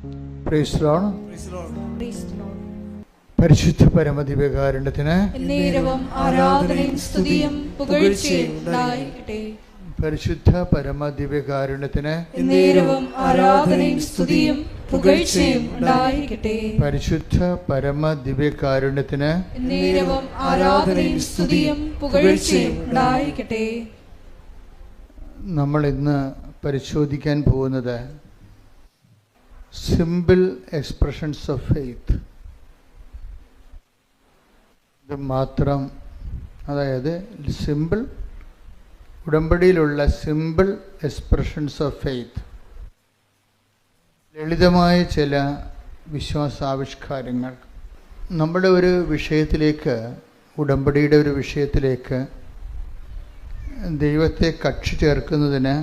Praise Lord. പരിശുദ്ധ പരമദിവ്യകാരുണ്യത്തിന് ആരാധനയും സ്തുതിയും പുകഴ്ചയും ഉണ്ടായിരിക്കട്ടെ. പരിശുദ്ധ പരമദിവ്യകാരുണ്യത്തിന് ആരാധനയും സ്തുതിയും പുകഴ്ചയും ഉണ്ടായിരിക്കട്ടെ. പരിശുദ്ധ പരമദിവ്യകാരുണ്യത്തിന് ആരാധനയും സ്തുതിയും പുകഴ്ചയും ഉണ്ടായിരിക്കട്ടെ. നമ്മൾ ഇന്ന് പരിശോധിക്കാൻ പോകുന്നത് സിമ്പിൾ എക്സ്പ്രഷൻസ് ഓഫ് ഫെയ്ത്ത്. ഇത് മാത്രം, അതായത് സിമ്പിൾ ഉടമ്പടിയിലുള്ള സിമ്പിൾ എക്സ്പ്രഷൻസ് ഓഫ് ഫെയ്ത്ത്, ലളിതമായ ചില വിശ്വാസാവിഷ്കാരങ്ങൾ. നമ്മുടെ ഒരു വിഷയത്തിലേക്ക്, ഉടമ്പടിയുടെ ഒരു വിഷയത്തിലേക്ക് ദൈവത്തെ കക്ഷി ചേർക്കുന്നതിന്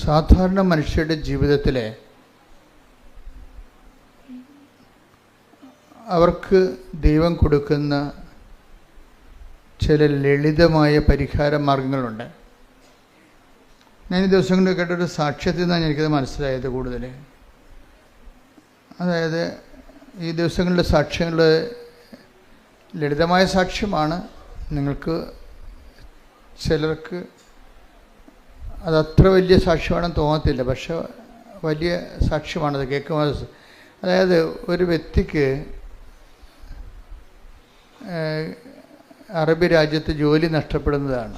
സാധാരണ മനുഷ്യരുടെ ജീവിതത്തിലെ അവർക്ക് ദൈവം കൊടുക്കുന്ന ചില ലളിതമായ പരിഹാര മാർഗങ്ങളുണ്ട്. ഞാൻ ഈ ദിവസങ്ങളിൽ കേട്ടൊരു സാക്ഷ്യത്തിൽ നിന്നാണ് എനിക്കത് മനസ്സിലായത് കൂടുതൽ. അതായത് ഈ ദിവസങ്ങളിലെ സാക്ഷ്യങ്ങൾ ലളിതമായ സാക്ഷ്യമാണ്. നിങ്ങൾക്ക് ചിലർക്ക് അതത്ര വലിയ സാക്ഷ്യമാണെന്ന് തോന്നത്തില്ല, പക്ഷെ വലിയ സാക്ഷ്യമാണത് കേൾക്കുമ്പോൾ. അതായത് ഒരു വ്യക്തിക്ക് അറബി രാജ്യത്ത് ജോലി നഷ്ടപ്പെടുന്നതാണ്.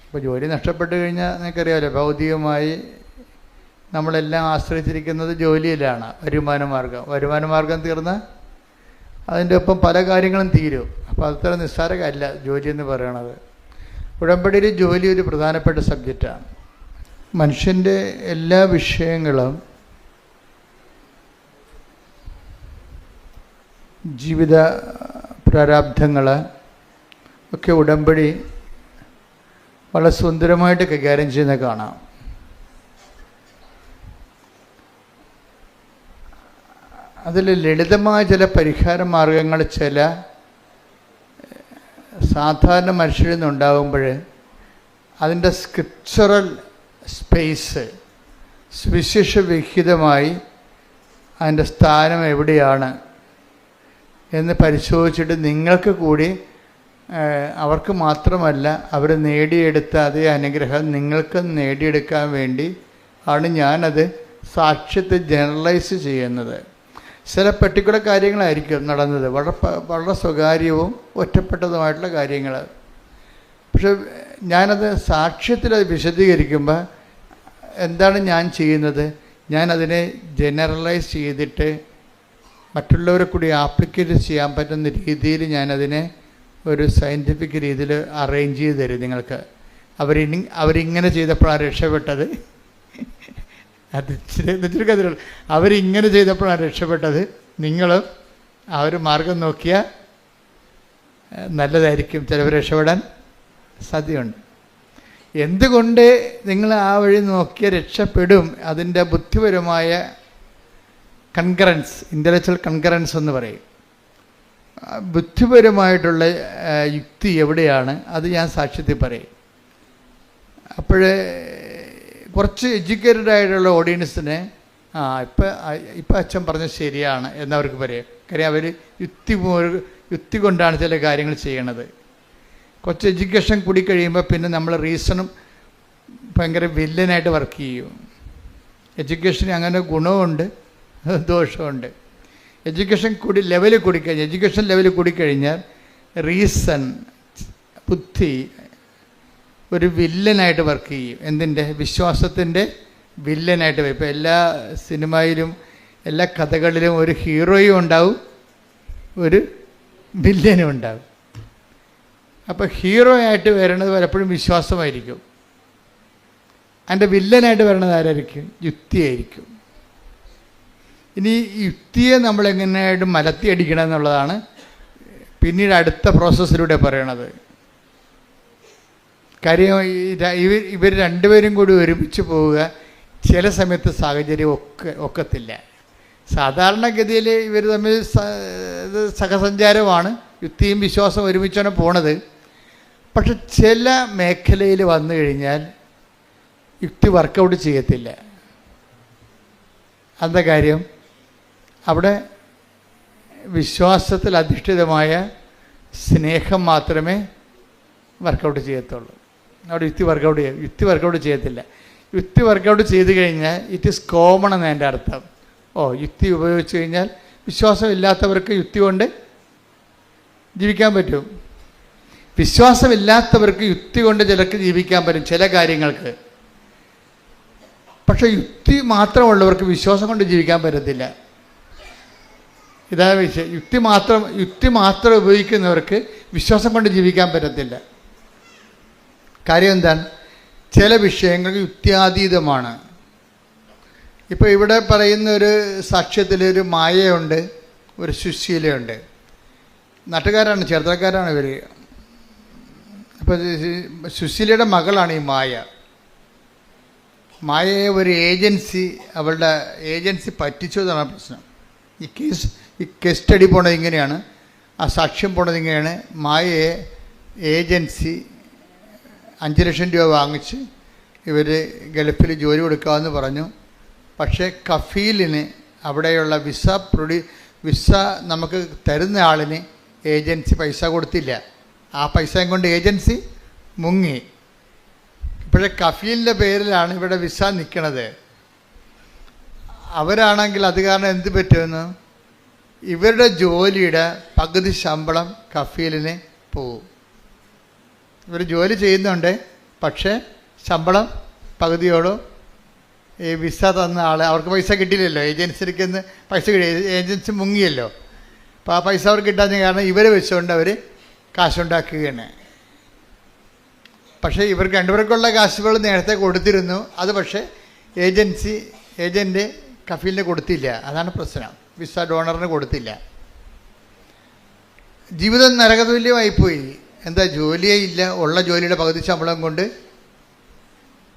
അപ്പോൾ ജോലി നഷ്ടപ്പെട്ട് കഴിഞ്ഞാൽ നിങ്ങൾക്കറിയാമല്ലോ, ഭൗതികമായി നമ്മളെല്ലാം ആശ്രയിച്ചിരിക്കുന്നത് ജോലിയിലാണ്. വരുമാനമാർഗം തീർന്നാൽ അതിൻ്റെ ഒപ്പം പല കാര്യങ്ങളും തീരും. അപ്പോൾ അത്ര നിസ്സാരമല്ല ജോലി എന്ന് പറയണത്. ഉടമ്പടിയിൽ ജോലി ഒരു പ്രധാനപ്പെട്ട സബ്ജക്റ്റാണ്. മനുഷ്യൻ്റെ എല്ലാ വിഷയങ്ങളും, ജീവിത പ്രാരാബ്ധങ്ങൾ ഒക്കെ ഉടമ്പടി വളരെ സുന്ദരമായിട്ട് കൈകാര്യം ചെയ്യുന്നത് കാണാം. അതിൽ ലളിതമായ ചില പരിഹാര മാർഗങ്ങൾ ചില സാധാരണ മനുഷ്യരിൽ നിന്നുണ്ടാകുമ്പോൾ അതിൻ്റെ സ്ക്രിപ്ചറൽ സ്പേസ് സുവിശേഷവിഹിതമായി അതിൻ്റെ സ്ഥാനം എവിടെയാണ് എന്ന് പരിശോധിച്ചിട്ട് നിങ്ങൾക്ക് കൂടി, അവർക്ക് മാത്രമല്ല അവർ നേടിയെടുത്ത അതേ അനുഗ്രഹം നിങ്ങൾക്ക് നേടിയെടുക്കാൻ വേണ്ടി ആണ് ഞാനത് സാക്ഷ്യത്തെ ജനറലൈസ് ചെയ്യുന്നത്. ചില പെർട്ടിക്കുലർ കാര്യങ്ങളായിരിക്കും നടന്നത്, വളരെ സ്വകാര്യവും ഒറ്റപ്പെട്ടതുമായിട്ടുള്ള കാര്യങ്ങൾ. പക്ഷെ ഞാനത് സാക്ഷ്യത്തിൽ അത് വിശദീകരിക്കുമ്പോൾ എന്താണ് ഞാൻ ചെയ്യുന്നത്? ഞാനതിനെ ജനറലൈസ് ചെയ്തിട്ട് മറ്റുള്ളവരെ കൂടി ആപ്ലിക്കേറ്റ് ചെയ്യാൻ പറ്റുന്ന രീതിയിൽ ഞാനതിനെ ഒരു സയൻറ്റിഫിക് രീതിയിൽ അറേഞ്ച് ചെയ്ത് തരും നിങ്ങൾക്ക്. അവരിങ്ങനെ ചെയ്തപ്പോഴാണ് രക്ഷപ്പെട്ടത്, അവരിങ്ങനെ ചെയ്തപ്പോഴാണ് രക്ഷപ്പെട്ടത്. നിങ്ങളും ആ ഒരു മാർഗം നോക്കിയാൽ നല്ലതായിരിക്കും, ചിലവർ രക്ഷപ്പെടാൻ സാധ്യതയുണ്ട്. എന്തുകൊണ്ട് നിങ്ങൾ ആ വഴി നോക്കിയാൽ രക്ഷപ്പെടും? അതിൻ്റെ ബുദ്ധിപരമായ കൺകറൻസ്, ഇൻ്റലക്ച്വൽ കൺകറൻസ് എന്ന് പറയും. ബുദ്ധിപരമായിട്ടുള്ള യുക്തി എവിടെയാണ് അത് ഞാൻ സാക്ഷ്യത്തിൽ പറയും. അപ്പോഴേ കുറച്ച് എഡ്യൂക്കേറ്റഡ് ആയിട്ടുള്ള ഓഡിയൻസിനെ ഇപ്പം അച്ഛൻ പറഞ്ഞത് ശരിയാണ് എന്നവർക്ക് പറയും. കാര്യം അവർ യുക്തി കൊണ്ടാണ് ചില കാര്യങ്ങൾ ചെയ്യണത്. കുറച്ച് എഡ്യൂക്കേഷൻ കൂടി കഴിയുമ്പോൾ പിന്നെ നമ്മൾ റീസണും ഭയങ്കര വില്ലനായിട്ട് വർക്ക് ചെയ്യും. എഡ്യൂക്കേഷന് അങ്ങനെ ഗുണമുണ്ട് ദോഷമുണ്ട്. എഡ്യൂക്കേഷൻ ലെവൽ കൂടിക്കഴിഞ്ഞാൽ റീസൺ, ബുദ്ധി ഒരു വില്ലനായിട്ട് വർക്ക് ചെയ്യും. എന്തിൻ്റെ? വിശ്വാസത്തിൻ്റെ വില്ലനായിട്ട് വരും. ഇപ്പോൾ എല്ലാ സിനിമയിലും എല്ലാ കഥകളിലും ഒരു ഹീറോയും ഉണ്ടാവും, ഒരു വില്ലനും ഉണ്ടാവും. അപ്പോൾ ഹീറോ ആയിട്ട് വരണത് പലപ്പോഴും വിശ്വാസമായിരിക്കും. അതിൻ്റെ വില്ലനായിട്ട് വരണത് ആരായിരിക്കും? യുക്തിയായിരിക്കും. ഇനി യുക്തിയെ നമ്മളെങ്ങനെയായിട്ട് മലത്തിയടിക്കണം എന്നുള്ളതാണ് പിന്നീട് അടുത്ത പ്രോസസ്സിലൂടെ പറയണത്. കാര്യം ഇവർ രണ്ടുപേരും കൂടി ഒരുമിച്ച് പോവുക ചില സമയത്ത് സാഹചര്യം ഒക്കത്തില്ല. സാധാരണഗതിയിൽ ഇവർ തമ്മിൽ സഹസഞ്ചാരമാണ്, യുക്തിയും വിശ്വാസവും ഒരുമിച്ചാണ് പോണത്. പക്ഷെ ചില മേഖലയിൽ വന്നു കഴിഞ്ഞാൽ യുക്തി വർക്കൗട്ട് ചെയ്യത്തില്ല. എന്താ കാര്യം? അവിടെ വിശ്വാസത്തിൽ അധിഷ്ഠിതമായ സ്നേഹം മാത്രമേ വർക്കൗട്ട് ചെയ്യത്തുള്ളൂ. അവിടെ യുക്തി വർക്കൗട്ട് ചെയ്യത്തില്ല. യുക്തി വർക്കൗട്ട് ചെയ്ത് കഴിഞ്ഞാൽ ഇറ്റ് ഈസ് കോമൺ എന്ന് എൻ്റെ അർത്ഥം. യുക്തി ഉപയോഗിച്ച് കഴിഞ്ഞാൽ വിശ്വാസമില്ലാത്തവർക്ക് യുക്തി കൊണ്ട് ജീവിക്കാൻ പറ്റും. വിശ്വാസമില്ലാത്തവർക്ക് യുക്തി കൊണ്ട് ചിലർക്ക് ജീവിക്കാൻ പറ്റും ചില കാര്യങ്ങൾക്ക്. പക്ഷെ യുക്തി മാത്രമുള്ളവർക്ക് വിശ്വാസം കൊണ്ട് ജീവിക്കാൻ പറ്റത്തില്ല. ഇതാണ് വിഷയം. യുക്തി മാത്രം ഉപയോഗിക്കുന്നവർക്ക് വിശ്വാസം കൊണ്ട് ജീവിക്കാൻ പറ്റത്തില്ല. കാര്യം എന്താണ്? ചില വിഷയങ്ങൾ യുക്തിയാതീതമാണ്. ഇപ്പോൾ ഇവിടെ പറയുന്ന ഒരു സാക്ഷ്യത്തിൽ ഒരു മായയുണ്ട്, ഒരു സുശീലയുണ്ട്. നാട്ടുകാരാണ്, ചേർത്തലക്കാരാണ് ഇവർ. അപ്പോൾ സുശീലയുടെ മകളാണ് ഈ മായ. മായയെ ഒരു അവളുടെ ഏജൻസി പറ്റിച്ചു എന്നാണ് പ്രശ്നം. ഈ കേസ് സ്റ്റഡി പോണത് ഇങ്ങനെയാണ്, ആ സാക്ഷ്യം പോണത് ഇങ്ങനെയാണ്. മായയെ ഏജൻസി 5 ലക്ഷം രൂപ വാങ്ങിച്ച് ഇവർ ഗൾഫിൽ ജോലി കൊടുക്കാമെന്ന് പറഞ്ഞു. പക്ഷേ കഫീലിന് അവിടെയുള്ള വിസ നമുക്ക് തരുന്ന ആളിന് ഏജൻസി പൈസ കൊടുത്തില്ല. ആ പൈസയും കൊണ്ട് ഏജൻസി മുങ്ങി. ഇപ്പോഴേ കഫീലിൻ്റെ പേരിലാണ് ഇവിടെ വിസ നിൽക്കണത്. അവരാണെങ്കിൽ അത് കാരണം എന്ത് പറ്റുമെന്ന്, ഇവരുടെ ജോലിയുടെ പകുതി ശമ്പളം കഫീലിന് പോവും. ഇവർ ജോലി ചെയ്യുന്നുണ്ട്, പക്ഷേ ശമ്പളം പകുതിയോളം ഈ വിസ തന്ന ആൾ, അവർക്ക് പൈസ കിട്ടിയില്ലല്ലോ, ഏജൻസിക്ക് പൈസ കിട്ടി, ഏജൻസി മുങ്ങിയല്ലോ. അപ്പോൾ ആ പൈസ അവർക്ക് കിട്ടാൻ കാരണം ഇവരെ വെച്ചുകൊണ്ട് അവർ കാശുണ്ടാക്കുകയാണ്. പക്ഷേ ഇവർക്ക് രണ്ടുപേർക്കുള്ള കാശുകൾ നേരത്തെ കൊടുത്തിരുന്നു. അത് പക്ഷേ ഏജൻറ്റ് കഫീലിന് കൊടുത്തില്ല. അതാണ് പ്രശ്നം. വിസ ഡോണറിന് കൊടുത്തില്ല. ജീവിതം നരകതുല്യമായിപ്പോയി. എന്താ? ജോലിയേ ഇല്ല. ഉള്ള ജോലിയുടെ പകുതി ശമ്പളം കൊണ്ട്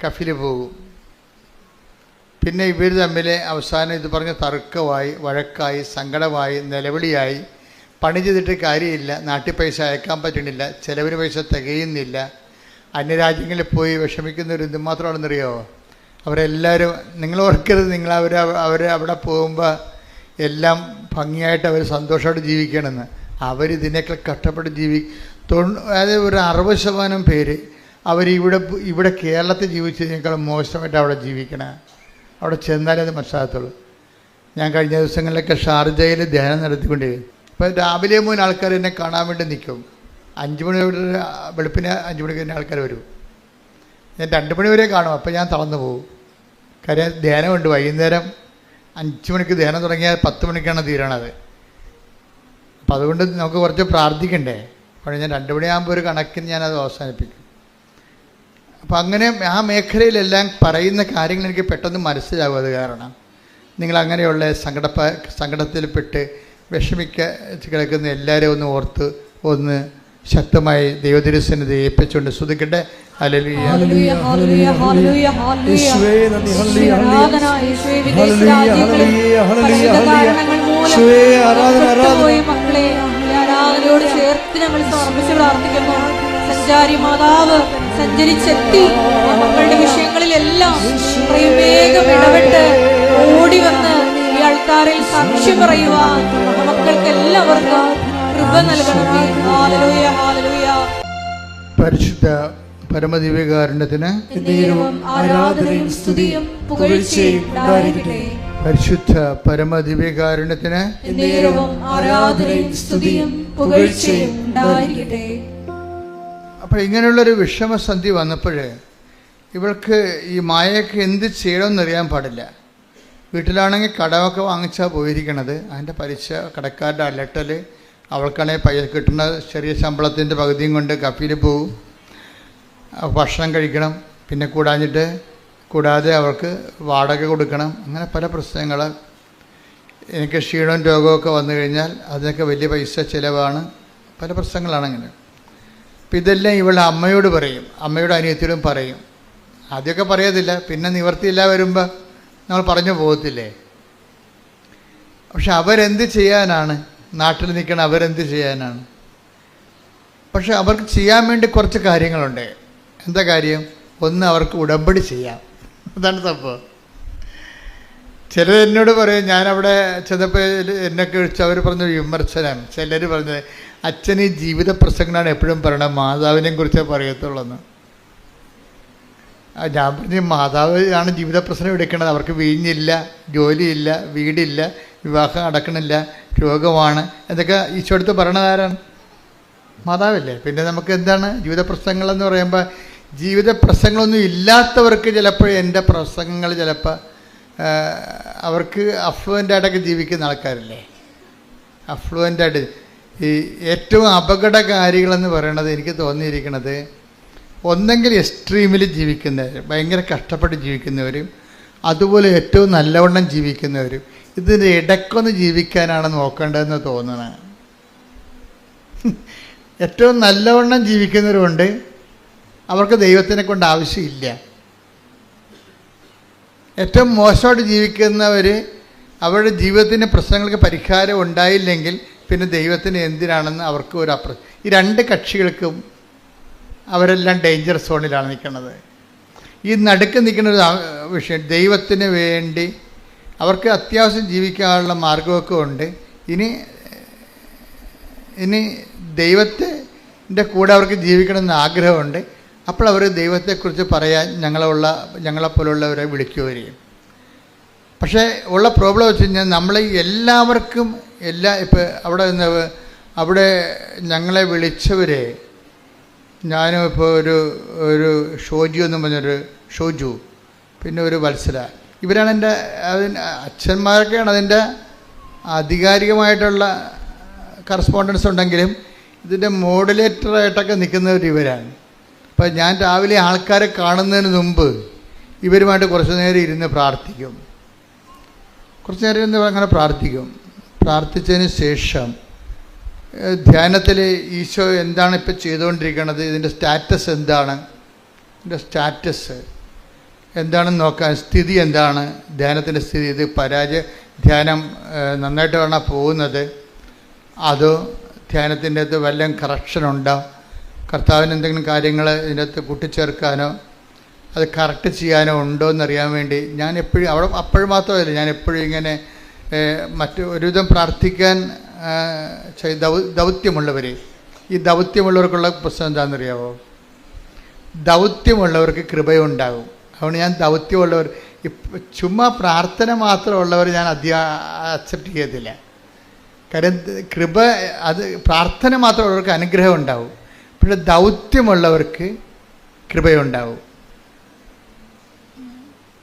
കഫീൽ പോകും. പിന്നെ ഇവർ തമ്മിൽ അവസാനം ഇത് പറഞ്ഞ് തർക്കമായി, വഴക്കായി, സങ്കടമായി, നിലവിളിയായി. പണി ചെയ്തിട്ട് കാര്യമില്ല, നാട്ടിൽ പൈസ അയക്കാൻ പറ്റണില്ല, ചിലവിന് പൈസ തികയുന്നില്ല. അന്യരാജ്യങ്ങളിൽ പോയി വിഷമിക്കുന്നവർ എന്തുമാത്രമാണെന്നറിയോ? അവരെല്ലാവരും, നിങ്ങൾ ഓർക്കരുത്, നിങ്ങൾ അവിടെ പോകുമ്പോൾ എല്ലാം ഭംഗിയായിട്ട് അവർ സന്തോഷമായിട്ട് ജീവിക്കണമെന്ന്. അവരിതിനേക്കാൾ കഷ്ടപ്പെട്ട് അതായത് ഒരു 60% പേര് ഇവിടെ കേരളത്തിൽ ജീവിച്ചതിനേക്കാൾ മോശമായിട്ട് അവിടെ ജീവിക്കണം. അവിടെ ചെന്നാലേ അത് മനസ്സിലാകത്തുള്ളൂ. ഞാൻ കഴിഞ്ഞ ദിവസങ്ങളിലൊക്കെ ഷാർജയിൽ ധ്യാനം നടത്തിക്കൊണ്ടിരിക്കും. അപ്പോൾ രാവിലെ 3 ആൾക്കാർ എന്നെ കാണാൻ വേണ്ടി നിൽക്കും. 5 മണി വെളുപ്പിന് 5 മണിക്ക് തന്നെ ആൾക്കാർ വരും. ഞാൻ 2 മണി വരെ കാണും. അപ്പോൾ ഞാൻ തളർന്നു പോകും. കാര്യം ധ്യാനമുണ്ട്. വൈകുന്നേരം 5 മണിക്ക് ധ്യാനം തുടങ്ങിയാൽ 10 മണിക്കാണ് തീരണത്. അപ്പം അതുകൊണ്ട് നമുക്ക് കുറച്ച് പ്രാർത്ഥിക്കണ്ടേ. അപ്പോൾ ഞാൻ 2 മണിയാകുമ്പോൾ ഒരു കണക്കിന് ഞാനത് അവസാനിപ്പിക്കും. അപ്പം അങ്ങനെ ആ മേഖലയിലെല്ലാം പറയുന്ന കാര്യങ്ങൾ എനിക്ക് പെട്ടെന്ന് മനസ്സിലാകും. അത് കാരണം നിങ്ങളങ്ങനെയുള്ള സങ്കടത്തിൽപ്പെട്ട് കിടക്കുന്ന എല്ലാവരെയും ഒന്ന് ഓർത്ത് ഒന്ന് ശക്തമായി ദൈവതിരുസന്നിധി ഏൽപ്പിച്ചുകൊണ്ട് സ്തുതിക്കട്ടെ. ഹല്ലേലൂയ, ഹല്ലേലൂയ, ഹല്ലേലൂയ, ഹല്ലേലൂയ, യേശുവേ നന്ദി, ഹല്ലേലൂയ, ആരാധന, യേശുവേ. വിദേശ രാജ്യങ്ങളിൽ പല കാരണങ്ങൾ മൂലം ആരാധന മക്കളെ ആരാധനയോട് ചേർത്ത് ഞങ്ങൾ സമർപ്പിച്ച് പ്രാർത്ഥിക്കുന്നു. സഞ്ചാരി മാതാവ് സഞ്ചരിച്ചെത്തി മക്കളുടെ വിഷയങ്ങളിലെല്ലാം വേഗം ഇടപെട്ട് ഓടി വന്ന് ഈ ആൾക്കാരിൽ സാക്ഷ്യം പറയുവാൻ മക്കൾക്ക് എല്ലാവർക്കും കൃപ നൽകണമേ. Hallelujah, hallelujah. പരിശുദ്ധ പരമദിവ്യകാരുണ്യത്തിന് ആരാധനയും സ്തുതിയും പുകഴ്ചയും ഉണ്ടായിരിക്കട്ടെ. പരിശുദ്ധ പരമദിവ്യകാരുണ്യത്തിന് ആരാധനയും സ്തുതിയും പുകഴ്ചയും ഉണ്ടായിരിക്കട്ടെ. അപ്പോൾ ഇങ്ങനെയുള്ളൊരു വിഷമസന്ധി വന്നപ്പോൾ ഇവൾക്ക് ഈ മായയ്ക്ക് എന്ത് ചെയ്യണമെന്നറിയാൻ പാടില്ല. വീട്ടിലാണെങ്കിൽ കടമൊക്കെ വാങ്ങിച്ചാൽ പോയിരിക്കണത്. അതിൻ്റെ പലിശ കടക്കാരുടെ അലട്ടൽ, അവൾക്കാണെങ്കിൽ പൈസ കിട്ടുന്ന ചെറിയ ശമ്പളത്തിൻ്റെ പകുതിയും കൊണ്ട് കഫീൽ പോവും. ഭക്ഷണം കഴിക്കണം, പിന്നെ കൂടാതെ അവൾക്ക് വാടക കൊടുക്കണം. അങ്ങനെ പല പ്രശ്നങ്ങൾ. എനിക്ക് ക്ഷീണവും രോഗമൊക്കെ വന്നു കഴിഞ്ഞാൽ അതിനൊക്കെ വലിയ പൈസ ചിലവാണ്. പല പ്രശ്നങ്ങളാണ് അങ്ങനെ. അപ്പം ഇതെല്ലാം ഇവളുടെ അമ്മയോട് പറയും, അമ്മയുടെ അനിയത്തിയോടും പറയും. ആദ്യമൊക്കെ പറയത്തില്ല, പിന്നെ നിവർത്തിയില്ല വരുമ്പോൾ നമ്മൾ പറഞ്ഞു പോകത്തില്ലേ. പക്ഷെ അവരെന്ത് ചെയ്യാനാണ്? നാട്ടിൽ നിൽക്കണം, അവരെന്ത് ചെയ്യാനാണ്? പക്ഷെ അവർക്ക് ചെയ്യാൻ വേണ്ടി കുറച്ച് കാര്യങ്ങളുണ്ട്. എന്താ കാര്യം? ഒന്ന്, അവർക്ക് ഉടമ്പടി ചെയ്യാം. അതാണ് സംഭവം. ചിലർ എന്നോട് പറയും, ഞാനവിടെ ചെന്നപ്പോൾ എന്നൊക്കെ വിളിച്ച് അവർ പറഞ്ഞ വിമർശനം, ചിലർ പറഞ്ഞത് അച്ഛൻ ഈ ജീവിത പ്രസംഗമാണ് എപ്പോഴും പറയണത്, മാതാവിനെയും കുറിച്ചേ പറയത്തുള്ളൂ. ഞാൻ പറഞ്ഞു, മാതാവ് ആണ് ജീവിത പ്രശ്നം എടുക്കുന്നത്. അവർക്ക് വീഞ്ഞില്ല, ജോലിയില്ല, വീടില്ല, വിവാഹം നടക്കണില്ല, രോഗമാണ്, എന്തൊക്കെ ഈശോ അടുത്ത് പറയണത് ആരാണ്? മാതാവല്ലേ. പിന്നെ നമുക്ക് എന്താണ് ജീവിത പ്രശ്നങ്ങളെന്ന് പറയുമ്പോൾ? ജീവിത പ്രശ്നങ്ങളൊന്നും ഇല്ലാത്തവർക്ക് ചിലപ്പോൾ എൻ്റെ പ്രസംഗങ്ങൾ ചിലപ്പോൾ അവർക്ക് അഫ്ലുവൻ്റായിട്ടൊക്കെ ജീവിക്കുന്ന ആൾക്കാരില്ലേ, അഫ്ലുവൻ്റായിട്ട്. ഈ ഏറ്റവും അപകടകാരികളെന്ന് പറയണത് എനിക്ക് തോന്നിയിരിക്കുന്നത്, ഒന്നെങ്കിൽ എക്സ്ട്രീമിൽ ജീവിക്കുന്നവർ, ഭയങ്കര കഷ്ടപ്പെട്ട് ജീവിക്കുന്നവരും, അതുപോലെ ഏറ്റവും നല്ലവണ്ണം ജീവിക്കുന്നവരും. ഇതിൻ്റെ ഇടയ്ക്കൊന്ന് ജീവിക്കാനാണ് നോക്കേണ്ടതെന്ന് തോന്നണം. ഏറ്റവും നല്ലവണ്ണം ജീവിക്കുന്നവരുണ്ട്, അവർക്ക് ദൈവത്തിനെ കൊണ്ട് ആവശ്യമില്ല. ഏറ്റവും മോശമായിട്ട് ജീവിക്കുന്നവർ, അവരുടെ ജീവിതത്തിൻ്റെ പ്രശ്നങ്ങൾക്ക് പരിഹാരം ഉണ്ടായില്ലെങ്കിൽ പിന്നെ ദൈവത്തിന് എന്തിനാണെന്ന് അവർക്ക് ഒരു ഈ രണ്ട് കക്ഷികൾക്കും അവരെല്ലാം ഡേഞ്ചർ സോണിലാണ് നിൽക്കുന്നത്. ഈ നടുക്ക് നിൽക്കുന്ന ഒരു വിഷയം, ദൈവത്തിന് വേണ്ടി അവർക്ക് അത്യാവശ്യം ജീവിക്കാനുള്ള മാർഗമൊക്കെ ഉണ്ട്. ഇനി ദൈവത്തിൻ്റെ കൂടെ അവർക്ക് ജീവിക്കണമെന്ന് ആഗ്രഹമുണ്ട്. അപ്പോൾ അവർ ദൈവത്തെക്കുറിച്ച് പറയാൻ ഞങ്ങളെപ്പോലുള്ളവരെ വിളിക്കുകയും. പക്ഷേ ഉള്ള പ്രോബ്ലം വെച്ച് കഴിഞ്ഞാൽ, നമ്മൾ എല്ലാവർക്കും ഇപ്പോൾ അവിടെ ഞങ്ങളെ വിളിച്ചവരെ, ഞാനും ഇപ്പോൾ ഒരു ഷോജു എന്ന് പറഞ്ഞൊരു ഷോജു, പിന്നെ ഒരു വത്സല, ഇവരാണ് എൻ്റെ അച്ഛന്മാരൊക്കെയാണ് അതിൻ്റെ ആധികാരികമായിട്ടുള്ള കറസ്പോണ്ടൻസ് ഉണ്ടെങ്കിലും ഇതിൻ്റെ മോഡുലേറ്ററായിട്ടൊക്കെ നിൽക്കുന്നവർ ഇവരാണ്. അപ്പം ഞാൻ രാവിലെ ആൾക്കാരെ കാണുന്നതിന് മുമ്പ് ഇവരുമായിട്ട് കുറച്ച് നേരം ഇരുന്ന് പ്രാർത്ഥിക്കും. കുറച്ച് നേരം ഇരുന്ന് അങ്ങനെ പ്രാർത്ഥിച്ചതിന് ശേഷം ധ്യാനത്തിൽ ഈശോ എന്താണ് ഇപ്പം ചെയ്തുകൊണ്ടിരിക്കുന്നത്, ഇതിൻ്റെ സ്റ്റാറ്റസ് എന്താണ്, ഇതിൻ്റെ സ്റ്റാറ്റസ് എന്താണെന്ന് നോക്കാൻ, സ്ഥിതി എന്താണ്, ധ്യാനത്തിൻ്റെ സ്ഥിതി, ഇത് ധ്യാനം നന്നായിട്ട് വേണം പോകുന്നത്, അതോ ധ്യാനത്തിൻ്റെ അകത്ത് വല്ലതും കറക്ഷനുണ്ടോ, കർത്താവിന് എന്തെങ്കിലും കാര്യങ്ങൾ ഇതിൻ്റെ അകത്ത് കൂട്ടിച്ചേർക്കാനോ അത് കറക്റ്റ് ചെയ്യാനോ ഉണ്ടോ എന്നറിയാൻ വേണ്ടി ഞാൻ എപ്പോഴും അപ്പോഴും മാത്രമല്ല, ഞാൻ എപ്പോഴും ഇങ്ങനെ ഒരുവിധം പ്രാർത്ഥിക്കാൻ ദൗത്യമുള്ളവർ, ഈ ദൗത്യമുള്ളവർക്കുള്ള പ്രശ്നം എന്താണെന്നറിയാമോ? ദൗത്യമുള്ളവർക്ക് കൃപയുണ്ടാകും. അതുകൊണ്ട് ഞാൻ ദൗത്യമുള്ളവർ, ചുമ്മാ പ്രാർത്ഥന മാത്രമുള്ളവർ ഞാൻ അക്സെപ്റ്റ് ചെയ്യത്തില്ല. കാര്യം കൃപ, അത് പ്രാർത്ഥന മാത്രമുള്ളവർക്ക് അനുഗ്രഹം ഉണ്ടാവും, പക്ഷേ ദൗത്യമുള്ളവർക്ക് കൃപയുണ്ടാവും.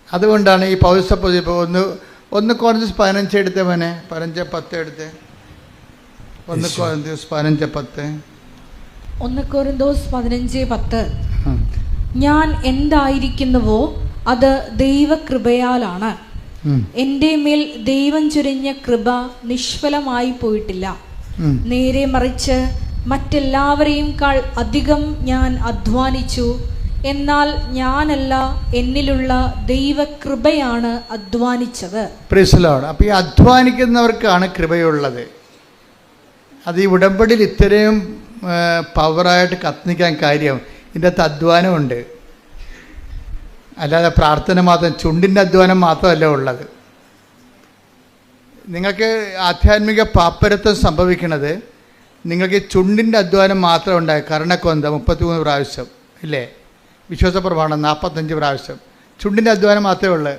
അതുകൊണ്ടാണ് ഈ പൗരസ്ത്യ ഇപ്പോൾ ഒന്ന് കോറിന്തോസ് 15 എടുത്തേ മോനെ, 15:10 എടുത്തേ. 1 കോറിന്തോസ് 15:10. 1 കോറിന്തോസ് 15:10. ഞാൻ എന്തായിരിക്കുന്നുവോ അത് ദൈവകൃപയാലാണ്. എൻ്റെ മേൽ ദൈവം ചൊരിഞ്ഞ കൃപ നിഷ്ഫലമായി പോയിട്ടില്ല. നേരെ മറിച്ച് മറ്റെല്ലാവരെയും കാൾ അധികം ഞാൻ അധ്വാനിച്ചു. എന്നാൽ ഞാനല്ല, എന്നിലുള്ള ദൈവകൃപയാണ് അധ്വാനിച്ചത്. Praise the Lord. അപ്പോൾ ഈ അധ്വാനിക്കുന്നവർക്കാണ് കൃപയുള്ളത്. അത് ഈ ഉടമ്പടിയിൽ ഇത്രയും പവറായിട്ട് കത്തിക്കാൻ കാര്യം ഇതിൻ്റെ അകത്ത് അധ്വാനമുണ്ട്. അല്ലാതെ പ്രാർത്ഥന മാത്രം, ചുണ്ടിൻ്റെ അധ്വാനം മാത്രമല്ല ഉള്ളത്. നിങ്ങൾക്ക് ആധ്യാത്മിക പാപ്പരത്വം സംഭവിക്കുന്നത് നിങ്ങൾക്ക് ചുണ്ടിൻ്റെ അധ്വാനം മാത്രം ഉണ്ടായി. കർണക്കൊന്ത 33 പ്രാവശ്യം ഇല്ലേ, വിശ്വാസ പ്രമാണം 45 പ്രാവശ്യം, ചുണ്ടിൻ്റെ അധ്വാനം മാത്രമേ ഉള്ളൂ.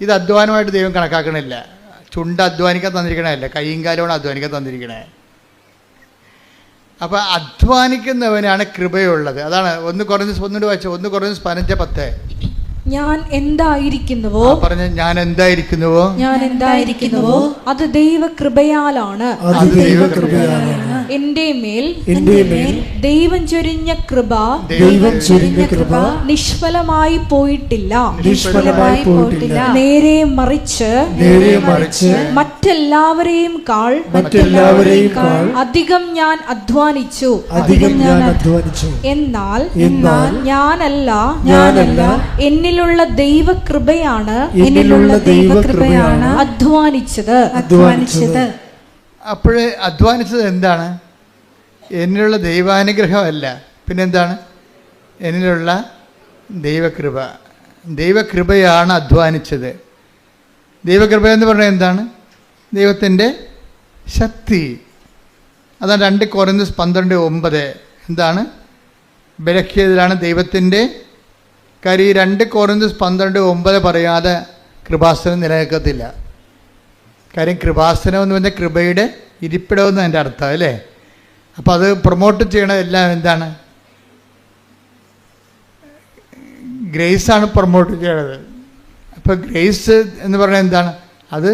ഇത് അധ്വാനമായിട്ട് ദൈവം കണക്കാക്കണില്ല. ചുണ്ട് അധ്വാനിക്കാൻ തന്നിരിക്കണമല്ല, കൈയും കാലമാണ് അധ്വാനിക്കാൻ തന്നിരിക്കണേ. അപ്പോൾ അധ്വാനിക്കുന്നവനാണ് കൃപയുള്ളത്. അതാണ് 1 കൊറിന്തോസ് 15:10. ഞാൻ എന്തായിരിക്കുന്നുവോ ഞാൻ എന്തായിരിക്കുന്നുവോ അത് ദൈവകൃപയാലാണ്. എന്റെ മേൽ ദൈവം ചൊരിഞ്ഞ കൃപ നിഷ്ഫലമായി പോയിട്ടില്ല. നേരെ മറിച്ച് മറ്റെല്ലാവരെയും കാൾ അധികം ഞാൻ അധ്വാനിച്ചു. എന്നാൽ ഞാനല്ല, എന്നിലുള്ള ദൈവകൃപയാണ് അധ്വാനിച്ചത്. അപ്പോഴേ അധ്വാനിച്ചത് എന്താണ്? എന്നിലുള്ള ദൈവാനുഗ്രഹമല്ല, പിന്നെന്താണ്? എന്നിലുള്ള ദൈവകൃപ. ദൈവകൃപയാണ് അധ്വാനിച്ചത്. ദൈവകൃപ എന്ന് പറഞ്ഞാൽ എന്താണ്? ദൈവത്തിൻ്റെ ശക്തി. അതാണ് 2 കൊരിന്ത്യർ 12:9. എന്താണ്? ബലഹീനതയിലാണ് ദൈവത്തിൻ്റെ കാര്യം. ഈ 2 കൊരിന്ത്യർ 12:9 പറയാതെ കൃപാസനം നിലനിൽക്കത്തില്ല. കാര്യം കൃപാസനം എന്ന് പറഞ്ഞാൽ കൃപയുടെ ഇരിപ്പിടമെന്ന് അതിൻ്റെ അർത്ഥം അല്ലേ. അപ്പോൾ അത് പ്രൊമോട്ട് ചെയ്യണതെല്ലാം എന്താണ്? ഗ്രേസാണ് പ്രൊമോട്ട് ചെയ്യണത്. അപ്പോൾ ഗ്രേസ് എന്ന് പറഞ്ഞാൽ എന്താണ്? അത്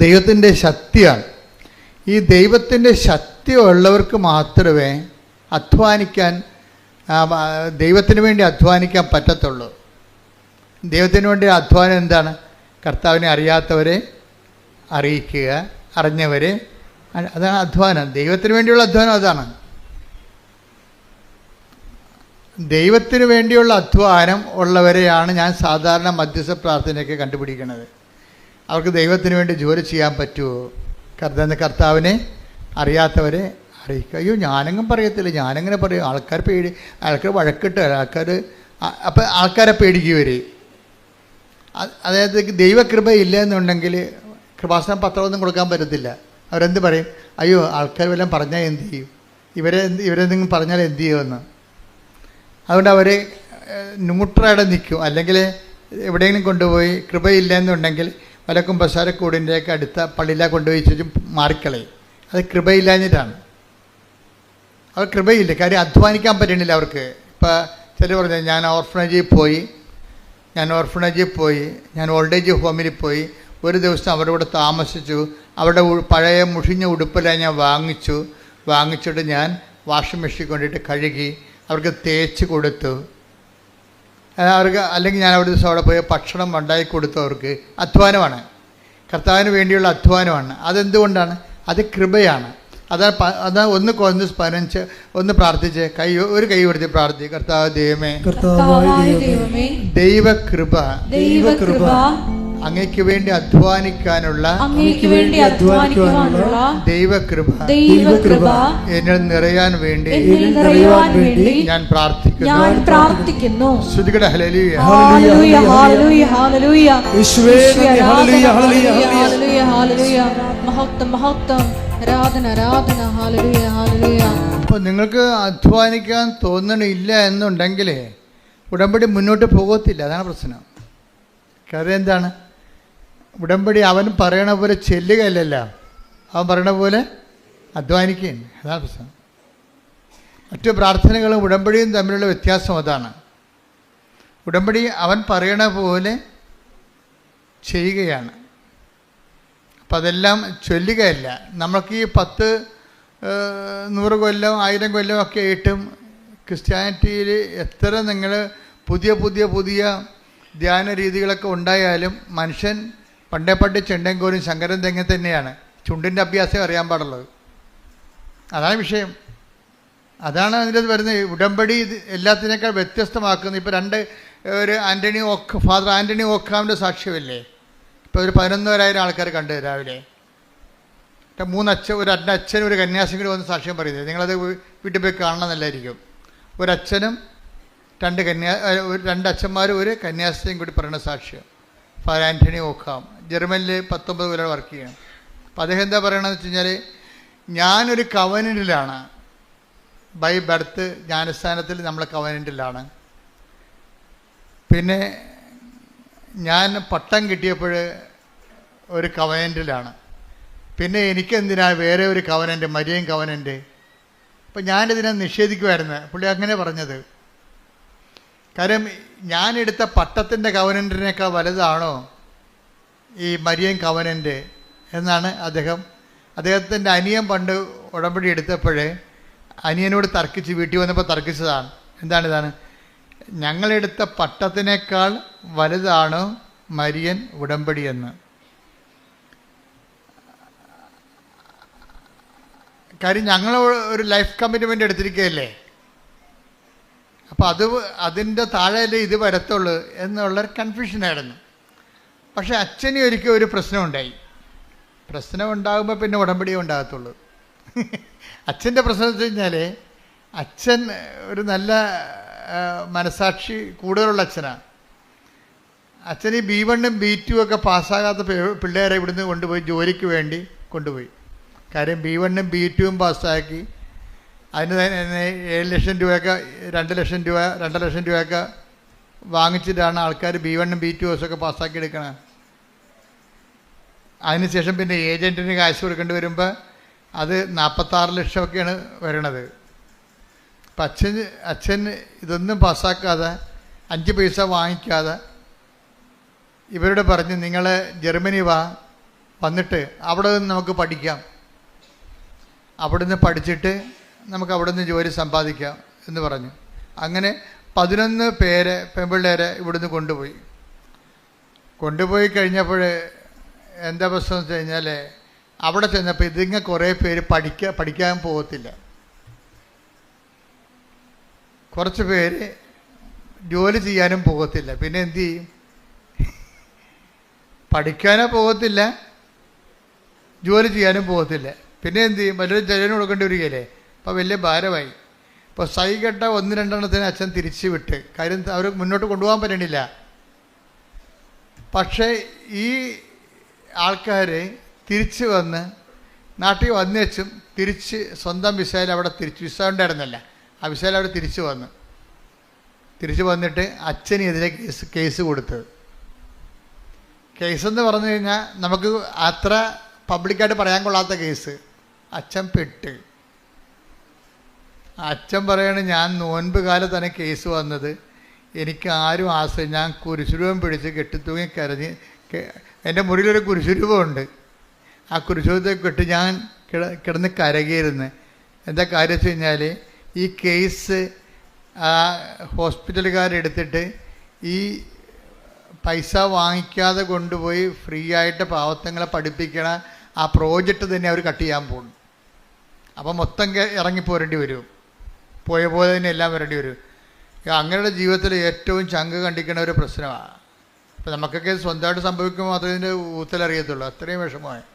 ദൈവത്തിൻ്റെ ശക്തിയാണ്. ഈ ദൈവത്തിൻ്റെ ശക്തി ഉള്ളവർക്ക് മാത്രമേ അധ്വാനിക്കാൻ, ദൈവത്തിന് വേണ്ടി അധ്വാനിക്കാൻ പറ്റത്തുള്ളൂ. ദൈവത്തിന് വേണ്ടി അധ്വാനം എന്താണ്? കർത്താവിനെ അറിയാത്തവരെ അറിയിക്കുക, അറിഞ്ഞവരെ, അതാണ് അധ്വാനം. ദൈവത്തിന് വേണ്ടിയുള്ള അധ്വാനം അതാണ്. ദൈവത്തിന് വേണ്ടിയുള്ള അധ്വാനം ഉള്ളവരെയാണ് ഞാൻ സാധാരണ മധ്യസ്ഥ പ്രാർത്ഥനയൊക്കെ കണ്ടുപിടിക്കുന്നത്. അവർക്ക് ദൈവത്തിന് വേണ്ടി ജോലി ചെയ്യാൻ പറ്റുമോ? കർത്താവിനെ അറിയാത്തവരെ അറിയിക്കുക. അയ്യോ ഞാനെങ്ങും പറയത്തില്ല, ഞാനെങ്ങനെ പറയും? ആൾക്കാർ വഴക്കിട്ട് അപ്പം ആൾക്കാരെ പേടിക്കുവർ. അതായത് ദൈവകൃപ ഇല്ല എന്നുണ്ടെങ്കിൽ കൃപാസനം പത്രമൊന്നും കൊടുക്കാൻ പറ്റത്തില്ല. അവരെന്ത് പറയും? അയ്യോ ആൾക്കാർ വല്ലതും പറഞ്ഞാൽ എന്ത് ചെയ്യും? ഇവരെന്തെങ്കിലും പറഞ്ഞാൽ എന്ത് ചെയ്യുമെന്ന്. അതുകൊണ്ട് അവർ ന്യൂട്രലായിട്ട് നിൽക്കും. അല്ലെങ്കിൽ എവിടെയെങ്കിലും കൊണ്ടുപോയി കൃപയില്ല എന്നുണ്ടെങ്കിൽ വല്ല കുമ്പസാരക്കൂടിൻ്റെയൊക്കെ അടുത്ത പള്ളിയിലാണ് കൊണ്ടുപോയി വെച്ചും മാറിക്കളയും. അത് കൃപയില്ലാഞ്ഞിട്ടാണ്. അവർ കൃപയില്ല, കാര്യം അധ്വാനിക്കാൻ പറ്റണില്ല അവർക്ക്. ഇപ്പോൾ ചില പറഞ്ഞാൽ ഞാൻ ഓർഫനേജിൽ പോയി, ഞാൻ ഓൾഡ് ഏജ് ഹോമിൽ പോയി, ഒരു ദിവസം അവരുടെ കൂടെ താമസിച്ചു. അവരുടെ പഴയ മുഷിഞ്ഞ ഉടുപ്പെല്ലാം ഞാൻ വാങ്ങിച്ചിട്ട് ഞാൻ വാഷിംഗ് മെഷീൻ കൊണ്ടിട്ട് കഴുകി അവർക്ക് തേച്ച് കൊടുത്തു. അവർക്ക് അല്ലെങ്കിൽ ഞാൻ ഒരു ദിവസം അവിടെ പോയി ഭക്ഷണം ഉണ്ടാക്കി കൊടുത്തു. അവർക്ക് അധ്വാനമാണ്, കർത്താവിന് വേണ്ടിയുള്ള അധ്വാനമാണ്. അതെന്തുകൊണ്ടാണ്? അത് കൃപയാണ്. അതാ 1 കൊരിന്ത്യർ 15 ഒന്ന് പ്രാർത്ഥിച്ച് ഒരു കൈ കൊടുത്ത് പ്രാർത്ഥിച്ച് കർത്താവ് ദൈവമേ, ദൈവകൃപ അങ്ങയ്ക്ക് വേണ്ടി അധ്വാനിക്കാനുള്ള ദൈവകൃപ എന്നിൽ നിറയാൻ വേണ്ടി ഞാൻ പ്രാർത്ഥിക്കുന്നു. ശ്രുതികട ഹല്ലേലൂയ, ഹല്ലേലൂയ, ഹല്ലേലൂയ, ഹല്ലേലൂയ, യേശുവേ ഹല്ലേലൂയ, ഹല്ലേലൂയ, ഹല്ലേലൂയ, മഹത്വം, മഹത്വം, ആരാധന, ആരാധന, ഹല്ലേലൂയ, ഹല്ലേലൂയ. അപ്പോൾ നിങ്ങൾക്ക് അധ്വാനിക്കാൻ തോന്നണില്ല എന്നുണ്ടെങ്കിൽ ഉടമ്പടി മുന്നോട്ട് പോകത്തില്ല. അതാണ് പ്രശ്നം. കാര്യം എന്താണ്? ഉടമ്പടി അവൻ പറയണ പോലെ ചെല്ലുകയല്ലല്ലോ, അവൻ പറയണ പോലെ അധ്വാനിക്കുകയാണ്. അതാണ് പ്രശ്നം. മറ്റു പ്രാർത്ഥനകളും ഉടമ്പടിയും തമ്മിലുള്ള വ്യത്യാസം അതാണ്. ഉടമ്പടി അവൻ പറയണ പോലെ ചെയ്യുകയാണ്. അപ്പം അതെല്ലാം ചൊല്ലുകയല്ല. നമുക്ക് ഈ 10, 100 കൊല്ലം 1000 കൊല്ലം ഒക്കെ ആയിട്ടും ക്രിസ്ത്യാനിറ്റിയിൽ എത്ര നിങ്ങൾ പുതിയ ധ്യാന രീതികളൊക്കെ ഉണ്ടായാലും മനുഷ്യൻ പണ്ടേ ചെണ്ടൻകോലും ശങ്കരൻ തെങ്ങ തന്നെയാണ്. ചുണ്ടിൻ്റെ അഭ്യാസം അറിയാൻ പാടുള്ളത്. അതാണ് വിഷയം. അതാണ് അതിൻ്റെ വരുന്നത്. ഉടമ്പടി എല്ലാത്തിനേക്കാൾ വ്യത്യസ്തമാക്കുന്നത്. ഇപ്പോൾ ഫാദർ ആൻ്റണി ഓക്കാമിൻ്റെ സാക്ഷ്യമില്ലേ? ഇപ്പോൾ ഒരു 11,000 ആൾക്കാർ കണ്ട് രാവിലെ. 3 അച്ഛനും ഒരു കന്യാസിയും കൂടി വന്ന് സാക്ഷ്യം പറയുന്നത്. നിങ്ങളത് വീട്ടിൽ പോയി കാണണമെന്നല്ലായിരിക്കും. ഒരച്ഛനും 2 അച്ഛന്മാരും ഒരു കന്യാസ്ത്രീയും കൂടി പറയുന്ന സാക്ഷ്യം. ഫാദർ ആൻ്റണി ഓക്കാം ജർമ്മനിൽ 19 കൊല്ലം വർക്ക് ചെയ്യണം. അപ്പോൾ അദ്ദേഹം എന്താ പറയണമെന്ന് വെച്ച് കഴിഞ്ഞാൽ, ഞാനൊരു കവനൻറ്റിലാണ്, ബൈ ബർത്ത് ജ്ഞാനസ്ഥാനത്തിൽ നമ്മൾ കവനൻറ്റിലാണ്. പിന്നെ ഞാൻ പട്ടം കിട്ടിയപ്പോൾ ഒരു കവനൻറ്റിലാണ്. പിന്നെ എനിക്കെന്തിനാ വേറെ ഒരു കവനൻറ്റ്, മരിയൻ കവനൻറ്റ്? അപ്പം ഞാനിതിനെ നിഷേധിക്കുമായിരുന്നു. പുള്ളി അങ്ങനെ പറഞ്ഞത്. കാര്യം ഞാനെടുത്ത പട്ടത്തിൻ്റെ കവനൻറ്റിനേക്കാൾ വലുതാണോ ഈ മരിയൻ കവനൻറ്റ് എന്നാണ് അദ്ദേഹത്തിൻ്റെ അനിയൻ പണ്ട് ഉടമ്പടി എടുത്തപ്പോഴേ അനിയനോട് തർക്കിച്ച് വീട്ടിൽ വന്നപ്പോൾ തർക്കിച്ചതാണ്. ഇതാണ് ഞങ്ങളെടുത്ത പട്ടത്തിനേക്കാൾ വലുതാണോ മരിയൻ ഉടമ്പടി എന്ന്. കാര്യം ഞങ്ങൾ ഒരു ലൈഫ് കമ്മിറ്റ്മെൻ്റ് എടുത്തിരിക്കുകയല്ലേ. അപ്പോൾ അതിൻ്റെ താഴെയല്ലേ ഇത് വരത്തുള്ളൂ എന്നുള്ളൊരു കൺഫ്യൂഷനായിരുന്നു. പക്ഷേ അച്ഛനും ഒരിക്കൽ ഒരു പ്രശ്നമുണ്ടായി. പ്രശ്നം ഉണ്ടാകുമ്പോൾ പിന്നെ ഉടമ്പടിയേ ഉണ്ടാകത്തുള്ളൂ. അച്ഛൻ്റെ പ്രശ്നം എന്ന് വെച്ച് കഴിഞ്ഞാൽ അച്ഛൻ ഒരു നല്ല മനസാക്ഷി കൂടുതലുള്ള അച്ഛനാണ്. അച്ഛൻ ഈ B1 B2 ഒക്കെ പാസ്സാകാത്ത പിള്ളേരെ ഇവിടുന്ന് കൊണ്ടുപോയി ജോലിക്ക് വേണ്ടി കൊണ്ടുപോയി. കാര്യം B1 B2 പാസ്സാക്കി അതിന് തന്നെ 7 ലക്ഷം രൂപയൊക്കെ 2 ലക്ഷം രൂപ 2 ലക്ഷം രൂപയൊക്കെ വാങ്ങിച്ചിട്ടാണ് ആൾക്കാർ B1 B2 ഒക്കെ പാസ്സാക്കി എടുക്കണം. അതിനുശേഷം പിന്നെ ഏജൻറ്റിന് കാശ് കൊടുക്കേണ്ടി വരുമ്പോൾ അത് 46 ലക്ഷമൊക്കെയാണ് വരണത്. അപ്പം അച്ഛൻ ഇതൊന്നും പാസ്സാക്കാതെ 5 പൈസ വാങ്ങിക്കാതെ ഇവരോട് പറഞ്ഞ് നിങ്ങൾ ജർമ്മനി വന്നിട്ട് അവിടെ നിന്ന് നമുക്ക് പഠിക്കാം, അവിടെ നിന്ന് പഠിച്ചിട്ട് നമുക്ക് അവിടെ നിന്ന് ജോലി സമ്പാദിക്കാം എന്ന് പറഞ്ഞു. അങ്ങനെ 11 പെൺപിള്ളേരെ ഇവിടുന്ന് കൊണ്ടുപോയി കഴിഞ്ഞപ്പോൾ എന്താ പ്രശ്നം എന്ന് വെച്ച് കഴിഞ്ഞാൽ അവിടെ ചെന്നപ്പോൾ ഇതിങ്ങനെ കുറേ പേര് പഠിക്കാൻ പോകത്തില്ല, കുറച്ച് പേര് ജോലി ചെയ്യാനും പോകത്തില്ല. പിന്നെ എന്തു ചെയ്യും? പഠിക്കാനോ പോകത്തില്ല, ജോലി ചെയ്യാനും പോകത്തില്ല. പിന്നെ എന്തു ചെയ്യും? വലിയൊരു ജലന് കൊടുക്കേണ്ടി വരികയല്ലേ. അപ്പോൾ വലിയ ഭാരമായി. ഇപ്പോൾ സൈകെട്ട 1-2 അച്ഛൻ തിരിച്ചു വിട്ട്. കാര്യം അവർ മുന്നോട്ട് കൊണ്ടുപോകാൻ പറ്റണില്ല. പക്ഷേ ഈ ആൾക്കാർ തിരിച്ച് വന്ന് നാട്ടിൽ വന്നേച്ചും തിരിച്ച് സ്വന്തം വിസയിൽ അവിടെ വിസ ഉണ്ടായിരുന്നല്ല, ആ വിസയിൽ അവർ തിരിച്ചു വന്നിട്ട് അച്ഛനെതിരെ കേസ് കൊടുത്തത്. കേസെന്ന് പറഞ്ഞു കഴിഞ്ഞാൽ നമുക്ക് അത്ര പബ്ലിക്കായിട്ട് പറയാൻ കൊള്ളാത്ത കേസ്. അച്ഛൻ പെട്ട്. അച്ഛൻ പറയാണ്, ഞാൻ നോൻപ് കാലത്താണ് കേസ് വന്നത്, എനിക്ക് ആരും ആശ്രയം, ഞാൻ കുരിശുരൂപം പിടിച്ച് കെട്ടിത്തൂങ്ങി കരഞ്ഞ്, എൻ്റെ മുറിയിലൊരു കുരിശുരൂപമുണ്ട്, ആ കുരിശുരൂപത്തെ കെട്ടി ഞാൻ കിടന്ന് കരകിയിരുന്നു. എന്താ കാര്യം വെച്ച് കഴിഞ്ഞാൽ ഈ കേസ് ഹോസ്പിറ്റലുകാരെടുത്തിട്ട് ഈ പൈസ വാങ്ങിക്കാതെ കൊണ്ടുപോയി ഫ്രീ ആയിട്ട് പാവത്തങ്ങളെ പഠിപ്പിക്കണ ആ പ്രോജക്റ്റ് തന്നെ അവർ കട്ട് ചെയ്യാൻ പോകുന്നു. അപ്പം മൊത്തം ഇറങ്ങിപ്പോരേണ്ടി വരും, പോയ പോലെ തന്നെ എല്ലാം വരേണ്ടി വരും. അങ്ങനെയുള്ള ജീവിതത്തിൽ ഏറ്റവും ചങ്ക് കണ്ടിക്കുന്ന ഒരു പ്രശ്നമാണ്. അപ്പം നമുക്കൊക്കെ സ്വന്തമായിട്ട് സംഭവിക്കുമ്പോൾ മാത്രമേ ഇതിൻ്റെ ഊത്തലറിയത്തുള്ളൂ, അത്രയും വിഷമമായി.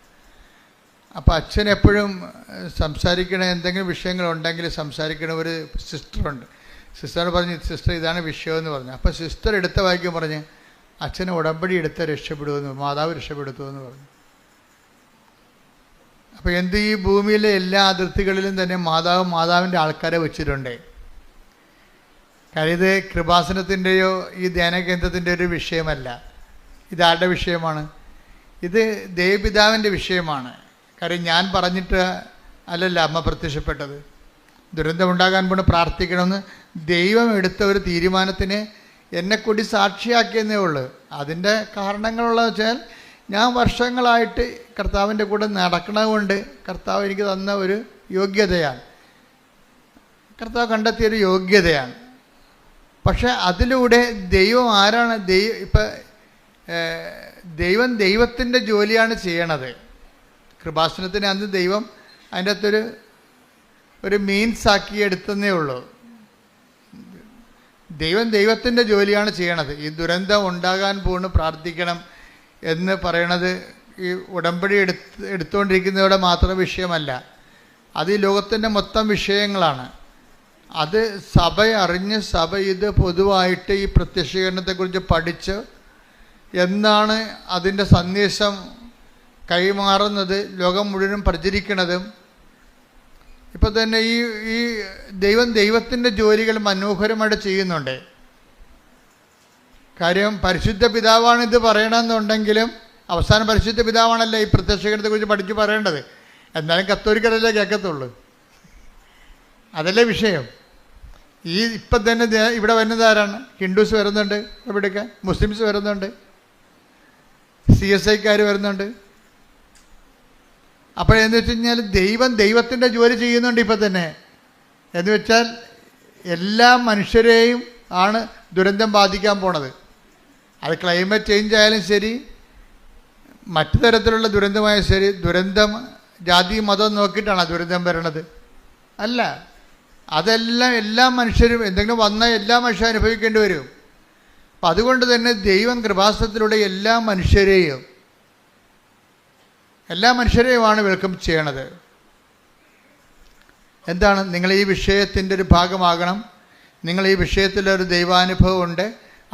അപ്പോൾ അച്ഛൻ എപ്പോഴും സംസാരിക്കണ എന്തെങ്കിലും വിഷയങ്ങളുണ്ടെങ്കിൽ സംസാരിക്കണ ഒരു സിസ്റ്ററുണ്ട്. സിസ്റ്ററിനോട് പറഞ്ഞ്, സിസ്റ്റർ ഇതാണ് വിഷയമെന്ന് പറഞ്ഞു. അപ്പോൾ സിസ്റ്റർ എടുത്ത വായിക്കും പറഞ്ഞ്, അച്ഛനെ ഉടമ്പടി എടുത്ത് രക്ഷപ്പെടുമെന്ന്, മാതാവ് രക്ഷപ്പെടുത്തുമെന്ന് പറഞ്ഞു. അപ്പോൾ എന്ത്, ഈ ഭൂമിയിലെ എല്ലാ അതിർത്തികളിലും തന്നെ മാതാവിൻ്റെ ആൾക്കാരെ വെച്ചിട്ടുണ്ട്. കാര്യം ഇത് കൃപാസനത്തിൻ്റെയോ ഈ ധ്യാനകേന്ദ്രത്തിൻ്റെ ഒരു വിഷയമല്ല. ഇതാരുടെ വിഷയമാണ്? ഇത് ദേവപിതാവിൻ്റെ വിഷയമാണ്. കാര്യം ഞാൻ പറഞ്ഞിട്ട് അല്ലല്ല അമ്മ പ്രത്യക്ഷപ്പെട്ടത്. ദുരന്തമുണ്ടാകാൻ പോണ് പ്രാർത്ഥിക്കണമെന്ന് ദൈവം എടുത്ത ഒരു തീരുമാനത്തിന് എന്നെക്കൂടി സാക്ഷിയാക്കിയെന്നേ ഉള്ളൂ. അതിൻ്റെ കാരണങ്ങളുള്ളത് വെച്ചാൽ ഞാൻ വർഷങ്ങളായിട്ട് കർത്താവിൻ്റെ കൂടെ നടക്കണതുകൊണ്ട് കർത്താവ് എനിക്ക് തന്ന ഒരു യോഗ്യതയാണ്, കർത്താവ് കണ്ടെത്തിയൊരു യോഗ്യതയാണ്. പക്ഷെ അതിലൂടെ ദൈവം ആരാണ്? ദൈവത്തിൻ്റെ ജോലിയാണ് ചെയ്യണത്. കൃപാസനത്തിന് അന്ന് ദൈവം അതിൻ്റെ അകത്തൊരു മീൻസ് ആക്കി എടുത്തന്നേ ഉള്ളൂ. ദൈവത്തിൻ്റെ ജോലിയാണ് ചെയ്യണത്. ഈ ദുരന്തം ഉണ്ടാകാൻ പോകുന്നു പ്രാർത്ഥിക്കണം എന്ന് പറയണത് ഈ ഉടമ്പടി എടുത്തുകൊണ്ടിരിക്കുന്നതോടെ മാത്രം വിഷയമല്ല, അത് ഈ ലോകത്തിൻ്റെ മൊത്തം വിഷയങ്ങളാണ്. അത് സഭ അറിഞ്ഞ് സഭ ഇത് പൊതുവായിട്ട് ഈ പ്രത്യക്ഷീകരണത്തെക്കുറിച്ച് പഠിച്ച് എന്താണ് അതിൻ്റെ സന്ദേശം കൈമാറുന്നത്, ലോകം മുഴുവനും പ്രചരിക്കുന്നതും. ഇപ്പോൾ തന്നെ ഈ ദൈവത്തിൻ്റെ ജോലികൾ മനോഹരമായിട്ട് ചെയ്യുന്നുണ്ട്. കാര്യം പരിശുദ്ധ പിതാവാണ് ഇത് പറയണമെന്നുണ്ടെങ്കിലും അവസാനം പരിശുദ്ധ പിതാവാണല്ലോ ഈ പ്രത്യക്ഷീകരണത്തെക്കുറിച്ച് പഠിച്ച് പറയേണ്ടത്. എന്നാലും കത്തോലിക്കരല്ലേ കേൾക്കത്തുള്ളൂ, അതല്ലേ വിഷയം. ഇപ്പം തന്നെ ഇവിടെ വരുന്നത് ആരാണ്? ഹിന്ദുസ് വരുന്നുണ്ട്, ഇവിടേക്ക് മുസ്ലിംസ് വരുന്നുണ്ട്, CSIക്കാർ വരുന്നുണ്ട്. അപ്പോഴെന്ന് വെച്ച് കഴിഞ്ഞാൽ ദൈവത്തിൻ്റെ ജോലി ചെയ്യുന്നുണ്ട് ഇപ്പം തന്നെ. എന്ന് വെച്ചാൽ എല്ലാ മനുഷ്യരെയും ആണ് ദുരന്തം ബാധിക്കാൻ പോണത്. അത് ക്ലൈമറ്റ് ചേഞ്ച് ആയാലും ശരി, മറ്റു തരത്തിലുള്ള ദുരന്തമായാലും ശരി. ദുരന്തം ജാതി മതം നോക്കിയിട്ടാണ് ദുരന്തം വരണത്? അല്ല, അതെല്ലാം എല്ലാ മനുഷ്യരും എന്തെങ്കിലും വന്നാൽ എല്ലാ മനുഷ്യരും അനുഭവിക്കേണ്ടി വരും. അപ്പം അതുകൊണ്ട് തന്നെ ദൈവം കൃപാസനത്തിലൂടെ എല്ലാ മനുഷ്യരെയുമാണ് വെൽക്കം ചെയ്യണത്. എന്താണ്? നിങ്ങൾ ഈ വിഷയത്തിൻ്റെ ഒരു ഭാഗമാകണം. നിങ്ങൾ ഈ വിഷയത്തിലൊരു ദൈവാനുഭവം ഉണ്ട്.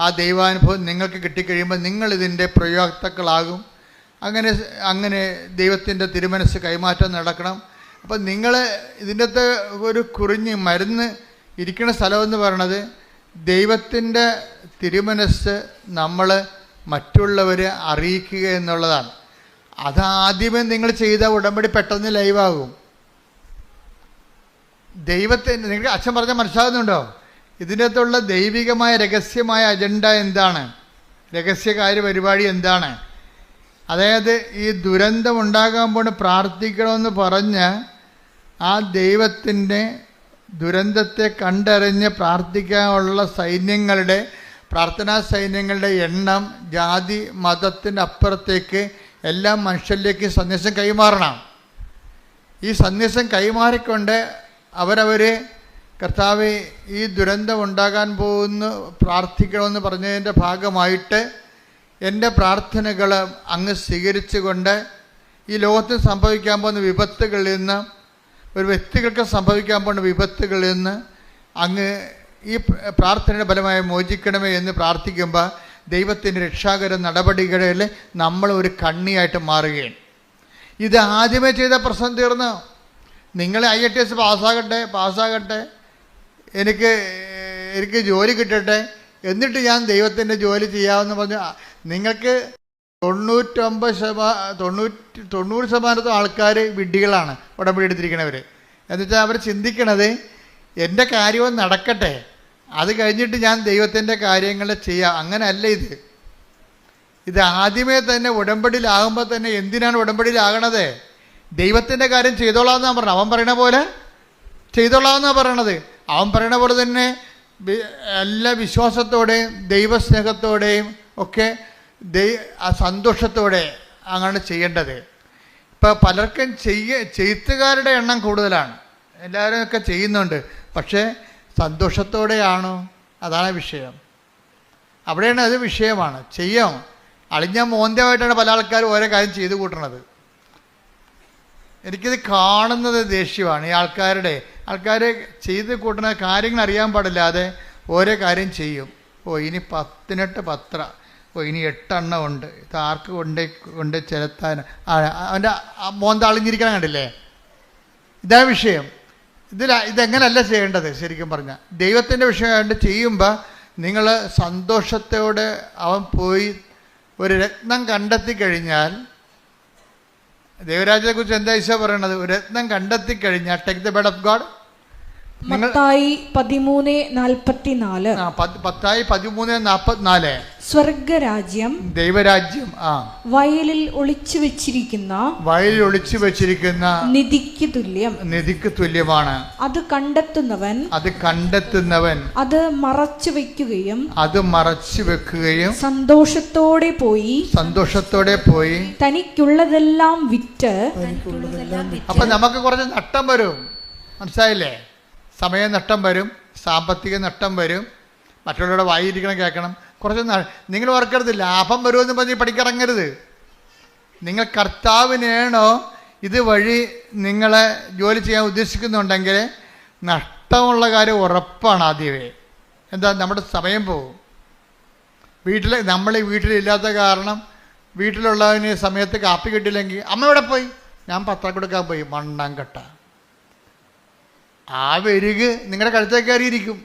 ആ ദൈവാനുഭവം നിങ്ങൾക്ക് കിട്ടിക്കഴിയുമ്പോൾ നിങ്ങളിതിൻ്റെ പ്രയോക്താക്കളാകും. അങ്ങനെ ദൈവത്തിൻ്റെ തിരുമനസ് കൈമാറ്റം നടക്കണം. അപ്പം നിങ്ങൾ ഇതിൻ്റെ അകത്ത് ഒരു കുറിഞ്ഞ് മരുന്ന് ഇരിക്കുന്ന സ്ഥലമെന്ന് പറയണത് ദൈവത്തിൻ്റെ തിരുമനസ് നമ്മൾ മറ്റുള്ളവരെ അറിയിക്കുക എന്നുള്ളതാണ്. അതാദ്യമേ നിങ്ങൾ ചെയ്ത ഉടമ്പടി പെട്ടെന്ന് ലൈവാകും. നിങ്ങൾക്ക് അച്ഛൻ പറഞ്ഞാൽ മനസ്സിലാകുന്നുണ്ടോ? ഇതിൻ്റെ അകത്തുള്ള ദൈവികമായ രഹസ്യമായ അജണ്ട എന്താണ്? രഹസ്യകാര്യ പരിപാടി എന്താണ്? അതായത് ഈ ദുരന്തം ഉണ്ടാകാൻ പോണ് പ്രാർത്ഥിക്കണമെന്ന് പറഞ്ഞ് ആ ദൈവത്തിൻ്റെ ദുരന്തത്തെ കണ്ടറിഞ്ഞ് പ്രാർത്ഥിക്കാനുള്ള പ്രാർത്ഥനാ സൈന്യങ്ങളുടെ എണ്ണം ജാതി മതത്തിൻ്റെ അപ്പുറത്തേക്ക് എല്ലാ മനുഷ്യരിലേക്ക് സന്ദേശം കൈമാറണം. ഈ സന്ദേശം കൈമാറിക്കൊണ്ട് അവരവർ കർത്താവേ ഈ ദുരന്തം ഉണ്ടാകാൻ പോകുന്നു പ്രാർത്ഥിക്കണമെന്ന് പറഞ്ഞതിൻ്റെ ഭാഗമായിട്ട് എൻ്റെ പ്രാർത്ഥനകൾ അങ്ങ് സ്വീകരിച്ചുകൊണ്ട് ഈ ലോകത്തിൽ സംഭവിക്കാൻ പോകുന്ന വിപത്തുകളിൽ നിന്ന്, ഒരു വ്യക്തികൾക്ക് സംഭവിക്കാൻ പോകുന്ന വിപത്തുകളിൽ നിന്ന് അങ്ങ് ഈ പ്രാർത്ഥനയുടെ ഫലമായി മോചിക്കണമേ എന്ന് പ്രാർത്ഥിക്കുമ്പോൾ ദൈവത്തിൻ്റെ രക്ഷാകര നടപടികളിൽ നമ്മൾ ഒരു കണ്ണിയായിട്ട് മാറുകയാണ്. ഇത് ആദ്യമേ ചെയ്ത പ്രശ്നം തീർന്നു. നിങ്ങൾ IATS പാസ്സാകട്ടെ, എനിക്ക് ജോലി കിട്ടട്ടെ, എന്നിട്ട് ഞാൻ ദൈവത്തിൻ്റെ ജോലി ചെയ്യാമെന്ന് പറഞ്ഞു. നിങ്ങൾക്ക് 90% ആൾക്കാർ വിഡ്ഢികളാണ്, ഉടമ്പടി എടുത്തിരിക്കണവർ. എന്നുവെച്ചാൽ അവർ ചിന്തിക്കണത് എൻ്റെ കാര്യവും നടക്കട്ടെ, അത് കഴിഞ്ഞിട്ട് ഞാൻ ദൈവത്തിൻ്റെ കാര്യങ്ങൾ ചെയ്യാം. അങ്ങനെയല്ല ഇത് ആദ്യമേ തന്നെ ഉടമ്പടിയിലാകുമ്പോൾ തന്നെ എന്തിനാണ് ഉടമ്പടിയിലാകണത്? ദൈവത്തിൻ്റെ കാര്യം ചെയ്തോളാമെന്നാണ് പറഞ്ഞത്. അവൻ പറയണ പോലെ ചെയ്തോളാമെന്നാണ് പറയണത്. അവൻ പറയണ പോലെ തന്നെ എല്ലാ വിശ്വാസത്തോടെയും ദൈവസ്നേഹത്തോടെയും ഒക്കെ സന്തോഷത്തോടെ അങ്ങനെ ചെയ്യേണ്ടത്. ഇപ്പോൾ പലർക്കും ചെയ്ത്തുകാരുടെ എണ്ണം കൂടുതലാണ്, എല്ലാവരും ഒക്കെ ചെയ്യുന്നുണ്ട്. പക്ഷേ സന്തോഷത്തോടെയാണോ? അതാണ് വിഷയം. അവിടെയാണ് അത് വിഷയമാണ്. ചെയ്യാം അളിഞ്ഞ മോന്തമായിട്ടാണ് പല ആൾക്കാരും ഓരോ കാര്യം ചെയ്തു കൂട്ടണത്. എനിക്കിത് കാണുന്നത് ദേഷ്യമാണ്. ഈ ആൾക്കാർ ചെയ്ത് കൂട്ടുന്ന കാര്യങ്ങൾ അറിയാൻ പാടില്ലാതെ ഓരോ കാര്യം ചെയ്യും. ഇനി 10 പത്ര, ഇനി 8 ഉണ്ട്, ഇത് ആർക്ക് കൊണ്ട് ചെലുത്താൻ, അവൻ്റെ മോന്ത അളിഞ്ഞിരിക്കണം കണ്ടില്ലേ? ഇതാ വിഷയം. ഇതെങ്ങനല്ല ചെയ്യേണ്ടത്. ശരിക്കും പറഞ്ഞാൽ ദൈവത്തിൻ്റെ വിഷയമായിട്ട് ചെയ്യുമ്പോൾ നിങ്ങൾ സന്തോഷത്തോടെ അവൻ പോയി ഒരു രത്നം കണ്ടെത്തി കഴിഞ്ഞാൽ, ദൈവരാജ്യത്തെക്കുറിച്ച് എന്താ ഈശോ പറയണത്? ഒരു രത്നം കണ്ടെത്തി കഴിഞ്ഞാൽ take the bed of God. Mathai 13:44. Mathai 13:44. സ്വർഗരാജ്യം, ദൈവരാജ്യം വയലിൽ ഒളിച്ചു വെച്ചിരിക്കുന്ന നിധിക്ക് തുല്യമാണ്. അത് കണ്ടെത്തുന്നവൻ അത് മറച്ചു വെക്കുകയും സന്തോഷത്തോടെ പോയി തനിക്കുള്ളതെല്ലാം വിറ്റ്. അപ്പൊ നമുക്ക് കുറച്ച് നഷ്ടം വരും, മനസ്സിലായില്ലേ? സമയ നഷ്ടം വരും, സാമ്പത്തിക നഷ്ടം വരും, മറ്റുള്ളവരുടെ വായിരിക്കണം കേൾക്കണം. കുറച്ച് നിങ്ങൾ ഓർക്കരുത് ലാഭം വരുമെന്ന് പറഞ്ഞ് പഠിക്കിറങ്ങരുത്. നിങ്ങൾ കർത്താവിനാണോ ഇതുവഴി നിങ്ങളെ ജോലി ചെയ്യാൻ ഉദ്ദേശിക്കുന്നുണ്ടെങ്കിൽ നഷ്ടമുള്ള കാര്യം ഉറപ്പാണ്. ആദ്യമേ എന്താ, നമ്മുടെ സമയം പോകും. നമ്മൾ വീട്ടിലില്ലാത്ത കാരണം വീട്ടിലുള്ളവന് സമയത്ത് കാപ്പി കിട്ടില്ലെങ്കിൽ അമ്മ എവിടെ പോയി? ഞാൻ പത്രം കൊടുക്കാൻ പോയി. മണ്ണാൻ കട്ട. ആ വെരുക് നിങ്ങളുടെ കഴുത്തേക്ക് കയറിയിരിക്കും.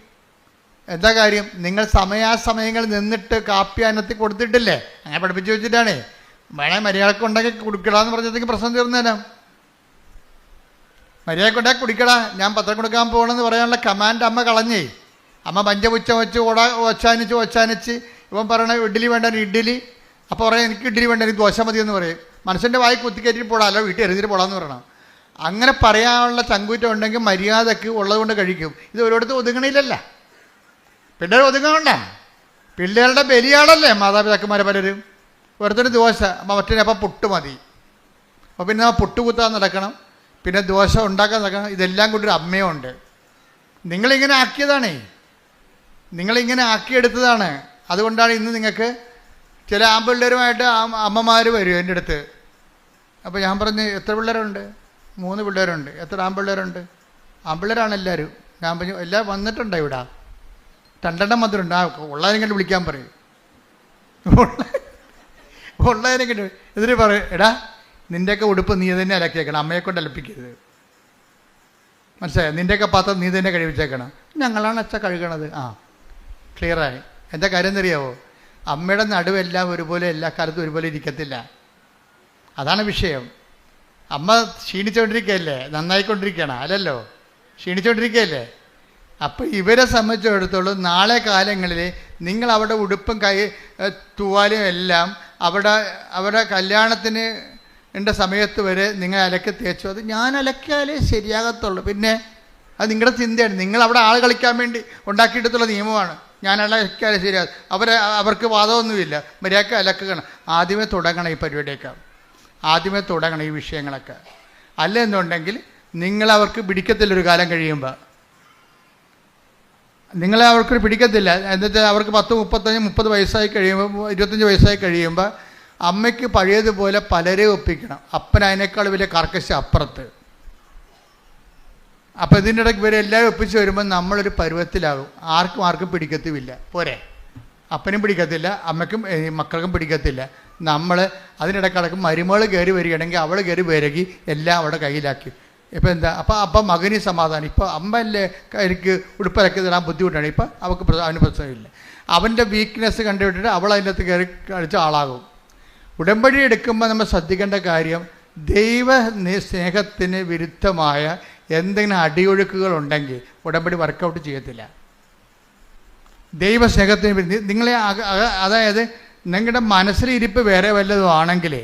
എന്താ കാര്യം? നിങ്ങൾ സമയാസമയങ്ങൾ നിന്നിട്ട് കാപ്പി അനത്തി കൊടുത്തിട്ടില്ലേ? അങ്ങനെ പഠിപ്പിച്ച് വെച്ചിട്ടാണേ. വേണേ മര്യാദക്ക് ഉണ്ടാക്കി കുടിക്കടാന്ന് പറഞ്ഞതെങ്കിൽ പ്രശ്നം തീർന്നേരാം. മര്യാദക്ക് ഉണ്ടാക്കി കുടിക്കടാ, ഞാൻ പത്രം കൊടുക്കാൻ പോകണമെന്ന് പറയാനുള്ള കമാൻഡ് അമ്മ കളഞ്ഞേ. അമ്മ പഞ്ചപുച്ഛം വെച്ച് ഒച്ചാനിച്ച് ഇവൻ പറയണ ഇഡ്ഡലി വേണ്ട ഇഡ്ഡലി. അപ്പോൾ പറയാം എനിക്ക് ഇഡ്ഡലി വേണ്ട, എനിക്ക് ദോശ മതിയെന്ന് പറയും. മനുഷ്യൻ്റെ വായി കുത്തിക്കയറ്റി പോടാ, അല്ല വീട്ടിൽ എറിഞ്ഞിട്ട് പോടാന്ന് പറയണം. അങ്ങനെ പറയാനുള്ള ചങ്കൂറ്റം ഉണ്ടെങ്കിൽ മര്യാദക്ക് ഉള്ളത് കൊണ്ട് കഴിക്കും. ഇത് ഒരിടത്തും ഒതുങ്ങണില്ലല്ല. പിള്ളേർ ഒതുങ്ങണ്ട. പിള്ളേരുടെ ബലിയാടല്ലേ മാതാപിതാക്കന്മാരെ പലരും. ഒരുത്തിന് ദോശ, മറ്റേ പുട്ട് മതി. അപ്പോൾ പിന്നെ പുട്ട് കുത്താൻ നടക്കണം, പിന്നെ ദോശ ഉണ്ടാക്കാൻ നടക്കണം. ഇതെല്ലാം കൂടി ഒരു അമ്മയുണ്ട്. നിങ്ങളിങ്ങനെ ആക്കിയതാണേ, നിങ്ങളിങ്ങനെ ആക്കിയെടുത്തതാണ്. അതുകൊണ്ടാണ് ഇന്ന് നിങ്ങൾക്ക് ചില ആൺപിള്ളേരുമായിട്ട് അമ്മമാർ വരും എൻ്റെ അടുത്ത്. അപ്പോൾ ഞാൻ പറഞ്ഞു എത്ര പിള്ളേരുണ്ട്? 3 പിള്ളേരുണ്ട്. എത്ര ആൺപിള്ളേരുണ്ട്? ആമ്പിള്ളേരാണ് എല്ലാവരും. ഞാൻ പറഞ്ഞു എല്ലാം വന്നിട്ടുണ്ടോ ഇവിടെ? 2 വന്നിട്ടുണ്ട്. ഉള്ളതിനെ കണ്ട് വിളിക്കാൻ പറയും. ഉള്ളതിനെ കണ്ട് എന്നിട്ട് പറയും, എടാ നിൻ്റെയൊക്കെ ഉടുപ്പ് നീ തന്നെ അലക്കിയേക്കണം, അമ്മയെ കൊണ്ട് അലപ്പിക്കരുത്. മനസ്സിലായോ? നിൻ്റെയൊക്കെ പാത്രം നീ തന്നെ കഴിവിച്ചേക്കണം. ഞങ്ങളാണ് അച്ഛ കഴുകണത്. ക്ലിയറായി. എന്താ കാര്യം എന്നറിയാവോ? അമ്മയുടെ നടുവെല്ലാം ഒരുപോലെ എല്ലാ കാലത്തും ഒരുപോലെ ഇരിക്കത്തില്ല. അതാണ് വിഷയം. അമ്മ ക്ഷീണിച്ചുകൊണ്ടിരിക്കുകയല്ലേ, നന്നായിക്കൊണ്ടിരിക്കുകയാണ്, അല്ലല്ലോ, ക്ഷീണിച്ചുകൊണ്ടിരിക്കുകയല്ലേ. അപ്പം ഇവരെ സംബന്ധിച്ചിടത്തോളം നാളെ കാലങ്ങളിൽ നിങ്ങൾ അവിടെ ഉടുപ്പും തൂവാലും എല്ലാം അവിടെ കല്യാണത്തിന് സമയത്ത് വരെ നിങ്ങൾ അലക്കി തേച്ചു. അത് ഞാൻ അലക്കിയാലേ ശരിയാകത്തുള്ളൂ. പിന്നെ അത് നിങ്ങളുടെ ചിന്തയാണ്. നിങ്ങൾ അവിടെ ആൾ കളിക്കാൻ വേണ്ടി ഉണ്ടാക്കിയെടുത്തുള്ള നിയമമാണ്. ഞാൻ അലക്കിയാലേ ശരിയാകും. അവർക്ക് വാദമൊന്നുമില്ല. മര്യാദക്ക് അലക്കണം. ആദ്യമേ തുടങ്ങണം ഈ പരിപാടിയൊക്കെ, ആദ്യമേ തുടങ്ങണം ഈ വിഷയങ്ങളൊക്കെ. അല്ലെന്നുണ്ടെങ്കിൽ നിങ്ങളവർക്ക് പിടിക്കത്തില്ലൊരു കാലം കഴിയുമ്പോൾ. നിങ്ങളെ അവർക്ക് പിടിക്കത്തില്ല. എന്നുവെച്ചാൽ അവർക്ക് 10, 35, 30 വയസ്സായി കഴിയുമ്പോൾ, 25 വയസ്സായി കഴിയുമ്പോൾ അമ്മയ്ക്ക് പഴയതുപോലെ പലരെ ഒപ്പിക്കണം. അപ്പൻ അതിനേക്കാൾ വലിയ കർക്കശ അപ്പുറത്ത്. അപ്പോൾ ഇതിൻ്റെ ഇടയ്ക്ക് ഇവരെ എല്ലാവരും ഒപ്പിച്ച് വരുമ്പോൾ നമ്മളൊരു പരുവത്തിലാകും. ആർക്കും പിടിക്കത്തുമില്ല. പോരെ, അപ്പനും പിടിക്കത്തില്ല, അമ്മയ്ക്കും മക്കൾക്കും പിടിക്കത്തില്ല. നമ്മൾ അതിനിടക്കിടക്ക് മരുമകൾ കയറി വരികയാണെങ്കിൽ അവൾ കയറി വിരകി എല്ലാം അവിടെ കയ്യിലാക്കി. ഇപ്പം എന്താ, അപ്പം മകന് സമാധാനം. ഇപ്പോൾ അമ്മയല്ലേ എനിക്ക് ഉടുപ്പിലൊക്കെ തരാൻ ബുദ്ധിമുട്ടാണ്. ഇപ്പം അവന് പ്രശ്നമില്ല. അവൻ്റെ വീക്ക്നെസ് കണ്ടുവിട്ടിട്ട് അവൾ അതിൻ്റെ അകത്ത് കയറി കളിച്ച ആളാകും. ഉടമ്പടി എടുക്കുമ്പോൾ നമ്മൾ ശ്രദ്ധിക്കേണ്ട കാര്യം, ദൈവ സ്നേഹത്തിന് വിരുദ്ധമായ എന്തെങ്കിലും അടിയൊഴുക്കുകളുണ്ടെങ്കിൽ ഉടമ്പടി വർക്കൗട്ട് ചെയ്യത്തില്ല. ദൈവസ്നേഹത്തിന് നിങ്ങളെ അതായത് നിങ്ങളുടെ മനസ്സിലിരിപ്പ് വേറെ വല്ലതും ആണെങ്കിലേ,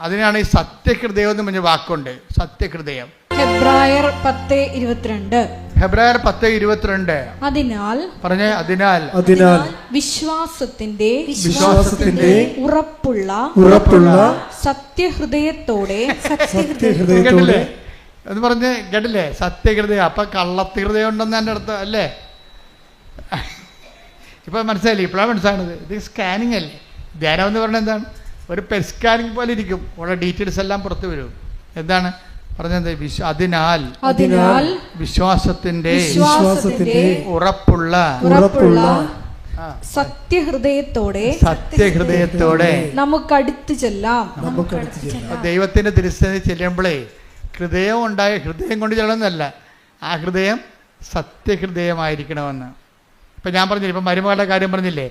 അതിനാണ് ഈ സത്യഹൃദയം എന്ന് പറഞ്ഞ വാക്കുണ്ട്. സത്യഹൃദയം. ഹെബ്രായർ 10:22. ഹെബ്രായർ 10:22. അതിനാൽ വിശ്വാസത്തിന്റെ ഉറപ്പുള്ള സത്യഹൃദയത്തോടെ കേട്ടില്ലേ എന്ന് പറഞ്ഞ് കേട്ടില്ലേ? സത്യഹൃദയം. അപ്പൊ കള്ളഹൃദയം ഉണ്ടെന്ന് എൻ്റെ അടുത്ത് അല്ലേ? ഇപ്പൊ മനസ്സിലായില്ലേ? ഇപ്പോഴാണ് മനസ്സിലാകുന്നത്. ഇത് സ്കാനിങ് അല്ലേ? ധ്യാനം എന്ന് പറഞ്ഞാൽ എന്താണ്? ഒരു പെറ്റ് സ്കാനിങ് പോലെ ഇരിക്കും. ഉള്ള ഡീറ്റെയിൽസ് എല്ലാം പുറത്തു വരും. എന്താണ് പറഞ്ഞത്? അതിനാൽ വിശ്വാസത്തിന്റെ ഉറപ്പുള്ള സത്യഹൃദയത്തോടെ നമുക്ക് അടുത്ത് ചെല്ലാം. ദൈവത്തിന്റെ തിരുസന്നിധി ചെല്ലുമ്പോഴേ ഹൃദയം കൊണ്ട് ചെല്ലണമെന്നല്ല, ആ ഹൃദയം സത്യഹൃദയമായിരിക്കണമെന്ന്. ഇപ്പം ഞാൻ പറഞ്ഞില്ലേ, ഇപ്പം മരുമകളുടെ കാര്യം പറഞ്ഞില്ലേ,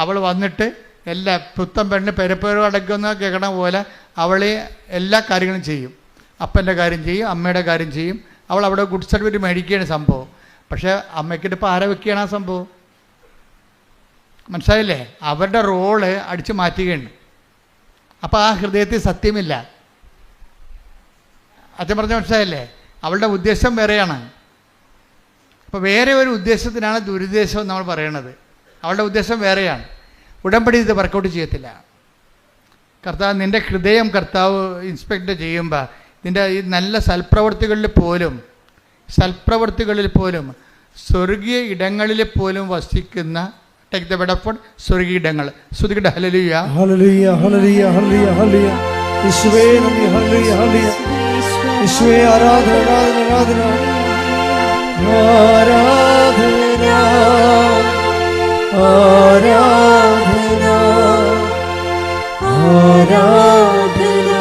അവൾ വന്നിട്ട് എല്ലാ പുത്തൻ പെണ്ണ് പെരപ്പേരും അടയ്ക്കുന്ന കേൾക്കണ പോലെ അവളെ എല്ലാ കാര്യങ്ങളും ചെയ്യും. അപ്പൻ്റെ കാര്യം ചെയ്യും, അമ്മയുടെ കാര്യം ചെയ്യും. അവൾ അവിടെ ഗുഡ് സർട്ടിഫിക്കറ്റ് മേടിക്കുകയാണ് സംഭവം. പക്ഷേ അമ്മയ്ക്കിട്ട് ഇപ്പോൾ ആരെ വെക്കുകയാണ് ആ സംഭവം? മനസ്സിലായില്ലേ? അവരുടെ റോള് അടിച്ചു മാറ്റുകയാണ്. അപ്പോൾ ആ ഹൃദയത്തിൽ സത്യമില്ല. അച്ഛൻ പറഞ്ഞ മനസ്സിലായില്ലേ? അവളുടെ ഉദ്ദേശം വേറെയാണ്. അപ്പോൾ വേറെ ഒരു ഉദ്ദേശത്തിനാണ് ദുരുദ്ദേശം നമ്മൾ പറയണത്. അവളുടെ ഉദ്ദേശം വേറെയാണ്. ഉടമ്പടി ഇത് വർക്കൗട്ട് ചെയ്യത്തില്ല. കർത്താവ് നിൻ്റെ ഹൃദയം കർത്താവ് ഇൻസ്പെക്ട് ചെയ്യുമ്പോൾ നിൻ്റെ ഈ നല്ല സൽപ്രവൃത്തികളിൽ പോലും സ്വർഗീയ ഇടങ്ങളിൽ പോലും വസിക്കുന്ന ടേക്ക് ദ ബെഡഫോൺ സ്വർഗീയ ഇടങ്ങൾ. ശ്രുതികട്ടെ ഹല്ലേലൂയ ഹല്ലേലൂയ ഹല്ലേലൂയ ഹല്ലേലൂയ ഹല്ലേലൂയ. യേശുവേ നന്ദി. ഹല്ലേലൂയ ഹല്ലേലൂയ. യേശുവേ ആരാധന ആരാധന ആരാധന ആരാധന ആരാധന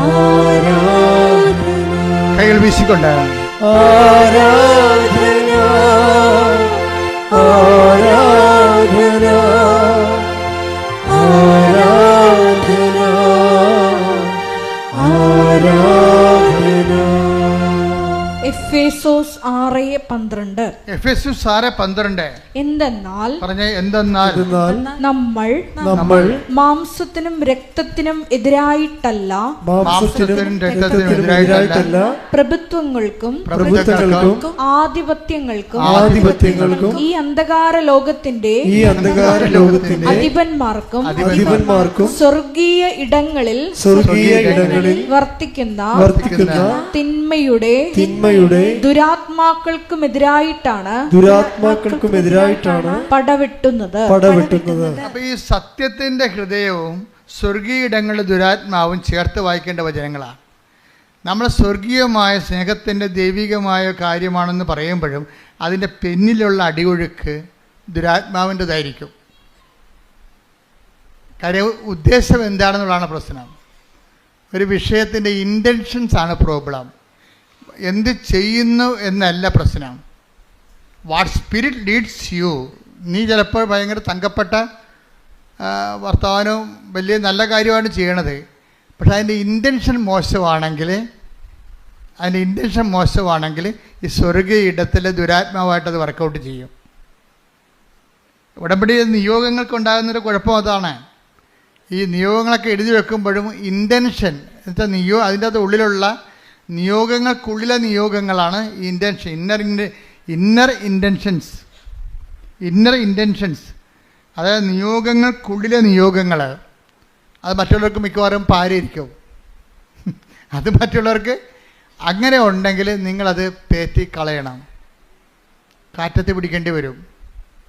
ആരാധന. കൈകൾ വീശിക്കൊണ്ട് ആരാധന ആരാധന ആരാധന ആരാധന. എഫേസോസ് 6:12. എന്തെന്നാൽ നമ്മൾ മാംസത്തിനും രക്തത്തിനും എതിരായിട്ടല്ല, പ്രഭുത്വങ്ങൾക്കും ആധിപത്യങ്ങൾക്കും ഈ അന്ധകാര ലോകത്തിന്റെ അധിപന്മാർക്കും സ്വർഗീയ ഇടങ്ങളിൽ വർത്തിക്കുന്ന തിന്മയുടെ ദുരാത്മാക്കൾക്കും എതിരായിട്ടാണ് പടവെട്ടുന്നത്. അപ്പൊ ഈ സത്യത്തിന്റെ ഹൃദയവും സ്വർഗീയ ഇടങ്ങളിലെ ദുരാത്മാവും ചേർത്ത് വായിക്കേണ്ട വചനങ്ങളാണ്. നമ്മൾ സ്വർഗീയമായ സ്നേഹത്തിൻ്റെ ദൈവികമായ കാര്യമാണെന്ന് പറയുമ്പോഴും അതിൻ്റെ പിന്നിലുള്ള അടിയൊഴുക്ക് ദുരാത്മാവിൻ്റെതായിരിക്കും. കാര്യം ഉദ്ദേശം എന്താണെന്നുള്ളതാണ് പ്രശ്നം. ഒരു വിഷയത്തിൻ്റെ ഇൻറ്റൻഷൻസാണ് പ്രോബ്ലം. എന്ത് ചെയ്യുന്നു എന്നല്ല പ്രശ്നം. What spirit Leeds U. നീ ചിലപ്പോൾ ഭയങ്കര തങ്കപ്പെട്ട വർത്തമാനവും വലിയ നല്ല കാര്യമാണ് ചെയ്യണത്. പക്ഷെ അതിൻ്റെ ഇൻറ്റൻഷൻ മോശമാണെങ്കിൽ ഈ സ്വർഗീയ ഇടത്തിലെ ദുരാത്മാവായിട്ടത് വർക്കൗട്ട് ചെയ്യും. ഉടമ്പടി നിയോഗങ്ങൾക്കുണ്ടാകുന്നൊരു കുഴപ്പം അതാണ്. ഈ നിയോഗങ്ങളൊക്കെ എഴുതി വെക്കുമ്പോഴും ഇൻറ്റൻഷൻ എന്നുവെച്ചാൽ അതിൻ്റെ അത് ഉള്ളിലുള്ള നിയോഗങ്ങൾക്കുള്ളിലെ നിയോഗങ്ങളാണ് ഈ ഇൻറ്റൻഷൻ. ഇന്നർ ഇൻറ്റൻഷൻസ് അതായത് നിയോഗങ്ങൾക്കുള്ളിലെ നിയോഗങ്ങൾ. അത് മറ്റുള്ളവർക്ക് മിക്കവാറും പാരയിരിക്കും. അത് മറ്റുള്ളവർക്ക് അങ്ങനെ ഉണ്ടെങ്കിൽ നിങ്ങളത് പേറ്റി കളയണം. കാറ്റത്ത് പിടിക്കേണ്ടി വരും.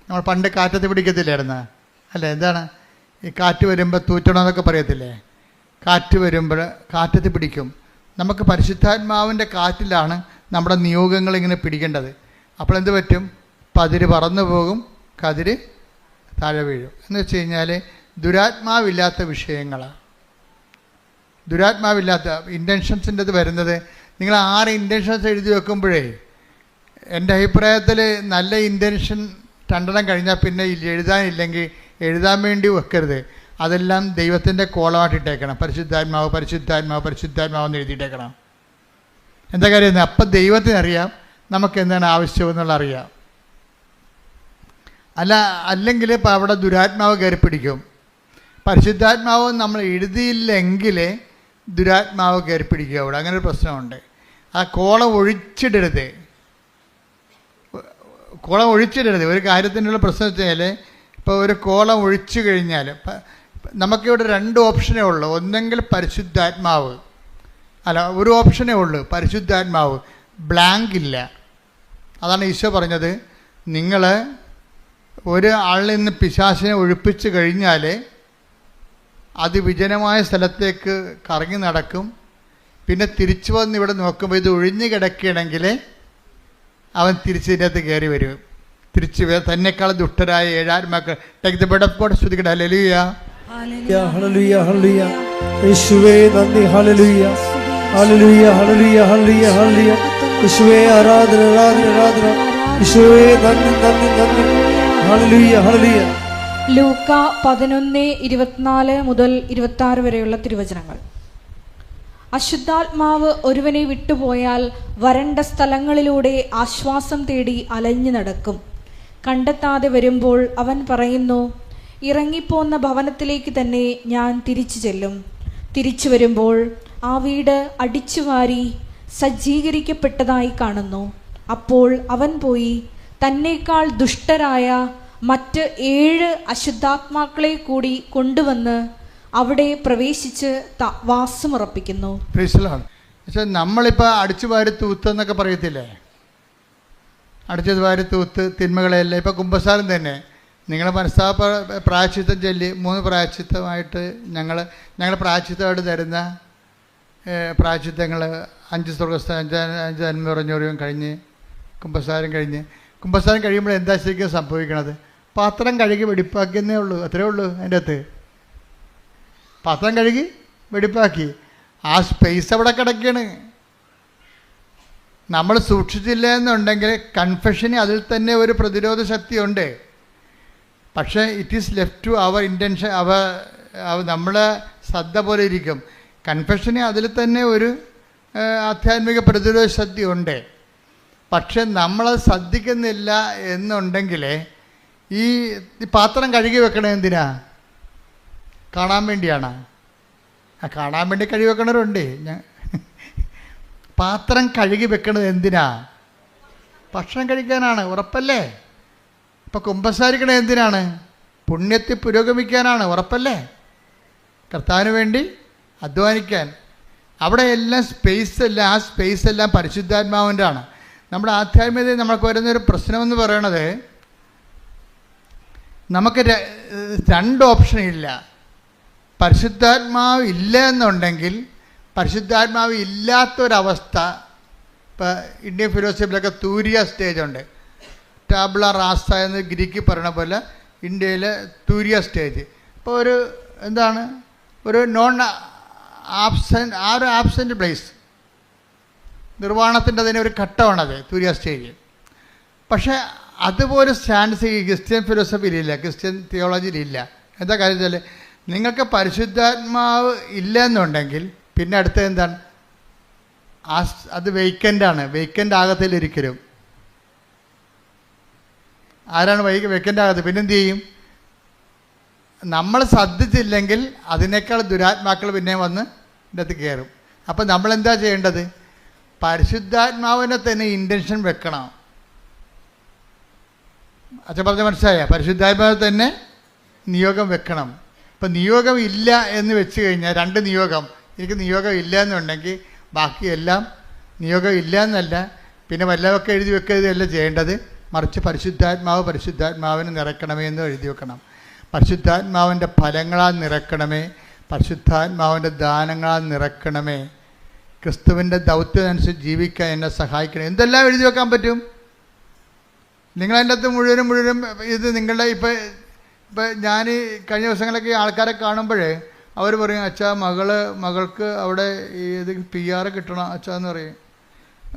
നമ്മൾ പണ്ട് കാറ്റത്ത് പിടിക്കത്തില്ലായിരുന്നു അല്ലേ? എന്താണ് ഈ കാറ്റ് വരുമ്പോൾ തൂറ്റണമെന്നൊക്കെ പറയത്തില്ലേ? കാറ്റ് വരുമ്പോൾ കാറ്റത്ത് പിടിക്കും. നമുക്ക് പരിശുദ്ധാത്മാവിൻ്റെ കാറ്റിലാണ് നമ്മുടെ നിയോഗങ്ങൾ ഇങ്ങനെ പിടിക്കേണ്ടത്. അപ്പോൾ എന്ത് പറ്റും? പതിര് പറന്നു പോകും, കതിര് താഴെ വീഴും. എന്ന് വെച്ച് കഴിഞ്ഞാൽ ദുരാത്മാവില്ലാത്ത വിഷയങ്ങൾ, ദുരാത്മാവില്ലാത്ത ഇൻറ്റൻഷൻസിൻ്റെ ഇത് വരുന്നത്. നിങ്ങൾ 6 ഇൻറ്റൻഷൻസ് എഴുതി വെക്കുമ്പോഴേ എൻ്റെ അഭിപ്രായത്തിൽ നല്ല ഇൻറ്റൻഷൻ 2 കഴിഞ്ഞാൽ പിന്നെ എഴുതാനില്ലെങ്കിൽ എഴുതാൻ വേണ്ടി വെക്കരുത്. അതെല്ലാം ദൈവത്തിൻ്റെ കോളമായിട്ടിട്ടേക്കണം. പരിശുദ്ധാത്മാവെന്ന് എഴുതിയിട്ടേക്കണം. എന്താ കാര്യം? അപ്പം ദൈവത്തിനറിയാം നമുക്ക് എന്താണ് ആവശ്യമെന്നുള്ള അറിയാം. അല്ലെങ്കിൽ ഇപ്പം അവിടെ ദുരാത്മാവ് കയറി പിടിക്കും. പരിശുദ്ധാത്മാവ് നമ്മൾ എഴുതിയില്ലെങ്കിൽ ദുരാത്മാവ് കയറി പിടിക്കുക. അവിടെ അങ്ങനെ ഒരു പ്രശ്നമുണ്ട്. ആ കോളം ഒഴിച്ചിടരുത്. ഒരു കാര്യത്തിനുള്ള പ്രശ്നം വെച്ചാൽ ഇപ്പോൾ ഒരു കോളം ഒഴിച്ചു കഴിഞ്ഞാൽ നമുക്കിവിടെ 2 ഓപ്ഷനേ ഉള്ളൂ. ഒന്നെങ്കിൽ പരിശുദ്ധാത്മാവ്, ഒരു ഓപ്ഷനേ ഉള്ളൂ പരിശുദ്ധാത്മാവ്. ബ്ലാങ്ക് ഇല്ല. അതാണ് ഈശോ പറഞ്ഞത്, നിങ്ങൾ ഒരാളിൽ നിന്ന് പിശാചിനെ ഒഴിപ്പിച്ച് കഴിഞ്ഞാൽ അത് വിജനമായ സ്ഥലത്തേക്ക് കറങ്ങി നടക്കും. പിന്നെ തിരിച്ചു വന്ന് ഇവിടെ നോക്കുമ്പോൾ ഇത് ഒഴിഞ്ഞു കിടക്കുകയാണെങ്കിൽ അവൻ തിരിച്ചതിനകത്ത് കയറി വരും. തിരിച്ച് തന്നെക്കാൾ ദുഷ്ടരായ 7 ആത്മാക്കൾ. Take the bed of God. സ്തുതിക്കട്ടെ. ഹല്ലേലൂയ, ഹല്ലേലൂയ, ഹല്ലേലൂയ. യേശുവേ നന്ദി. ഹല്ലേലൂയ, ഹല്ലേലൂയ, ഹല്ലേലൂയ, ഹല്ലേലൂയ, ഹല്ലേലൂയ. യേശുവേ ആരാധന, ആരാധന, ആരാധന. യേശുവേ നന്ദി, നന്ദി, നന്ദി. ഹല്ലേലൂയ, ഹല്ലേലൂയ. ലൂക്ക 11:24 മുതൽ 26 വരെയുള്ള തിരുവചനങ്ങൾ. അശുദ്ധാത്മാവ് ഒരുവനെ വിട്ടുപോയാൽ വരണ്ട സ്ഥലങ്ങളിലൂടെ ആശ്വാസം തേടി അലഞ്ഞു നടക്കും. കണ്ടെത്താതെ വരുമ്പോൾ അവൻ പറയുന്നു, ഇറങ്ങിപ്പോന്ന ഭവനത്തിലേക്ക് തന്നെ ഞാൻ തിരിച്ചു ചെല്ലും. തിരിച്ചു വരുമ്പോൾ ആ വീട് അടിച്ചുവാരി സജ്ജീകരിക്കപ്പെട്ടതായി കാണുന്നു. അപ്പോൾ അവൻ പോയി തന്നേക്കാൾ ദുഷ്ടരായ മറ്റ് 7 അശുദ്ധാത്മാക്കളെ കൂടി കൊണ്ടുവന്ന് അവിടെ പ്രവേശിച്ച് വാസമുറപ്പിക്കുന്നു. നമ്മളിപ്പോൾ അടിച്ചു വാരി തൂത്തെന്നൊക്കെ പറയത്തില്ലേ? അടിച്ചത് വാരി തൂത്ത് തിന്മകളെല്ലാം. ഇപ്പോൾ കുമ്പസാരം തന്നെ നിങ്ങൾ മനസ്താപ പ്രായശ്ചിത്തം ചൊല്ലി 3 പ്രായശ്ചിത്തമായിട്ട് ഞങ്ങൾ പ്രായശ്ചിത്തമായിട്ട് തരുന്ന പ്രായശ്ചിത്തങ്ങൾ 5 സ്വർഗ്ഗസ്ഥ 5 നന്മ പറഞ്ഞോറിയും കഴിഞ്ഞ് കുമ്പസാരം കഴിയുമ്പോൾ എന്താ ശരിക്കും സംഭവിക്കണത്? പാത്രം കഴുകി വെടിപ്പാക്കിയെന്നേ ഉള്ളൂ. അത്രേ ഉള്ളൂ. അതിൻ്റെ അകത്ത് പാത്രം കഴുകി വെടിപ്പാക്കി. ആ സ്പേസ് അവിടെ കിടക്കുകയാണ്. നമ്മൾ സൂക്ഷിച്ചില്ല എന്നുണ്ടെങ്കിൽ കൺഫെഷന് അതിൽ തന്നെ ഒരു പ്രതിരോധ ശക്തിയുണ്ട്. പക്ഷേ it is left to our intention. നമ്മളെ ശ്രദ്ധ പോലെ ഇരിക്കും. കൺഫെഷന് അതിൽ തന്നെ ഒരു ആധ്യാത്മിക പ്രതിരോധ ശക്തി ഉണ്ട്. പക്ഷെ നമ്മളത് ശ്രദ്ധിക്കുന്നില്ല എന്നുണ്ടെങ്കിൽ ഈ പാത്രം കഴുകി വെക്കണത് എന്തിനാ? കാണാൻ വേണ്ടിയാണ്. കാണാൻ വേണ്ടി കഴുകി വെക്കണവരുണ്ട്. പാത്രം കഴുകി വെക്കണത് എന്തിനാ? ഭക്ഷണം കഴിക്കാനാണ്, ഉറപ്പല്ലേ? ഇപ്പം കുമ്പസാരിക്കണത് എന്തിനാണ്? പുണ്യത്തിൽ പുരോഗമിക്കാനാണ്, ഉറപ്പല്ലേ? കർത്താവിന് വേണ്ടി അധ്വാനിക്കാൻ. അവിടെ എല്ലാം ആ സ്പേസ് എല്ലാം പരിശുദ്ധാത്മാവിൻ്റെ ആണ്. നമ്മുടെ ആധ്യാത്മികതയിൽ നമുക്ക് വരുന്നൊരു പ്രശ്നമെന്ന് പറയണത്, നമുക്ക് 2 ഓപ്ഷൻ ഇല്ല. പരിശുദ്ധാത്മാവ് ഇല്ല എന്നുണ്ടെങ്കിൽ പരിശുദ്ധാത്മാവ് ഇല്ലാത്തൊരവസ്ഥ. ഇപ്പോൾ ഇന്ത്യൻ ഫിലോസഫിയിലൊക്കെ തൂരിയ സ്റ്റേജുണ്ട്. ടാബ്ല റാസ എന്ന് ഗ്രീക്ക് പറയണ പോലെ ഇന്ത്യയിലെ തൂരിയ സ്റ്റേജ്. ഇപ്പോൾ ഒരു എന്താണ്, ഒരു നോൺ ആബ്സെൻറ്റ്, ആ ഒരു ആബ്സെൻറ്റ് പ്ലേസ്, നിർവ്വാണത്തിൻ്റെ തന്നെ ഒരു ഘട്ടമാണത് തൂരിയ സ്റ്റേജ്. പക്ഷേ അതുപോലെ സ്റ്റാൻഡ്സ് ഈ ക്രിസ്ത്യൻ ഫിലോസഫിയിലില്ല, ക്രിസ്ത്യൻ തിയോളജിയിലില്ല. എന്താ കാര്യം വെച്ചാൽ, നിങ്ങൾക്ക് പരിശുദ്ധാത്മാവ് ഇല്ല എന്നുണ്ടെങ്കിൽ പിന്നെ അടുത്തത് എന്താണ്, അത് വെയ്ക്കൻ്റാണ്. വെയ്ക്കൻ്റ് ആകത്തില്ലൊരിക്കലും. ആരാണ് വെയ്ക്കൻ്റ് ആകത്ത്? പിന്നെന്ത് ചെയ്യും? നമ്മൾ ശ്രദ്ധിച്ചില്ലെങ്കിൽ അതിനേക്കാൾ ദുരാത്മാക്കൾ പിന്നെ വന്ന് ഇതിൻ്റെ അകത്ത് കയറും. അപ്പം നമ്മളെന്താ ചെയ്യേണ്ടത്? പരിശുദ്ധാത്മാവിനെ തന്നെ ഇൻറ്റൻഷൻ വെക്കണം. അച്ഛൻ പറഞ്ഞ മനസ്സിലായ? പരിശുദ്ധാത്മാവിനെ തന്നെ നിയോഗം വെക്കണം. ഇപ്പം നിയോഗം ഇല്ല എന്ന് വെച്ച് കഴിഞ്ഞാൽ, രണ്ട് നിയോഗം, എനിക്ക് നിയോഗം ഇല്ല എന്നുണ്ടെങ്കിൽ ബാക്കിയെല്ലാം നിയോഗം ഇല്ല എന്നല്ല, പിന്നെ വല്ലതൊക്കെ എഴുതി വെക്കുകയല്ല ചെയ്യേണ്ടത്. മറിച്ച് പരിശുദ്ധാത്മാവിനെ നിറയ്ക്കണമേ എന്ന് എഴുതി വെക്കണം. പരിശുദ്ധാത്മാവിൻ്റെ ഫലങ്ങളാൽ നിറയ്ക്കണമേ, പരിശുദ്ധാത്മാവിൻ്റെ ദാനങ്ങളാൽ നിറയ്ക്കണമേ, ക്രിസ്തുവിൻ്റെ ദൗത്യമനുസരിച്ച് ജീവിക്കാൻ എന്നെ സഹായിക്കണം. എന്തെല്ലാം എഴുതി വെക്കാൻ പറ്റും? നിങ്ങളതിൻ്റെ അകത്ത് മുഴുവനും ഇത് നിങ്ങളുടെ ഇപ്പം ഞാൻ കഴിഞ്ഞ ദിവസങ്ങളൊക്കെ ആൾക്കാരെ കാണുമ്പോഴേ അവർ പറയും, അച്ഛാ മകൾക്ക് അവിടെ ഇത് PR കിട്ടണം അച്ഛാ എന്ന് പറയും.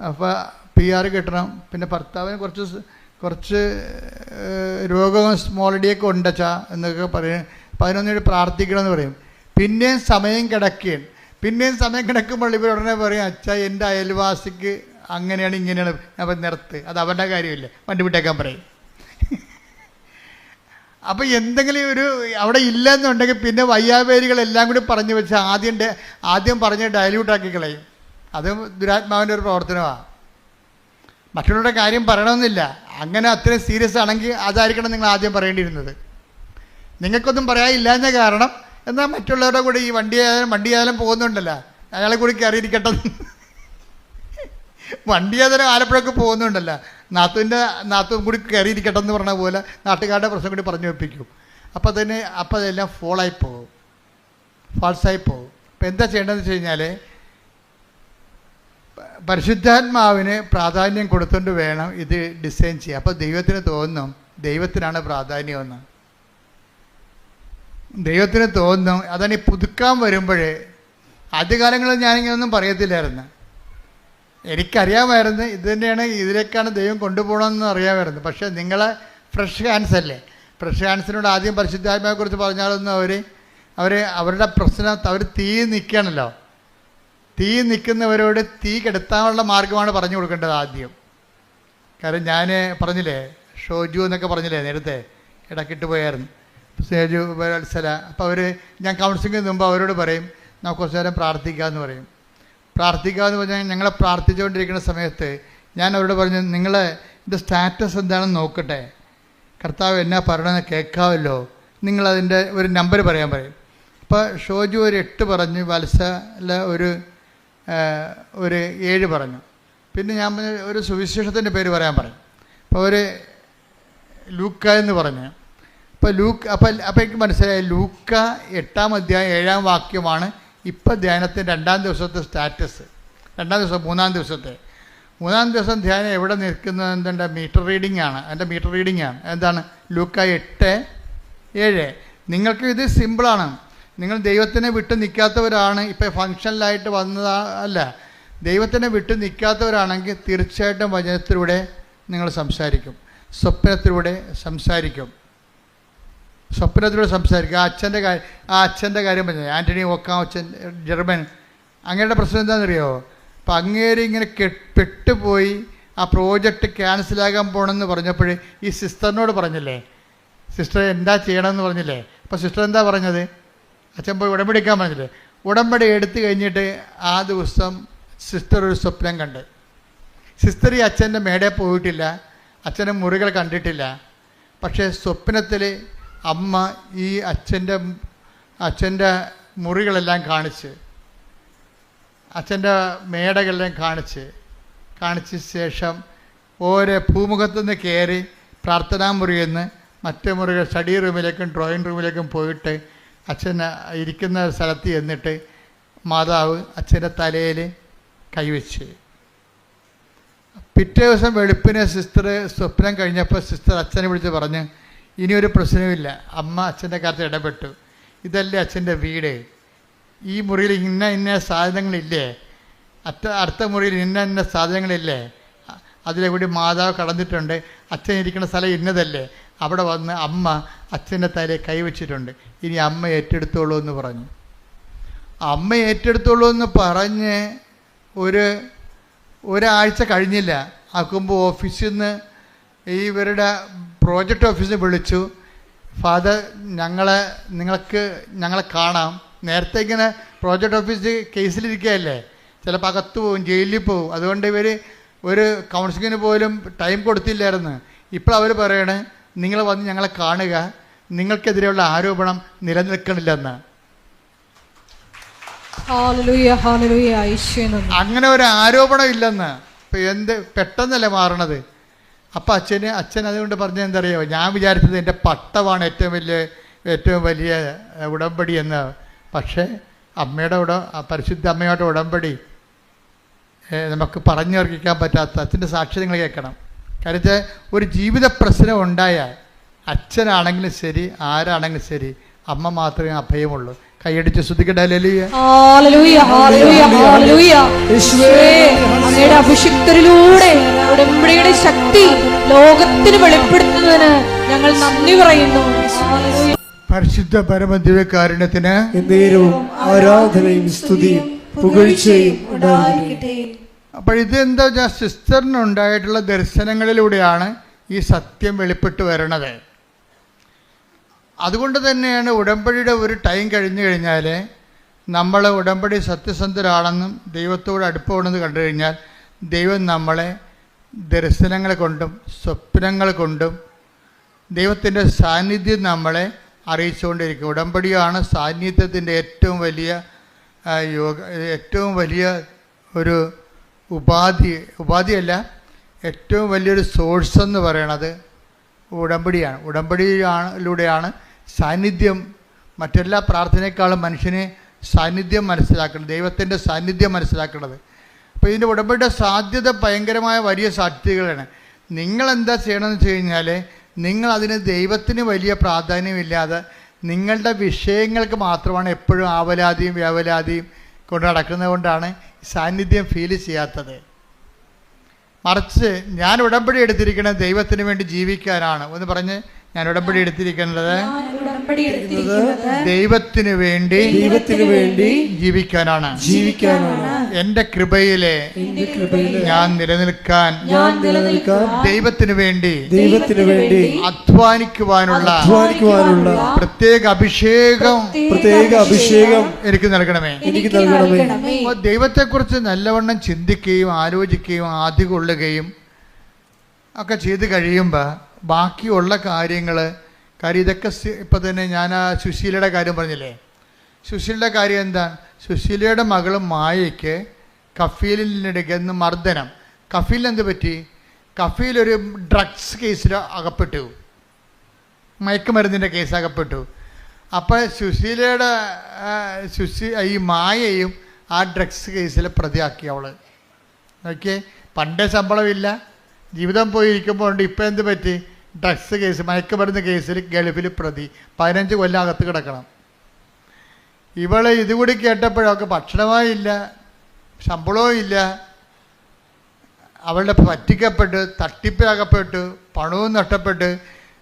അപ്പോൾ PR കിട്ടണം. പിന്നെ ഭർത്താവിന് കുറച്ച് രോഗവും സ്മോളിഡിയൊക്കെ ഉണ്ടച്ചാ എന്നൊക്കെ പറയും. അപ്പം അതിനൊന്നും പ്രാർത്ഥിക്കണമെന്ന് പറയും. പിന്നെയും സമയം കിടക്കുമ്പോൾ ഇവർ ഉടനെ പറയും, അച്ഛാ എൻ്റെ അയൽവാസിക്ക് അങ്ങനെയാണ് ഇങ്ങനെയാണ്. അപ്പം നിർത്ത്, അത് അവൻ്റെ കാര്യമില്ല, വണ്ടി വിട്ടേക്കാൻ പറയും. അപ്പം എന്തെങ്കിലും ഒരു അവിടെ ഇല്ലെന്നുണ്ടെങ്കിൽ പിന്നെ വയ്യാവേരികളെല്ലാം കൂടി പറഞ്ഞു വെച്ച് ആദ്യം പറഞ്ഞ് ഡയല്യൂട്ടാക്കി കളയും. അത് ദുരാത്മാവിൻ്റെ ഒരു പ്രവർത്തനമാണ്. മറ്റുള്ളവരുടെ കാര്യം പറയണമെന്നില്ല. അങ്ങനെ അത്രയും സീരിയസ് ആണെങ്കിൽ അതായിരിക്കണം നിങ്ങൾ ആദ്യം പറയേണ്ടിയിരുന്നത്. നിങ്ങൾക്കൊന്നും പറയാനില്ലാഞ്ഞ കാരണം എന്നാൽ മറ്റുള്ളവരുടെ കൂടെ ഈ വണ്ടിയായാലും പോകുന്നുണ്ടല്ലോ, അയാളെ കൂടി കയറിയിരിക്കട്ടെ. വണ്ടിയായാലും ആലപ്പുഴക്ക് പോകുന്നുണ്ടല്ലോ, നാത്തൂൻ കൂടി കയറിയിരിക്കട്ടെ എന്ന് പറഞ്ഞ പോലെ നാട്ടുകാരുടെ പ്രശ്നം കൂടി പറഞ്ഞു വെപ്പിക്കും. അപ്പോൾ അതെല്ലാം ഫാൾസായി പോകും. അപ്പോൾ എന്താ ചെയ്യേണ്ടതെന്ന് വെച്ച് കഴിഞ്ഞാൽ, പരിശുദ്ധാത്മാവിന് പ്രാധാന്യം കൊടുത്തുകൊണ്ട് വേണം ഇത് ഡിസൈൻ ചെയ്യുക. അപ്പോൾ ദൈവത്തിന് തോന്നും ദൈവത്തിനാണ് പ്രാധാന്യമെന്ന്. ദൈവത്തിന് തോന്നും. അതാണ് ഈ പുതുക്കാൻ വരുമ്പോഴേ, ആദ്യകാലങ്ങളിൽ ഞാനിങ്ങനെയൊന്നും പറയത്തില്ലായിരുന്നു. എനിക്കറിയാമായിരുന്നു ഇത് തന്നെയാണ്, ഇതിലേക്കാണ് ദൈവം കൊണ്ടുപോകണമെന്ന് അറിയാമായിരുന്നു. പക്ഷേ നിങ്ങളെ ഫ്രഷ് ഹാൻഡ്സ് അല്ലേ, ഫ്രഷ് ഹാൻഡ്സിനോട് ആദ്യം പരിശുദ്ധാത്മാവിനെക്കുറിച്ച് പറഞ്ഞാലൊന്നും അവരുടെ പ്രശ്നം, അവർ തീ നിൽക്കുകയാണല്ലോ. തീ നിൽക്കുന്നവരോട് തീ കെടുത്താനുള്ള മാർഗമാണ് പറഞ്ഞു കൊടുക്കേണ്ടത് ആദ്യം. കാരണം ഞാൻ പറഞ്ഞില്ലേ, ഷോജു എന്നൊക്കെ പറഞ്ഞില്ലേ നേരത്തെ, ഇടക്കിട്ട് പോയായിരുന്നു ഷോജു വത്സല. അപ്പോൾ ഞാൻ കൗൺസിലിങ്ങിന് മുമ്പ് അവരോട് പറയും, നമുക്ക് കുറച്ച് നേരം പ്രാർത്ഥിക്കാമെന്ന് പറയും. പ്രാർത്ഥിക്കാമെന്ന് പറഞ്ഞാൽ ഞങ്ങളെ പ്രാർത്ഥിച്ചുകൊണ്ടിരിക്കുന്ന സമയത്ത് ഞാൻ അവരോട് പറഞ്ഞു, നിങ്ങളെ ഇത് സ്റ്റാറ്റസ് എന്താണെന്ന് നോക്കട്ടെ, കർത്താവ് എന്നാ പറയണമെന്ന് കേൾക്കാമല്ലോ, നിങ്ങളതിൻ്റെ ഒരു നമ്പർ പറയാൻ പറയും. അപ്പോൾ ഷോജു ഒരു 8 പറഞ്ഞു, വത്സല ഒരു 7 പറഞ്ഞു. പിന്നെ ഞാൻ ഒരു സുവിശേഷത്തിൻ്റെ പേര് പറയാൻ പറയും. അപ്പോൾ ലൂക്ക എന്ന് പറഞ്ഞു. അപ്പോൾ എനിക്ക് മനസ്സിലായി, ലൂക്ക 8-ാം അധ്യായം 7-ാം വാക്യമാണ് ഇപ്പം ധ്യാനത്തിൻ്റെ 2-ാം ദിവസത്തെ സ്റ്റാറ്റസ്. 2-ാം ദിവസം 3-ാം ദിവസത്തെ 3-ാം ദിവസം ധ്യാനം എവിടെ നിൽക്കുന്നത് എന്തുണ്ട്? മീറ്റർ റീഡിംഗ് ആണ്. എൻ്റെ മീറ്റർ റീഡിംഗ് ആണ്. എന്താണ്? ലൂക്ക 8:7. നിങ്ങൾക്ക് ഇത് സിമ്പിളാണ്. നിങ്ങൾ ദൈവത്തിനെ വിട്ട് നിൽക്കാത്തവരാണ്, ഇപ്പം ഫങ്ഷനിലായിട്ട് വന്നതല്ല, ദൈവത്തിനെ വിട്ട് നിൽക്കാത്തവരാണെങ്കിൽ തീർച്ചയായിട്ടും വചനത്തിലൂടെ നിങ്ങൾ സംസാരിക്കും, സ്വപ്നത്തിലൂടെ സംസാരിക്കും. ആ അച്ഛൻ്റെ കാര്യം പറഞ്ഞു, ആൻ്റണി ഓക്കാമച്ചൻ, ജർമ്മൻ. അങ്ങയുടെ പ്രശ്നം എന്താണെന്നറിയോ? അപ്പം അങ്ങേര് ഇങ്ങനെ പെട്ടുപോയി ആ പ്രോജക്റ്റ് ക്യാൻസലാകാൻ പോകണമെന്ന് പറഞ്ഞപ്പോൾ ഈ സിസ്റ്ററിനോട് പറഞ്ഞില്ലേ, സിസ്റ്റർ എന്താ ചെയ്യണമെന്ന് പറഞ്ഞില്ലേ? അപ്പോൾ സിസ്റ്റർ എന്താ പറഞ്ഞത്? അച്ഛൻ പോയി ഉടമ്പടി എടുക്കാൻ പറഞ്ഞില്ലേ? ഉടമ്പടി എടുത്തു കഴിഞ്ഞിട്ട് ആ ദിവസം സിസ്റ്റർ ഒരു സ്വപ്നം കണ്ട്. സിസ്റ്റർ ഈ അച്ഛൻ്റെ മേടയിൽ പോയിട്ടില്ല, അച്ഛൻ്റെ മുറികൾ കണ്ടിട്ടില്ല. പക്ഷേ സ്വപ്നത്തിൽ അമ്മ ഈ അച്ഛൻ്റെ മുറികളെല്ലാം കാണിച്ച്, അച്ഛൻ്റെ മേടകളെല്ലാം കാണിച്ച ശേഷം ഓരോ ഭൂമുഖത്തുനിന്ന് കയറി പ്രാർത്ഥനാ മുറിയിൽ നിന്ന് മറ്റു മുറികൾ സ്റ്റഡി റൂമിലേക്കും ഡ്രോയിങ് റൂമിലേക്കും പോയിട്ട് അച്ഛൻ ഇരിക്കുന്ന സ്ഥലത്ത് ചെന്നിട്ട് മാതാവ് അച്ഛൻ്റെ തലയിൽ കൈവച്ച്. പിറ്റേ ദിവസം വെളുപ്പിന് സിസ്റ്റർ സ്വപ്നം കഴിഞ്ഞപ്പോൾ സിസ്റ്റർ അച്ഛനെ വിളിച്ച് പറഞ്ഞ്, ഇനിയൊരു പ്രശ്നവുമില്ല, അമ്മ അച്ഛൻ്റെ കാര്യത്തിൽ ഇടപെട്ടു, ഇതല്ലേ അച്ഛൻ്റെ വീട്, ഈ മുറിയിൽ ഇന്ന ഇന്ന സാധനങ്ങളില്ലേ, അടുത്ത മുറിയിൽ ഇന്ന ഇന്ന സാധനങ്ങളില്ലേ, അതിലെ കൂടി മാതാവ് കടന്നിട്ടുണ്ട്, അച്ഛൻ ഇരിക്കുന്ന സ്ഥലം ഇന്നതല്ലേ, അവിടെ വന്ന് അമ്മ അച്ഛൻ്റെ തലയിൽ കൈവച്ചിട്ടുണ്ട്, ഇനി അമ്മ ഏറ്റെടുത്തോളൂ എന്ന് പറഞ്ഞു. അമ്മ ഏറ്റെടുത്തോളൂ എന്ന് പറഞ്ഞ് ഒരാഴ്ച കഴിഞ്ഞില്ല. ആക്കുമ്പോൾ ഓഫീസിൽ നിന്ന് ഇവരുടെ പ്രോജക്റ്റ് ഓഫീസിൽ വിളിച്ചു, ഫാദർ ഞങ്ങളെ കാണാം. നേരത്തെ ഇങ്ങനെ പ്രോജക്റ്റ് ഓഫീസ് കേസിലിരിക്കുകയല്ലേ, ചിലപ്പോൾ അകത്ത് പോവും, ജയിലിൽ പോവും, അതുകൊണ്ട് ഇവർ ഒരു കൗൺസിലിങ്ങിന് പോലും ടൈം കൊടുത്തില്ലായിരുന്നു. ഇപ്പോൾ അവർ പറയണേ, നിങ്ങൾ വന്ന് ഞങ്ങളെ കാണുക, നിങ്ങൾക്കെതിരെയുള്ള ആരോപണം നിലനിൽക്കണില്ലെന്ന്. അങ്ങനെ ഒരു ആരോപണം ഇല്ലെന്ന്. ഇപ്പം പെട്ടെന്നല്ലേ മാറണത്. അപ്പം അച്ഛൻ അതുകൊണ്ട് പറഞ്ഞത് എന്താ അറിയാമോ, ഞാൻ വിചാരിച്ചത് എൻ്റെ പട്ടമാണ് ഏറ്റവും വലിയ ഉടമ്പടി എന്ന്. പക്ഷേ അമ്മയുടെ പരിശുദ്ധ അമ്മയുടെ ഉടമ്പടി നമുക്ക് പറഞ്ഞറിയിക്കാൻ പറ്റാത്ത അച്ഛൻ്റെ സാക്ഷി നിങ്ങൾ കേൾക്കണം. കാര്യത്തെ ഒരു ജീവിത പ്രശ്നം ഉണ്ടായാൽ അച്ഛനാണെങ്കിലും ശരി, ആരാണെങ്കിലും ശരി, അമ്മ മാത്രമേ അഭയമുള്ളൂ. കൈയടിച്ച് സ്തുതിക്കട്ടെ. അങ്ങയുടെ അഭിഷിക്തരിലൂടെ ഉടമ്പടിയുടെ ശക്തി ലോകത്തിന് വെളിപ്പെടുത്തുന്നതിന് ഞങ്ങൾ നന്ദി പറയുന്നു. പരിശുദ്ധ പരമദിവ്യകാരുണ്യത്തിന് ആരാധനയും സ്തുതിയും പുകഴ്ചയും ഉണ്ടാകട്ടെ. അപ്പോൾ ഇതെന്താ വെച്ചാൽ സിസ്റ്ററിനുണ്ടായിട്ടുള്ള ദർശനങ്ങളിലൂടെയാണ് ഈ സത്യം വെളിപ്പെട്ട് വരണത്. അതുകൊണ്ട് തന്നെയാണ് ഉടമ്പടിയുടെ ഒരു ടൈം കഴിഞ്ഞു കഴിഞ്ഞാൽ നമ്മൾ ഉടമ്പടി സത്യസന്ധരാണെന്നും ദൈവത്തോട് അടുപ്പമാണെന്ന് കണ്ടു കഴിഞ്ഞാൽ ദൈവം നമ്മളെ ദർശനങ്ങൾ കൊണ്ടും സ്വപ്നങ്ങൾ കൊണ്ടും ദൈവത്തിൻ്റെ സാന്നിധ്യം നമ്മളെ അറിയിച്ചുകൊണ്ടിരിക്കും. ഉടമ്പടിയാണ് സാന്നിധ്യത്തിൻ്റെ ഏറ്റവും വലിയ ഒരു ഉപാധിയല്ല, ഏറ്റവും വലിയൊരു സോഴ്സ് എന്ന് പറയണത് ഉടമ്പടിയാണ്. ഉടമ്പടിയിലൂടെയാണ് സാന്നിധ്യം, മറ്റെല്ലാ പ്രാർത്ഥനയെക്കാളും മനുഷ്യനെ സാന്നിധ്യം മനസ്സിലാക്കുന്നത്, ദൈവത്തിൻ്റെ സാന്നിധ്യം മനസ്സിലാക്കുന്നത്. അപ്പോൾ ഇതിൻ്റെ ഉടമ്പടിയുടെ സാധ്യത ഭയങ്കരമായ വലിയ സാധ്യതകളാണ്. നിങ്ങളെന്താ ചെയ്യണമെന്ന് വെച്ച് കഴിഞ്ഞാൽ, നിങ്ങളതിന് ദൈവത്തിന് വലിയ പ്രാധാന്യമില്ലാതെ നിങ്ങളുടെ വിഷയങ്ങൾക്ക് മാത്രമാണ് എപ്പോഴും ആവലാതിയും വ്യാവലാതിയും കൊണ്ട് നടക്കുന്നത് കൊണ്ടാണ് സാന്നിധ്യം ഫീൽ ചെയ്യാത്തത്. മറിച്ച് ഞാൻ ഉടമ്പടി എടുത്തിരിക്കുന്നത് ദൈവത്തിന് വേണ്ടി ജീവിക്കാനാണ് എന്ന് പറഞ്ഞ് ഞാൻ ഉടമ്പടി എടുത്തിരിക്കുന്നത് ദൈവത്തിന് വേണ്ടി ജീവിക്കാനാണ്. എന്റെ കൃപയിലെ ഞാൻ നിലനിൽക്കാൻ ദൈവത്തിന് വേണ്ടി അധ്വാനിക്കുവാനുള്ള പ്രത്യേക അഭിഷേകം എനിക്ക് നൽകണമേ. ദൈവത്തെക്കുറിച്ച് നല്ലവണ്ണം ചിന്തിക്കുകയും ആലോചിക്കുകയും ആദ്യ കൊള്ളുകയും ഒക്കെ ചെയ്ത് കഴിയുമ്പോൾ ബാക്കിയുള്ള കാര്യം ഇതൊക്കെ ഇപ്പം തന്നെ ഞാൻ ആ സുശീലയുടെ കാര്യം പറഞ്ഞില്ലേ, സുശീലയുടെ കാര്യം എന്താണ്? സുശീലയുടെ മകൾ മായയ്ക്ക് കഫീലിനിടയ്ക്ക് മർദ്ദനം. കഫീലിന് എന്ത് പറ്റി? കഫീലൊരു ഡ്രഗ്സ് കേസിൽ അകപ്പെട്ടു, മയക്കുമരുന്നിൻ്റെ കേസ് അകപ്പെട്ടു. അപ്പോൾ ഈ മായയും ആ ഡ്രഗ്സ് കേസിൽ പ്രതിയാക്കി അവൾ. ഓക്കെ, പണ്ടേ ശമ്പളമില്ല, ജീവിതം പോയിരിക്കുമ്പോൾ ഉണ്ട്. ഇപ്പം എന്ത് പറ്റി? ഡ്രഗ്സ് കേസ്, മയക്കുമരുന്ന് കേസിൽ ഗൾഫിൽ പ്രതി, 15 കൊല്ലം അകത്ത് കിടക്കണം. ഇവളെ ഇതുകൂടി കേട്ടപ്പോഴൊക്കെ ഭക്ഷണമായില്ല, ശമ്പളവും ഇല്ല, അവളുടെ പറ്റിക്കപ്പെട്ട് തട്ടിപ്പിലകപ്പെട്ട് പണവും നഷ്ടപ്പെട്ട്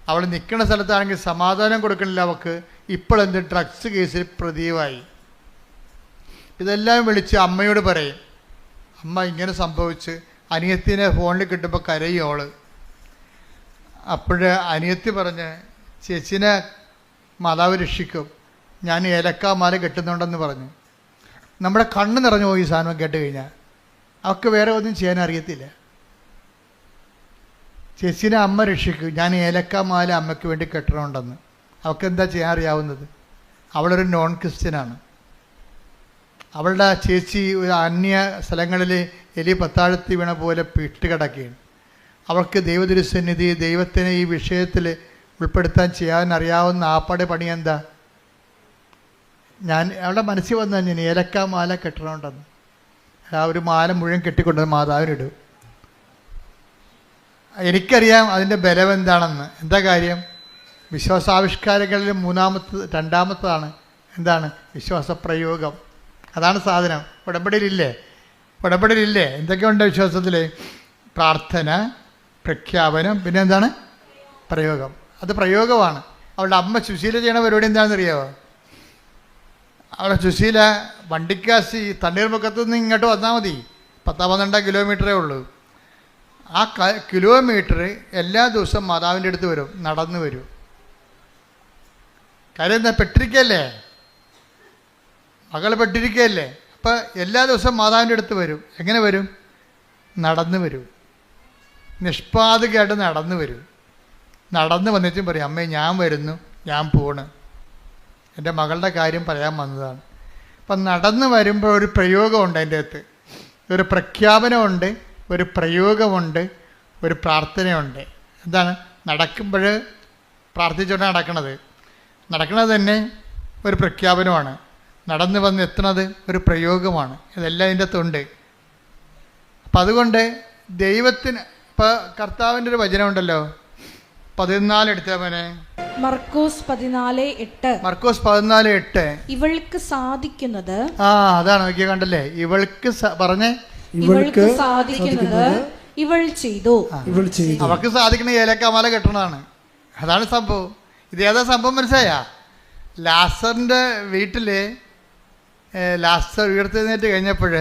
അവൾ നിൽക്കുന്ന സ്ഥലത്താണെങ്കിൽ സമാധാനം കൊടുക്കണില്ല അവൾക്ക്. ഇപ്പോഴെന്ത്? ഡ്രഗ്സ് കേസിൽ പ്രതിയുമായി. ഇതെല്ലാം വിളിച്ച് അമ്മയോട് പറയും. അമ്മ ഇങ്ങനെ സംഭവിച്ച് അനിയത്തിനെ ഫോണിൽ കിട്ടുമ്പോൾ കരയും അവൾ. അപ്പോഴ് അനിയത്തി പറഞ്ഞ്, ചേച്ചിനെ മാതാവ് രക്ഷിക്കും, ഞാൻ ഏലക്കാമാല കെട്ടുന്നുണ്ടെന്ന് പറഞ്ഞു. നമ്മുടെ കണ്ണ് നിറഞ്ഞു പോയി ഈ സാധനം കേട്ട് കഴിഞ്ഞാൽ. അവൾക്ക് വേറെ ഒന്നും ചെയ്യാൻ അറിയത്തില്ല. ചേച്ചിനെ അമ്മ രക്ഷിക്കും, ഞാൻ ഏലക്കാമാല അമ്മയ്ക്ക് വേണ്ടി കെട്ടണമുണ്ടെന്ന്. അവൾക്ക് എന്താ ചെയ്യാൻ അറിയാവുന്നത്? അവളൊരു നോൺ ക്രിസ്ത്യനാണ്. അവളുടെ ചേച്ചി ഒരു അന്യ സ്ഥലങ്ങളിൽ എലി പത്താഴത്തി വീണ പോലെ പിട്ടുകിടക്കുകയാണ്. അവൾക്ക് ദൈവതിരുസന്നിധി, ദൈവത്തിനെ ഈ വിഷയത്തിൽ ഉൾപ്പെടുത്താൻ ചെയ്യാൻ അറിയാവുന്ന ആപ്പാടെ പണി എന്താ? ഞാൻ അവളുടെ മനസ്സിൽ വന്നു ഞാൻ ഏലക്ക മാല കെട്ടണമുണ്ടെന്ന്. ആ ഒരു മാല മുഴുവൻ കെട്ടിക്കൊണ്ടുവന്ന് മാതാവിനിടും. എനിക്കറിയാം അതിൻ്റെ ബലം എന്താണെന്ന്. എന്താ കാര്യം? വിശ്വാസാവിഷ്കാരങ്ങളിൽ രണ്ടാമത്തതാണ് എന്താണ്? വിശ്വാസപ്രയോഗം. അതാണ് സാധനം. ഉടമ്പടിയിലില്ലേ എന്തൊക്കെയുണ്ട് വിശ്വാസത്തിൽ? പ്രാർത്ഥന, പ്രഖ്യാപനം, പിന്നെ എന്താണ്? പ്രയോഗം. അത് പ്രയോഗമാണ്. അവളുടെ അമ്മ സുശീല ചെയ്യണ പരിപാടി എന്താണെന്നറിയാമോ? അവിടെ സുശീല വണ്ടിക്കാശി തണ്ണീർമുക്കത്തു നിന്ന് ഇങ്ങോട്ട് വന്നാൽ മതി, 10-12 കിലോമീറ്ററേ ഉള്ളൂ. ആ കിലോമീറ്റർ എല്ലാ ദിവസവും മാതാവിൻ്റെ അടുത്ത് വരും, നടന്നു വരും. കാര്യം എന്താ? പെട്ടിരിക്കല്ലേ, മകൾ പെട്ടിരിക്കല്ലേ. അപ്പം എല്ലാ ദിവസവും മാതാവിൻ്റെ അടുത്ത് വരും. എങ്ങനെ വരും? നടന്നു വരും. നിഷ്പാതകമായിട്ട് നടന്നു വരും. നടന്ന് വന്നിട്ടും പറയും, അമ്മേ ഞാൻ വരുന്നു, ഞാൻ പോണ്, എൻ്റെ മകളുടെ കാര്യം പറയാൻ വന്നതാണ്. അപ്പം നടന്ന് വരുമ്പോൾ ഒരു പ്രയോഗമുണ്ട് അതിൻ്റെ അകത്ത്. ഒരു പ്രഖ്യാപനമുണ്ട്, ഒരു പ്രയോഗമുണ്ട്, ഒരു പ്രാർത്ഥനയുണ്ട്. എന്താണ്? നടക്കുമ്പോൾ പ്രാർത്ഥിച്ചുകൊണ്ടാണ് നടക്കണത് തന്നെ ഒരു പ്രഖ്യാപനമാണ്. നടന്ന് വന്ന് എത്തുന്നത് ഒരു പ്രയോഗമാണ്. ഇതെല്ലാം അതിൻ്റെ അകത്തുണ്ട്. അപ്പം അതുകൊണ്ട് ദൈവത്തിന് ഇപ്പോൾ കർത്താവിൻ്റെ ഒരു വചനമുണ്ടല്ലോ, 14 എടുത്തവനെ മർക്കോസ് 14:8 ഇവൾക്ക് സാധിക്കുന്നത്, അതാണ് നോക്കിയ കണ്ടല്ലേ, ഇവൾക്ക് ഇവൾക്ക് സാധിക്കുന്നത് ഇവൾ ചെയ്തു. അവൾക്ക് സാധിക്കണ ഏലക്കാമാല കെട്ടണതാണ്. അതാണ് സംഭവം. ഇത് ഏതാ സംഭവം മനസ്സിലായ? ലാസറിൻ്റെ വീട്ടിൽ ലാസർ ഉയർത്തെഴുന്നേറ്റ് കഴിഞ്ഞപ്പോൾ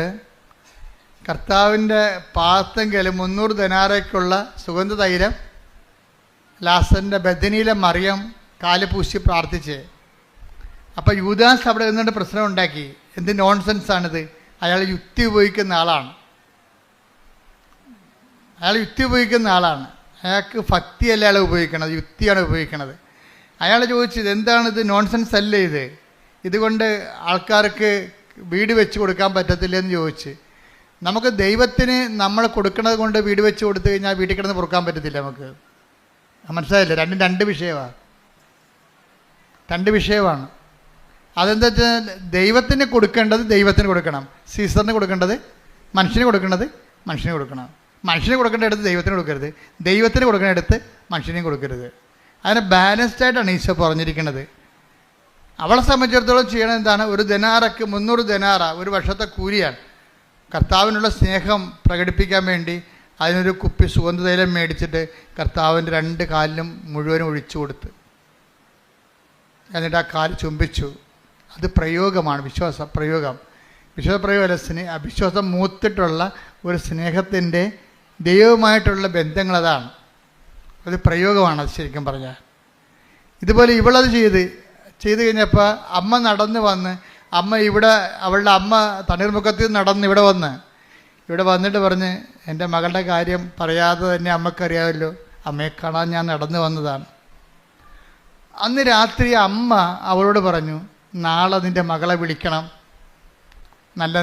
കർത്താവിൻ്റെ പാദത്തെങ്കിൽ 300 ദിനാറയ്ക്കുള്ള സുഗന്ധ തൈലം ലാസറിൻ്റെ ബദനിയിലെ മറിയം കാല് പൂശി പ്രാർത്ഥിച്ച്. അപ്പോൾ യൂദാസ് അവിടെ നിന്നിട്ട് പ്രശ്നം ഉണ്ടാക്കി. എന്ത് നോൺസെൻസാണിത്? അയാൾ യുക്തി ഉപയോഗിക്കുന്ന ആളാണ്. അയാൾക്ക് ഭക്തിയല്ല അയാൾ ഉപയോഗിക്കണത്, യുക്തിയാണ് ഉപയോഗിക്കണത്. അയാൾ ചോദിച്ചത് എന്താണിത്? നോൺസെൻസ് അല്ലേ ഇത്? ഇതുകൊണ്ട് ആൾക്കാർക്ക് വീട് വെച്ച് കൊടുക്കാൻ പറ്റത്തില്ലെന്ന് ചോദിച്ച്. നമുക്ക് ദൈവത്തിന് നമ്മൾ കൊടുക്കുന്നത് കൊണ്ട് വീട് വെച്ച് കൊടുത്തു കഴിഞ്ഞാൽ വീട്ടിൽ കിടന്ന് പൊറുക്കാൻ പറ്റത്തില്ല നമുക്ക്. മനസ്സിലായില്ലേ? രണ്ടും രണ്ട് വിഷയമാണ്. അതെന്താ വെച്ചാൽ ദൈവത്തിന് കൊടുക്കേണ്ടത് ദൈവത്തിന് കൊടുക്കണം, സീസറിന് കൊടുക്കേണ്ടത് മനുഷ്യന് കൊടുക്കണം. മനുഷ്യന് കൊടുക്കേണ്ട അടുത്ത് ദൈവത്തിന് കൊടുക്കരുത്, ദൈവത്തിന് കൊടുക്കേണ്ട അടുത്ത് മനുഷ്യനെയും കൊടുക്കരുത്. അതിനെ ബാലൻസ്ഡായിട്ടാണ് ഈശോ പറഞ്ഞിരിക്കുന്നത്. അവളെ സംബന്ധിച്ചിടത്തോളം ചെയ്യണം എന്താണ്? ഒരു ദിനാറയ്ക്ക് 300 ദിനാറ ഒരു വർഷത്തെ കൂലിയാണ്. കർത്താവിനുള്ള സ്നേഹം പ്രകടിപ്പിക്കാൻ വേണ്ടി അതിനൊരു കുപ്പി സുഗന്ധതൈലം മേടിച്ചിട്ട് കർത്താവിൻ്റെ 2 കാലിലും മുഴുവനും ഒഴിച്ചു കൊടുത്ത്, എന്നിട്ട് ആ കാല് ചുംബിച്ചു. അത് പ്രയോഗമാണ്, വിശ്വാസപ്രയോഗം. അവിശ്വാസം മൂത്തിട്ടുള്ള ഒരു സ്നേഹത്തിൻ്റെ ദൈവവുമായിട്ടുള്ള ബന്ധങ്ങളതാണ്. അത് പ്രയോഗമാണ്. അത് ശരിക്കും പറഞ്ഞാൽ ഇതുപോലെ ഇവളത് ചെയ്ത് കഴിഞ്ഞപ്പോൾ അമ്മ നടന്ന് വന്ന്, അവളുടെ അമ്മ തണ്ണീർമുക്കത്തിൽ നടന്ന് ഇവിടെ വന്നിട്ട് പറഞ്ഞ്, എൻ്റെ മകളുടെ കാര്യം പറയാതെ തന്നെ അമ്മക്കറിയാമല്ലോ, അമ്മയെ കാണാൻ ഞാൻ നടന്നു വന്നതാണ്. അന്ന് രാത്രി അമ്മ അവളോട് പറഞ്ഞു, നാളെ നിൻ്റെ മകളെ വിളിക്കണം,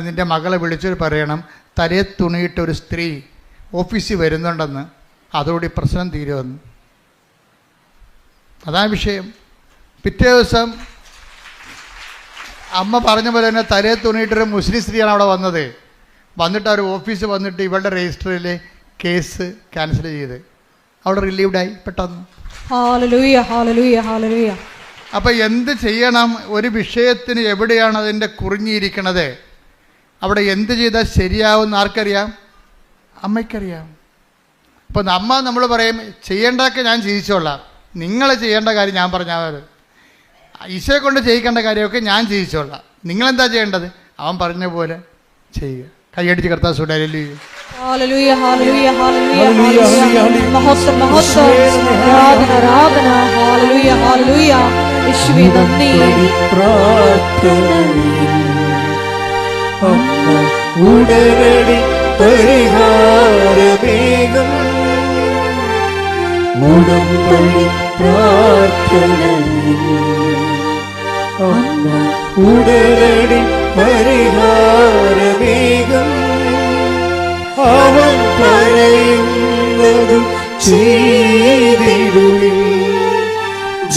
നിൻ്റെ മകളെ വിളിച്ചിട്ട് പറയണം തലയെ തുണിയിട്ടൊരു സ്ത്രീ ഓഫീസിൽ വരുന്നുണ്ടെന്ന്, അതോടെ പ്രശ്നം തീരുമെന്ന്. അതാണ് വിഷയം. പിറ്റേ ദിവസം അമ്മ പറഞ്ഞ പോലെ തന്നെ തലയെ തുണിയിട്ടൊരു മുസ്ലിം സ്ത്രീയാണ് അവിടെ വന്നിട്ട് അവർ ഓഫീസിൽ വന്നിട്ട് ഇവളുടെ രജിസ്റ്ററിൽ കേസ് ക്യാൻസൽ ചെയ്ത് അവിടെ റിലീവ്ഡായി പെട്ടെന്ന്. ഹല്ലേലൂയ, ഹല്ലേലൂയ, ഹല്ലേലൂയ. അപ്പോൾ എന്ത് ചെയ്യണം? ഒരു വിഷയത്തിന് എവിടെയാണ് അതിൻ്റെ കുറിഞ്ഞിരിക്കണത്, അവിടെ എന്ത് ചെയ്താൽ ശരിയാവുമെന്ന് ആർക്കറിയാം? അമ്മയ്ക്കറിയാം. അപ്പോൾ നമ്മൾ പറയും ചെയ്യേണ്ടതൊക്കെ ഞാൻ ചെയ്യിച്ചോളാം, നിങ്ങൾ ചെയ്യേണ്ട കാര്യം ഞാൻ പറഞ്ഞാൽ മതി, ഈശോയെ കൊണ്ട് ചെയ്യിക്കേണ്ട കാര്യമൊക്കെ ഞാൻ ചെയ്യിച്ചോളാം, നിങ്ങളെന്താ ചെയ്യേണ്ടത്? അവൻ പറഞ്ഞ പോലെ ചെയ്യുക. കൈയടിച്ച് കർത്താവ് സുഡാലി. ഹല്ലേലൂയ, ഹല്ലേലൂയ, ഹല്ലേലൂയ, ഹല്ലേലൂയ. മഹോത്സവം, മഹോത്സവം, ആരാധന, ആരാധന. ഹല്ലേലൂയ, ഹല്ലേലൂയ. യേശുവേ നന്ദി. ഉടനടി പരിഹാരമേകും ഉടമ്പടി പ്രാർത്ഥനയിൽ ഉടനടി പരിഹാരമേകും അവൻ പറയുന്നതും ചെയ്തിടുവിൻ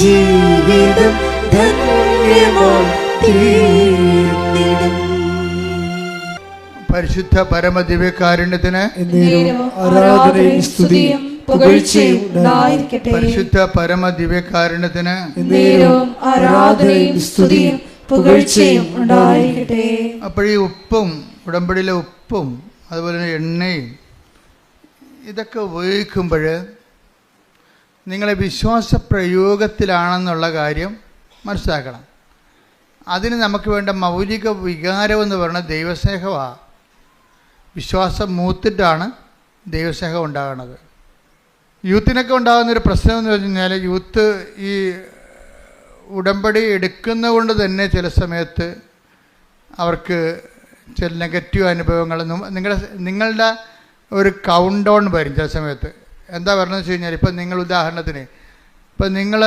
ജീവിതം ധന്യമാം തീർന്നിടും. പരിശുദ്ധ പരമദിവ്യകാരുണ്യത്തിന് എന്നേരവും ആരാധനയും സ്തുതിയും പുകഴ്ചയും ഉണ്ടായിരിക്കട്ടെ. പരിശുദ്ധ പരമദിവ്യകാരുണ്യത്തിന് എന്നേരവും ആരാധനയും സ്തുതിയും പുകഴ്ചയും ഉണ്ടായിരിക്കട്ടെ. അപ്പോഴീ ഉപ്പും ഉടമ്പടിയിലെ ഉപ്പും അതുപോലെ തന്നെ എണ്ണയും ഇതൊക്കെ ഉപയോഗിക്കുമ്പോൾ നിങ്ങളെ വിശ്വാസ പ്രയോഗത്തിലാണെന്നുള്ള കാര്യം മനസ്സിലാക്കണം. അതിന് നമുക്ക് വേണ്ട മൗലിക വികാരമെന്ന് പറയുന്നത് ദൈവസ്നേഹമാണ്. വിശ്വാസം മൂത്തിട്ടാണ് ദൈവസ്നേഹം ഉണ്ടാകുന്നത്. യൂത്തിനൊക്കെ ഉണ്ടാകുന്നൊരു പ്രശ്നം എന്ന് വെച്ച് കഴിഞ്ഞാൽ യൂത്ത് ഈ ഉടമ്പടി എടുക്കുന്നത് കൊണ്ട് തന്നെ ചില സമയത്ത് അവർക്ക് ചില നെഗറ്റീവ് അനുഭവങ്ങൾ നിങ്ങളുടെ ഒരു കൗണ്ട് ഡൗൺ വരും ചില സമയത്ത്. എന്താ പറയുന്നത് വെച്ച് കഴിഞ്ഞാൽ ഇപ്പം നിങ്ങൾ ഉദാഹരണത്തിന് ഇപ്പം നിങ്ങൾ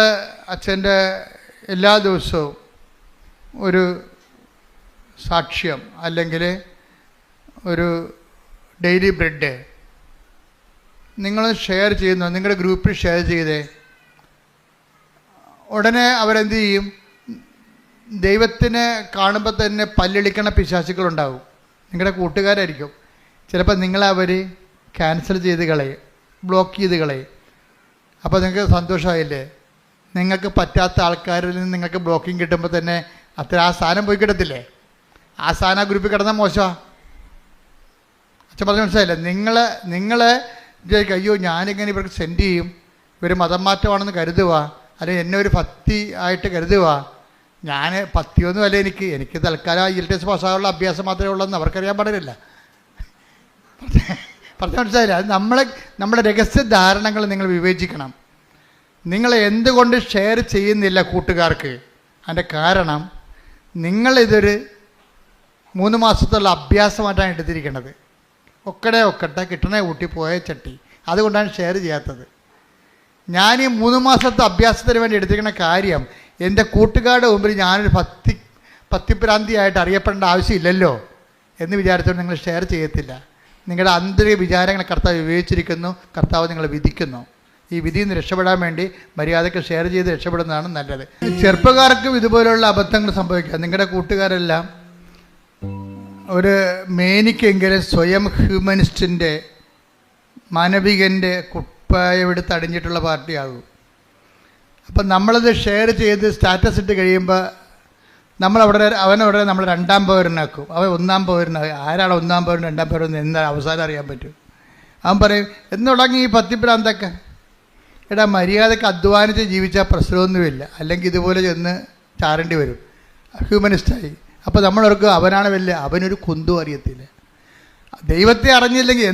അച്ഛൻ്റെ എല്ലാ ദിവസവും ഒരു സാക്ഷ്യം അല്ലെങ്കിൽ ഒരു ഡെയിലി ബ്രെഡ് നിങ്ങൾ ഷെയർ ചെയ്യുന്നു, നിങ്ങളുടെ ഗ്രൂപ്പിൽ ഷെയർ ചെയ്തേ, ഉടനെ അവരെന്ത് ചെയ്യും? ദൈവത്തിനെ കാണുമ്പോൾ തന്നെ പല്ലിളിക്കണ പിശാചുക്കളുണ്ടാവും. നിങ്ങളുടെ കൂട്ടുകാരായിരിക്കും. ചിലപ്പോൾ നിങ്ങളവർ ക്യാൻസൽ ചെയ്ത് കളയും, ബ്ലോക്ക് ചെയ്ത് കളയും. അപ്പോൾ നിങ്ങൾക്ക് സന്തോഷമായില്ലേ? നിങ്ങൾക്ക് പറ്റാത്ത ആൾക്കാരിൽ നിന്ന് നിങ്ങൾക്ക് ബ്ലോക്കിങ് കിട്ടുമ്പോൾ തന്നെ അത്ര ആ സാധനം പോയി കിടത്തില്ലേ? ആ സാധനം ആ ഗ്രൂപ്പിൽ കിടന്നാൽ മോശമാണ്. അച്ഛൻ പറഞ്ഞ് മനസ്സിലായില്ലേ? നിങ്ങൾ വിചാരിക്കും, അയ്യോ ഞാനിങ്ങനെ ഇവർക്ക് സെൻഡ് ചെയ്യും, ഇവർ മതം മാറ്റമാണെന്ന് കരുതുക, അല്ലെങ്കിൽ എന്നെ ഒരു ഭക്തി ആയിട്ട് കരുതുക. ഞാൻ ഭക്തിയൊന്നും അല്ല, എനിക്ക് തൽക്കാലം IELTS പാസ്സാകാനുള്ള അഭ്യാസം മാത്രമേ ഉള്ളൂ അവർക്കറിയാൻ പാടില്ല. പറഞ്ഞ മനസ്സിലായില്ല? അത് നമ്മുടെ രഹസ്യധാരണകൾ നിങ്ങൾ വിവേചിക്കണം. നിങ്ങൾ എന്തുകൊണ്ട് ഷെയർ ചെയ്യുന്നില്ല കൂട്ടുകാർക്ക്? അതിൻ്റെ കാരണം നിങ്ങളിതൊരു 3 മാസത്തുള്ള അഭ്യാസമായിട്ടാണ് എടുത്തിരിക്കുന്നത്. ഒക്കട്ടെ കിട്ടണേ ഊട്ടി പോയ ചട്ടി, അതുകൊണ്ടാണ് ഷെയർ ചെയ്യാത്തത്. ഞാൻ ഈ 3 മാസത്തെ അഭ്യാസത്തിന് വേണ്ടി എടുത്തിരിക്കുന്ന കാര്യം എൻ്റെ കൂട്ടുകാരുടെ മുമ്പിൽ ഞാനൊരു ഭക്തിഭ്രാന്തിയായിട്ട് അറിയപ്പെടേണ്ട ആവശ്യമില്ലല്ലോ എന്ന് വിചാരിച്ചുകൊണ്ട് നിങ്ങൾ ഷെയർ ചെയ്യത്തില്ല. നിങ്ങളുടെ ആന്തരിക വിചാരങ്ങൾ കർത്താവ് വിവേചിച്ചിരിക്കുന്നു, കർത്താവ് നിങ്ങളെ വിധിക്കുന്നു. ഈ വിധിയിൽ നിന്ന് രക്ഷപ്പെടാൻ വേണ്ടി മര്യാദയ്ക്ക് ഷെയർ ചെയ്ത് രക്ഷപ്പെടുന്നതാണ് നല്ലത്. ചെറുപ്പക്കാർക്കും ഇതുപോലുള്ള അബദ്ധങ്ങൾ സംഭവിക്കാം. നിങ്ങളുടെ കൂട്ടുകാരെല്ലാം ഒരു മേനിക്കെങ്കിലും സ്വയം ഹ്യൂമനിസ്റ്റിൻ്റെ മാനവികൻ്റെ കുപ്പായമെടുത്ത് അടിഞ്ഞിട്ടുള്ള പാർട്ടിയാകും. അപ്പം നമ്മളത് ഷെയർ ചെയ്ത് സ്റ്റാറ്റസ് ഇട്ട് കഴിയുമ്പോൾ അവനവിടെ നമ്മൾ 2ാം പൗരനാക്കും, അവൻ 1ാം പൗരനാകും. ആരാണ് 1ാം പൗരൻ 2ാം പൗരൻ എന്താ അവസാനം അറിയാൻ പറ്റും? അവൻ പറയും എന്ന് തുടങ്ങി ഈ ഭക്തിഭ്രാന്തൊക്കെ. എടാ, മര്യാദയ്ക്ക് അധ്വാനിച്ച് ജീവിച്ചാൽ പ്രശ്നമൊന്നുമില്ല, അല്ലെങ്കിൽ ഇതുപോലെ ചെന്ന് ചാരേണ്ടി വരും. ഹ്യൂമനിസ്റ്റായി. അപ്പോൾ നമ്മളവർക്ക് അവനാണ് വലിയ, അവനൊരു കുന്തും അറിയത്തില്ല. ദൈവത്തെ അറിഞ്ഞില്ലെങ്കിൽ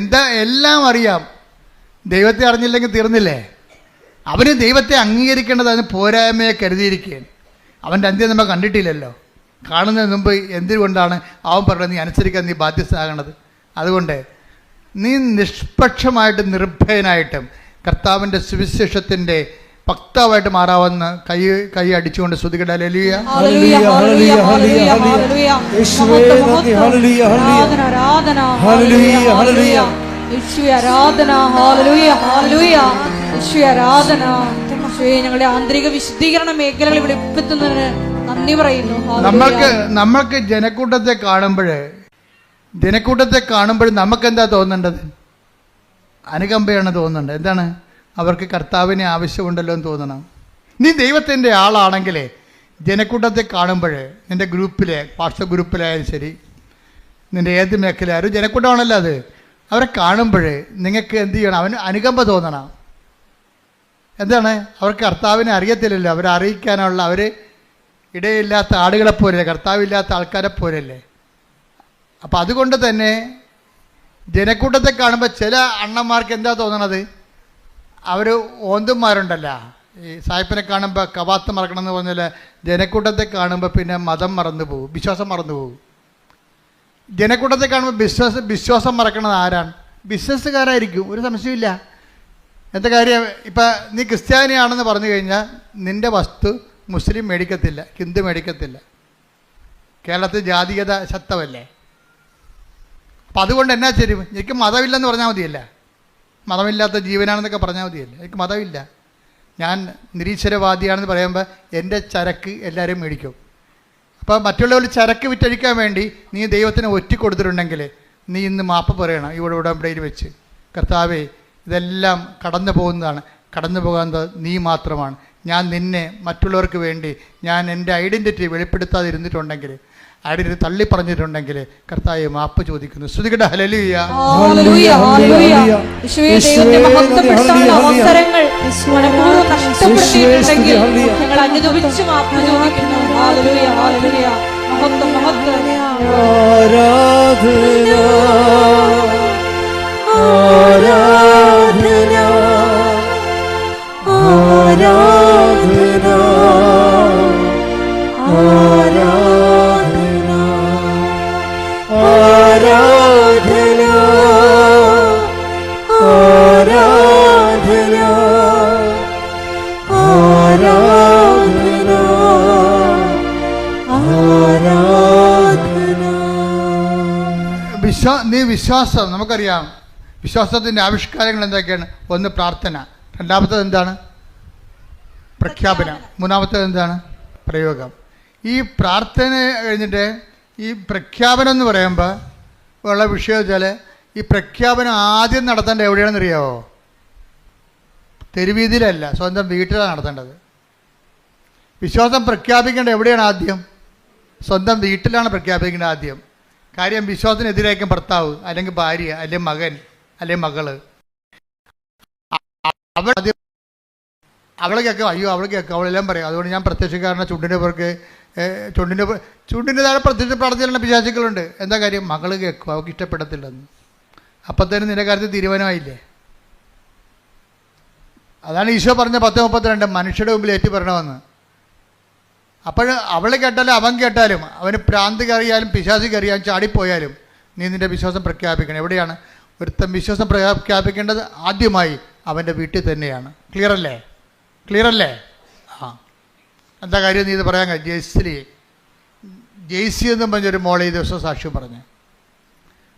എല്ലാം അറിയാം. ദൈവത്തെ അറിഞ്ഞില്ലെങ്കിൽ തീർന്നില്ലേ? അവന് ദൈവത്തെ അംഗീകരിക്കേണ്ടത് അതിന് പോരായ്മയെ കരുതിയിരിക്കുകയാണ്. അവൻ്റെ അന്ത്യം നമ്മൾ കണ്ടിട്ടില്ലല്ലോ. കാണുന്നതിന് മുമ്പ് എന്തുകൊണ്ടാണ് അവൻ പറയുന്നത് നീ അനുസരിക്കാൻ നീ ബാധ്യസ്ഥനാകണത്? അതുകൊണ്ട് നീ നിഷ്പക്ഷമായിട്ടും നിർഭയനായിട്ടും കർത്താവിൻ്റെ സുവിശേഷത്തിൻ്റെ വക്താവായിട്ട് മാറാവുന്ന കൈ അടിച്ചുകൊണ്ട് സ്തുതിക്കട്ടെ. ഹല്ലേലൂയ, ഹല്ലേലൂയ, ഹല്ലേലൂയ, ഹല്ലേലൂയ, ഹല്ലേലൂയ. യേശുവേ നന്ദി, ഹല്ലേലൂയ, ആരാധന, ആരാധന, ഹല്ലേലൂയ, ഹല്ലേലൂയ. യേശുവേ ആരാധന, ഹല്ലേലൂയ, ഹല്ലേലൂയ. യേശുവേ ആരാധന. യേശുവേ, ഞങ്ങളുടെ ആന്തരിക വിശുദ്ധീകരണ മേഖലകൾ വെളിപ്പെടുത്തുന്നതിന് നന്ദി പറയുന്നു. നമ്മൾക്ക് ജനക്കൂട്ടത്തെ കാണുമ്പോൾ നമുക്കെന്താ തോന്നേണ്ടത്? അനുകമ്പയാണ് തോന്നുന്നുണ്ട്. എന്താണ്? അവർക്ക് കർത്താവിനെ ആവശ്യമുണ്ടല്ലോ എന്ന് തോന്നണം. നീ ദൈവത്തിൻ്റെ ആളാണെങ്കിലേ ജനക്കൂട്ടത്തെ കാണുമ്പോൾ നിൻ്റെ ഗ്രൂപ്പിലെ വാട്സപ്പ് ഗ്രൂപ്പിലായാലും ശരി, നിൻ്റെ ഏത് മേഖലയായാലും ജനക്കൂട്ടമാണല്ലോ അത്. അവരെ കാണുമ്പോൾ നിങ്ങൾക്ക് എന്ത് ചെയ്യണം? അവന് അനുകമ്പ തോന്നണം. എന്താണ്? അവർക്ക് കർത്താവിനെ അറിയത്തില്ലല്ലോ. അവരെ അറിയിക്കാനുള്ള അവർ ഇടയില്ലാത്ത ആടുകളെപ്പോലല്ലേ, കർത്താവില്ലാത്ത ആൾക്കാരെ പോലല്ലേ. അപ്പം അതുകൊണ്ട് തന്നെ ജനക്കൂട്ടത്തെ കാണുമ്പോൾ ചില അണ്ണന്മാർക്ക് എന്താ തോന്നണത്? അവർ ഓന്തുമാരുണ്ടല്ലോ, ഈ സായിപ്പിനെ കാണുമ്പോൾ കവാത്ത് മറക്കണം എന്ന് പറഞ്ഞാൽ ജനക്കൂട്ടത്തെ കാണുമ്പോൾ പിന്നെ മതം മറന്നു പോകും, വിശ്വാസം മറന്നു പോകും. ജനക്കൂട്ടത്തെ കാണുമ്പോൾ വിശ്വാസം മറക്കണത് ആരാണ്? ബിസിനസ്സുകാരായിരിക്കും, ഒരു സംശയമില്ല. എന്താ കാര്യം? ഇപ്പം നീ ക്രിസ്ത്യാനിയാണെന്ന് പറഞ്ഞു കഴിഞ്ഞാൽ നിൻ്റെ വസ്തു മുസ്ലിം മേടിക്കത്തില്ല, ഹിന്ദു മേടിക്കത്തില്ല. കേരളത്തിൽ ജാതീയത ശക്തമല്ലേ. അപ്പം അതുകൊണ്ട് എന്നാ ശരി, എനിക്ക് മതമില്ലെന്ന് പറഞ്ഞാൽ മതിയല്ല, മതമില്ലാത്ത ജീവനാണെന്നൊക്കെ പറഞ്ഞാൽ മതിയല്ല. എനിക്ക് മതമില്ല, ഞാൻ നിരീശ്വരവാദിയാണെന്ന് പറയുമ്പോൾ എൻ്റെ ചരക്ക് എല്ലാവരും മേടിക്കും. അപ്പോൾ മറ്റുള്ളവർ ചരക്ക് വിറ്റഴിക്കാൻ വേണ്ടി നീ ദൈവത്തിന് ഒറ്റിക്കൊടുത്തിട്ടുണ്ടെങ്കിൽ നീ ഇന്ന് മാപ്പ് പറയണം. ഇവിടെ ഉടമ്പടിയിൽ വെച്ച്, കർത്താവേ ഇതെല്ലാം കടന്നു പോകുന്നതാണ്, കടന്നു പോകുന്നത് നീ മാത്രമാണ്. ഞാൻ നിന്നെ മറ്റുള്ളവർക്ക് വേണ്ടി ഞാൻ എൻ്റെ ഐഡൻറ്റിറ്റി വെളിപ്പെടുത്താതിരുന്നിട്ടുണ്ടെങ്കിൽ, ഐഡൻറ്റിറ്റി തള്ളി പറഞ്ഞിട്ടുണ്ടെങ്കിൽ കർത്താവേ മാപ്പ് ചോദിക്കുന്നു. സ്തുതിക്കട്ടെ. ഹല്ലേലൂയ. ഹല്ലേലൂയ, ഹല്ലേലൂയ. യേശുവേ, ദൈവത്തെ മഹത്വപ്പെടുത്താനുള്ള അവസരങ്ങൾ മനഃപൂർവ്വം നഷ്ടപ്പെടുത്തിയിട്ടുണ്ടെങ്കിൽ ഞങ്ങൾ അനുദപിച്ച് മാപ്പ് ചോദിക്കുന്നു. ഹല്ലേലൂയ, ഹല്ലേലൂയ. മഹത്വം, മഹത്വം. ആരാധന ആരാധന ആരാധന ആരാധന ആരാധന ആരാധന ആരാധന ആരാധന. നീ വിശ്വാസം, നമുക്കറിയാം വിശ്വാസത്തിൻ്റെ ആവിഷ്കാരങ്ങൾ എന്തൊക്കെയാണ്. ഒന്ന് പ്രാർത്ഥന, രണ്ടാമത്തേത് എന്താണ്? പ്രഖ്യാപനം, മൂന്നാമത്തേത് എന്താണ്? പ്രയോഗം. ഈ പ്രാർത്ഥന കഴിഞ്ഞിട്ട് ഈ പ്രഖ്യാപനം എന്ന് പറയുമ്പോൾ ഉള്ള വിഷയം വെച്ചാൽ, ഈ പ്രഖ്യാപനം ആദ്യം നടത്തേണ്ടത് എവിടെയാണെന്ന് അറിയാമോ? തെരുവീതിയിലല്ല, സ്വന്തം വീട്ടിലാണ് നടത്തേണ്ടത്. വിശ്വാസം പ്രഖ്യാപിക്കേണ്ടത് എവിടെയാണ്? ആദ്യം സ്വന്തം വീട്ടിലാണ് പ്രഖ്യാപിക്കേണ്ടത് ആദ്യം. കാര്യം വിശ്വാസത്തിനെതിരായിരിക്കും ഭർത്താവ്, അല്ലെങ്കിൽ ഭാര്യ, അല്ലെങ്കിൽ മകൻ, അല്ലെങ്കിൽ മകള്. അവളെ കേൾക്കും, അയ്യോ അവളെ കേൾക്കും, അവളെല്ലാം പറയും. അതുകൊണ്ട് ഞാൻ പ്രത്യക്ഷക്കാരനെ ചുണ്ടിൻ്റെ പേർക്ക് ചുണ്ടിൻ്റെ താഴെ പ്രത്യക്ഷ പ്രാർത്ഥനയുള്ള വിശ്വാസികളുണ്ട്. എന്താ കാര്യം? മകള് കേൾക്കും, അവൾക്ക് ഇഷ്ടപ്പെടത്തില്ലെന്ന്. അപ്പത്തേനും നിന്റെ കാര്യത്തിൽ തീരുമാനമായില്ലേ? അതാണ് ഈശോ പറഞ്ഞ 10:32 മനുഷ്യരുടെ മുമ്പിൽ ഏറ്റു പറയണമെന്ന്. അപ്പോൾ അവൾ കേട്ടാലും അവൻ കേട്ടാലും, അവന് പ്രാന്ത് കയറിയാലും പിശാച് കയറിയാലും ചാടിപ്പോയാലും നീ നിൻ്റെ വിശ്വാസം പ്രഖ്യാപിക്കണം. എവിടെയാണ്? ഒരുത്തൻ വിശ്വാസം പ്രഖ്യാപിക്കേണ്ടത് ആദ്യമായി അവൻ്റെ വീട്ടിൽ തന്നെയാണ്. ക്ലിയർ അല്ലേ? ക്ലിയർ അല്ലേ? ആ, എന്താ കാര്യം നീ ഇത് പറയാൻ കഴിയും? ജെയ്സി എന്നും പറഞ്ഞൊരു മോളെ ഈ ദിവസം സാക്ഷ്യം പറഞ്ഞു.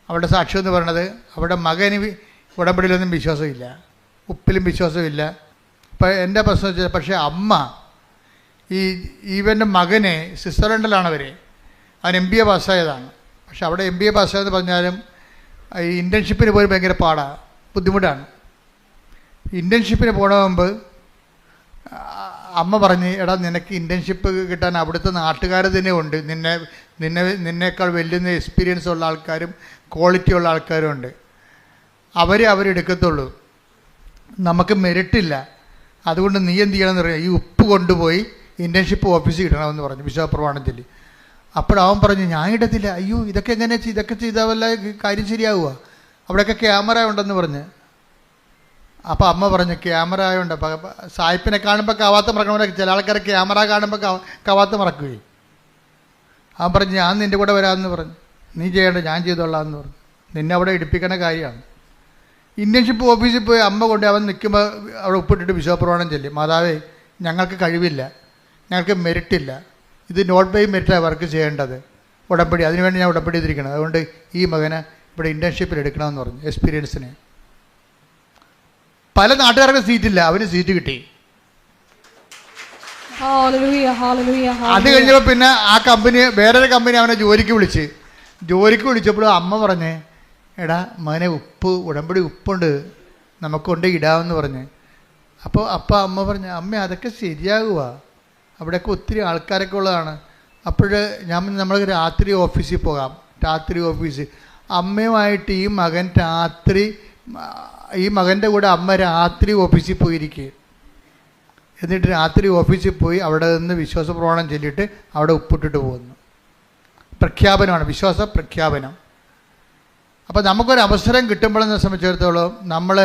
അവളുടെ സാക്ഷ്യം എന്ന് പറയുന്നത്, അവളുടെ മകന് ഉടമ്പടിയിലൊന്നും വിശ്വാസമില്ല, ഉപ്പിലും വിശ്വാസമില്ല. ഇപ്പം എൻ്റെ പ്രശ്നം വെച്ചാൽ, പക്ഷേ അമ്മ ഇവൻ്റെ മകനെ സ്വിറ്റ്സർലൻഡിലാണ് അവൻ MBA പാസ്സായതാണ്. പക്ഷെ അവിടെ MBA പാസ്സായെന്ന് പറഞ്ഞാലും ഈ ഇൻറ്റേൺഷിപ്പിന് പോയി ഭയങ്കര പാടാണ്, ബുദ്ധിമുട്ടാണ്. ഇൻറ്റേൺഷിപ്പിന് പോണ മുമ്പ് അമ്മ പറഞ്ഞ്, എടാ നിനക്ക് ഇൻറ്റേൺഷിപ്പ് കിട്ടാൻ അവിടുത്തെ നാട്ടുകാർ തന്നെ ഉണ്ട്, നിന്നേക്കാൾ വലിയ എക്സ്പീരിയൻസ് ഉള്ള ആൾക്കാരും ക്വാളിറ്റി ഉള്ള ആൾക്കാരും ഉണ്ട്, അവരെടുക്കത്തുള്ളൂ, നമുക്ക് മെറിറ്റില്ല. അതുകൊണ്ട് നീ എന്ത് ചെയ്യണമെന്ന് പറയാം, ഈ ഉപ്പ് കൊണ്ടുപോയി ഇൻറ്റേൺഷിപ്പ് ഓഫീസിൽ ഇടണമെന്ന് പറഞ്ഞു, വിശ്വാസപ്രമാണം ചൊല്ലി. അപ്പോഴവൻ പറഞ്ഞു, ഞാൻ ഇടത്തില്ല. അയ്യോ ഇതൊക്കെ എങ്ങനെ, ഇതൊക്കെ ചെയ്താൽ വല്ല കാര്യം ശരിയാവുക, അവിടെയൊക്കെ ക്യാമറ ഉണ്ടെന്ന് പറഞ്ഞ്. അപ്പോൾ അമ്മ പറഞ്ഞു, ക്യാമറ ആയതുകൊണ്ട് സായിപ്പിനെ കാണുമ്പോൾ കവാത്ത് മറക്കണമെന്നൊക്കെ, ചില ആൾക്കാർ ക്യാമറ കാണുമ്പോൾ കവാത്ത് മറക്കുകയും. അവൻ പറഞ്ഞു, ഞാൻ നിൻ്റെ കൂടെ വരാമെന്ന് പറഞ്ഞു. നീ ചെയ്യേണ്ട, ഞാൻ ചെയ്തോളാം എന്ന് പറഞ്ഞു. നിന്നെ അവിടെ ഇടിപ്പിക്കണ കാര്യമാണ്. ഇൻറ്റേൺഷിപ്പ് ഓഫീസിൽ പോയി അമ്മ കൊണ്ട് അവൻ നിൽക്കുമ്പോൾ അവിടെ ഉപ്പിട്ടിട്ട് വിശ്വാസപ്രമാണം ചൊല്ലി, മാതാവേ ഞങ്ങൾക്ക് കഴിവില്ല, ഞങ്ങൾക്ക് മെറിറ്റില്ല, ഇത് നോട്ട് ബൈ മെറിറ്റാണ് വർക്ക് ചെയ്യേണ്ടത്, ഉടമ്പടി അതിനുവേണ്ടി ഞാൻ ഉടമ്പടി ചെയ്തിരിക്കണം, അതുകൊണ്ട് ഈ മകനെ ഇവിടെ ഇൻറ്റേൺഷിപ്പിൽ എടുക്കണമെന്ന് പറഞ്ഞു, എക്സ്പീരിയൻസിന്. പല നാട്ടുകാർക്ക് സീറ്റില്ല, അവന് സീറ്റ് കിട്ടി. അത് കഴിഞ്ഞപ്പോൾ പിന്നെ ആ കമ്പനി, വേറൊരു കമ്പനി അവനെ ജോലിക്ക് വിളിച്ചപ്പോൾ അമ്മ പറഞ്ഞേ, എടാ മകനെ ഉടമ്പടി ഉപ്പുണ്ട്, നമുക്കൊണ്ട് ഇടാമെന്ന് പറഞ്ഞ്. അപ്പോൾ അമ്മ പറഞ്ഞു, അമ്മ അതൊക്കെ ശരിയാകുക, അവിടെയൊക്കെ ഒത്തിരി ആൾക്കാരൊക്കെ ഉള്ളതാണ്. അപ്പോൾ നമ്മൾ രാത്രി ഓഫീസിൽ പോകാം, രാത്രി ഓഫീസ്. അമ്മയുമായിട്ട് ഈ മകൻ്റെ കൂടെ അമ്മ രാത്രി ഓഫീസിൽ പോയിരിക്കുക. എന്നിട്ട് രാത്രി ഓഫീസിൽ പോയി അവിടെ നിന്ന് വിശ്വാസപ്രമാണം ചൊല്ലിയിട്ട് അവിടെ ഉപ്പിട്ടിട്ട് പോകുന്നു. പ്രഖ്യാപനമാണ്, വിശ്വാസ പ്രഖ്യാപനം. അപ്പോൾ നമുക്കൊരവസരം കിട്ടുമ്പോഴെന്നെ സംബന്ധിച്ചിടത്തോളം നമ്മൾ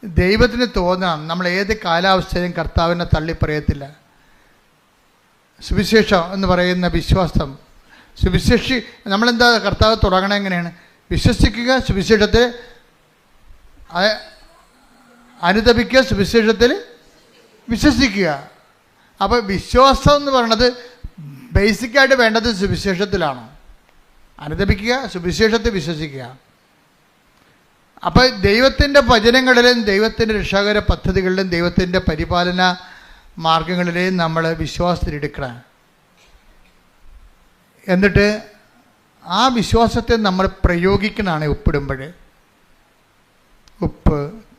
ദൈവത്തിന് തോന്നണം, നമ്മൾ ഏത് കാലാവസ്ഥയിലും കർത്താവിനെ തള്ളിപ്പറയത്തില്ല. സുവിശേഷം എന്ന് പറയുന്ന വിശ്വാസം, നമ്മളെന്താ കർത്താവ് തുടങ്ങണം എങ്ങനെയാണ്? വിശ്വസിക്കുക, സുവിശേഷത്തിൽ അനുദപിക്കുക, സുവിശേഷത്തിൽ വിശ്വസിക്കുക. അപ്പോൾ വിശ്വാസം എന്ന് പറയുന്നത് ബേസിക്കായിട്ട് വേണ്ടത് സുവിശേഷത്തിലാണ്. അനുദപിക്കുക, സുവിശേഷത്തിൽ വിശ്വസിക്കുക. അപ്പോൾ ദൈവത്തിൻ്റെ വചനങ്ങളിലും ദൈവത്തിൻ്റെ രക്ഷാകര പദ്ധതികളിലും ദൈവത്തിൻ്റെ പരിപാലന മാർഗങ്ങളിലെയും നമ്മൾ വിശ്വാസത്തിലെടുക്കണം. എന്നിട്ട് ആ വിശ്വാസത്തെ നമ്മൾ പ്രയോഗിക്കണതാണ് ഉപ്പിടുമ്പോൾ. ഉപ്പ്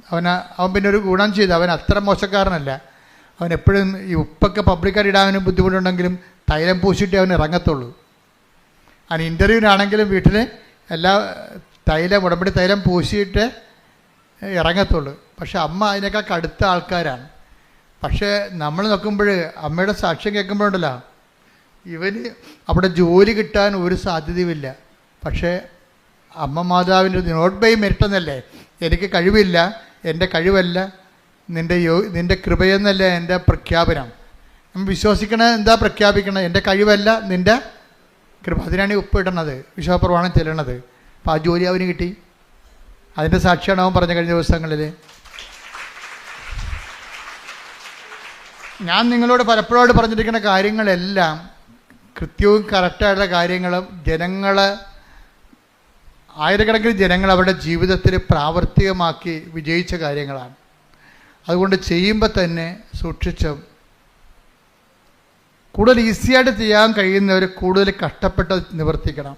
അവൻ പിന്നെ ഒരു ഗുണം ചെയ്ത്, അവൻ അത്ര മോശക്കാരനല്ല. അവൻ എപ്പോഴും ഈ ഉപ്പൊക്കെ പബ്ലിക്കായിട്ട് ഇടാൻ ബുദ്ധിമുട്ടുണ്ടെങ്കിലും തൈലം പൂശിയിട്ടേ അവൻ ഇറങ്ങത്തുള്ളൂ. അവൻ ഇൻ്റർവ്യൂവിനാണെങ്കിലും വീട്ടിൽ എല്ലാ ഉടമ്പടി തൈലം പൂശിയിട്ട് ഇറങ്ങത്തുള്ളൂ. പക്ഷെ അമ്മ അതിനേക്കാൾ കടുത്ത ആൾക്കാരാണ്. പക്ഷേ നമ്മൾ നോക്കുമ്പോൾ അമ്മയുടെ സാക്ഷ്യം കേൾക്കുമ്പോഴുണ്ടല്ലോ, ഇവന് അവിടെ ജോലി കിട്ടാൻ ഒരു സാധ്യതയുമില്ല. പക്ഷേ അമ്മ മാതാവിൻ്റെ നോട്ട് ബൈ മെറിറ്റ് എന്നല്ലേ, എനിക്ക് കഴിവില്ല, എൻ്റെ കഴിവല്ല, നിൻ്റെ കൃപയെന്നല്ല എൻ്റെ പ്രഖ്യാപനം. നമ്മൾ വിശ്വസിക്കണത് എന്താ പ്രഖ്യാപിക്കണത്? എൻ്റെ കഴിവല്ല, നിൻ്റെ കൃപ. അതിനാണ് ഈ ഉപ്പിടണത്, വിശ്വാസപ്രമാണം ചെല്ലണത്. അപ്പോൾ ആ ജോലി അവന് കിട്ടി. അതിൻ്റെ സാക്ഷിയാണ് അവൻ പറഞ്ഞ കഴിഞ്ഞ ദിവസങ്ങളിൽ. ഞാൻ നിങ്ങളോട് പലപ്പോഴായിട്ട് പറഞ്ഞിരിക്കുന്ന കാര്യങ്ങളെല്ലാം കൃത്യവും കറക്റ്റായിട്ടുള്ള കാര്യങ്ങളും ആയിരക്കണക്കിന് ജനങ്ങൾ അവരുടെ ജീവിതത്തിൽ പ്രാവർത്തികമാക്കി വിജയിച്ച കാര്യങ്ങളാണ്. അതുകൊണ്ട് ചെയ്യുമ്പോൾ തന്നെ സൂക്ഷിച്ചും കൂടുതൽ ഈസിയായിട്ട് ചെയ്യാൻ കഴിയുന്നവർ കൂടുതൽ കഷ്ടപ്പെട്ട് നിവർത്തിക്കണം.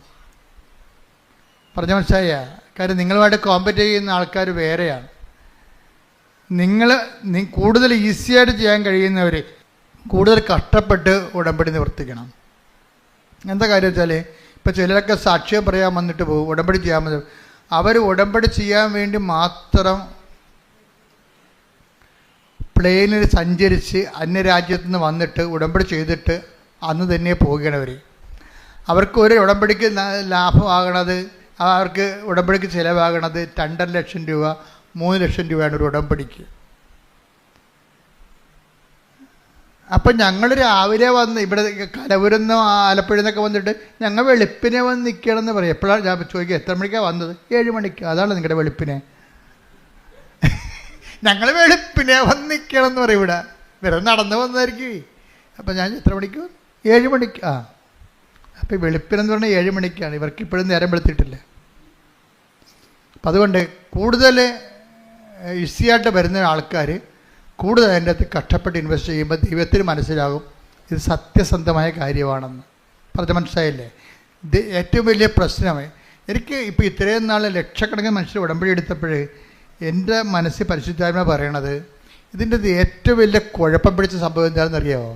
പറഞ്ഞ മനസ്സിലായ കാര്യം, നിങ്ങളുമായിട്ട് കോമ്പറ്റ് ചെയ്യുന്ന ആൾക്കാർ വേറെയാണ്. കൂടുതൽ ഈസിയായിട്ട് ചെയ്യാൻ കഴിയുന്നവർ കൂടുതൽ കഷ്ടപ്പെട്ട് ഉടമ്പടി നിവർത്തിക്കണം. എന്താ കാര്യം വെച്ചാൽ, ഇപ്പോൾ ചിലരൊക്കെ സാക്ഷ്യം പറയാൻ വന്നിട്ട് പോകും, ഉടമ്പടി ചെയ്യാൻ വന്നു. അവർ ഉടമ്പടി ചെയ്യാൻ വേണ്ടി മാത്രം പ്ലെയിനിൽ സഞ്ചരിച്ച് അന്യരാജ്യത്തു നിന്ന് വന്നിട്ട് ഉടമ്പടി ചെയ്തിട്ട് അന്ന് തന്നെ പോകുകയാണ്. അവർക്ക് ഒരു ഉടമ്പടിക്ക് ലാഭമാകണത്, അവർക്ക് ഉടമ്പടിക്ക് ചിലവാകണത് 2.5 ലക്ഷം രൂപ 3 ലക്ഷം രൂപയാണ് ഒരു ഉടമ്പടിക്ക്. അപ്പം ഞങ്ങൾ രാവിലെ വന്ന് ഇവിടെ കലവൂരിൽ ആലപ്പുഴയിൽ നിന്നൊക്കെ വന്നിട്ട് ഞങ്ങൾ വെളുപ്പിനെ വന്ന് നിൽക്കണമെന്ന് പറയും. എപ്പോഴാണ് ഞാൻ ചോദിക്കുക, എത്ര മണിക്കാണ് വന്നത്? 7 മണിക്ക്. അതാണ് നിങ്ങളുടെ വെളുപ്പിനെ. ഞങ്ങൾ വെളുപ്പിനെ വന്ന് നിൽക്കണം എന്ന് പറയും. ഇവിടെ വെറുതെ നടന്ന് വന്നതായിരിക്കും. അപ്പം ഞാൻ എത്ര മണിക്ക്? 7 മണിക്ക്. അപ്പം വെളുപ്പിനെന്ന് പറഞ്ഞാൽ 7 മണിക്കാണ്. ഇവർക്ക് ഇപ്പോഴും നേരം വെളുത്തിട്ടില്ല. അപ്പം അതുകൊണ്ട് കൂടുതൽ ഈസിയായിട്ട് വരുന്ന ആൾക്കാർ കൂടുതൽ അതിൻ്റെ അകത്ത് കഷ്ടപ്പെട്ട് ഇൻവെസ്റ്റ് ചെയ്യുമ്പോൾ ദൈവത്തിന് മനസ്സിലാകും ഇത് സത്യസന്ധമായ കാര്യമാണെന്ന്. പറഞ്ഞ മനസ്സിലായില്ലേ? ഇത് ഏറ്റവും വലിയ പ്രശ്നമേ. എനിക്ക് ഇപ്പോൾ ഇത്രയും നാൾ ലക്ഷക്കണക്കിന് മനുഷ്യർ ഉടമ്പടി എടുത്തപ്പോൾ എൻ്റെ മനസ്സിൽ പരിശുദ്ധാത്മ പറയണത്, ഇതിൻ്റെ ഏറ്റവും വലിയ കുഴപ്പം പിടിച്ച സംഭവം എന്താണെന്ന് അറിയാമോ?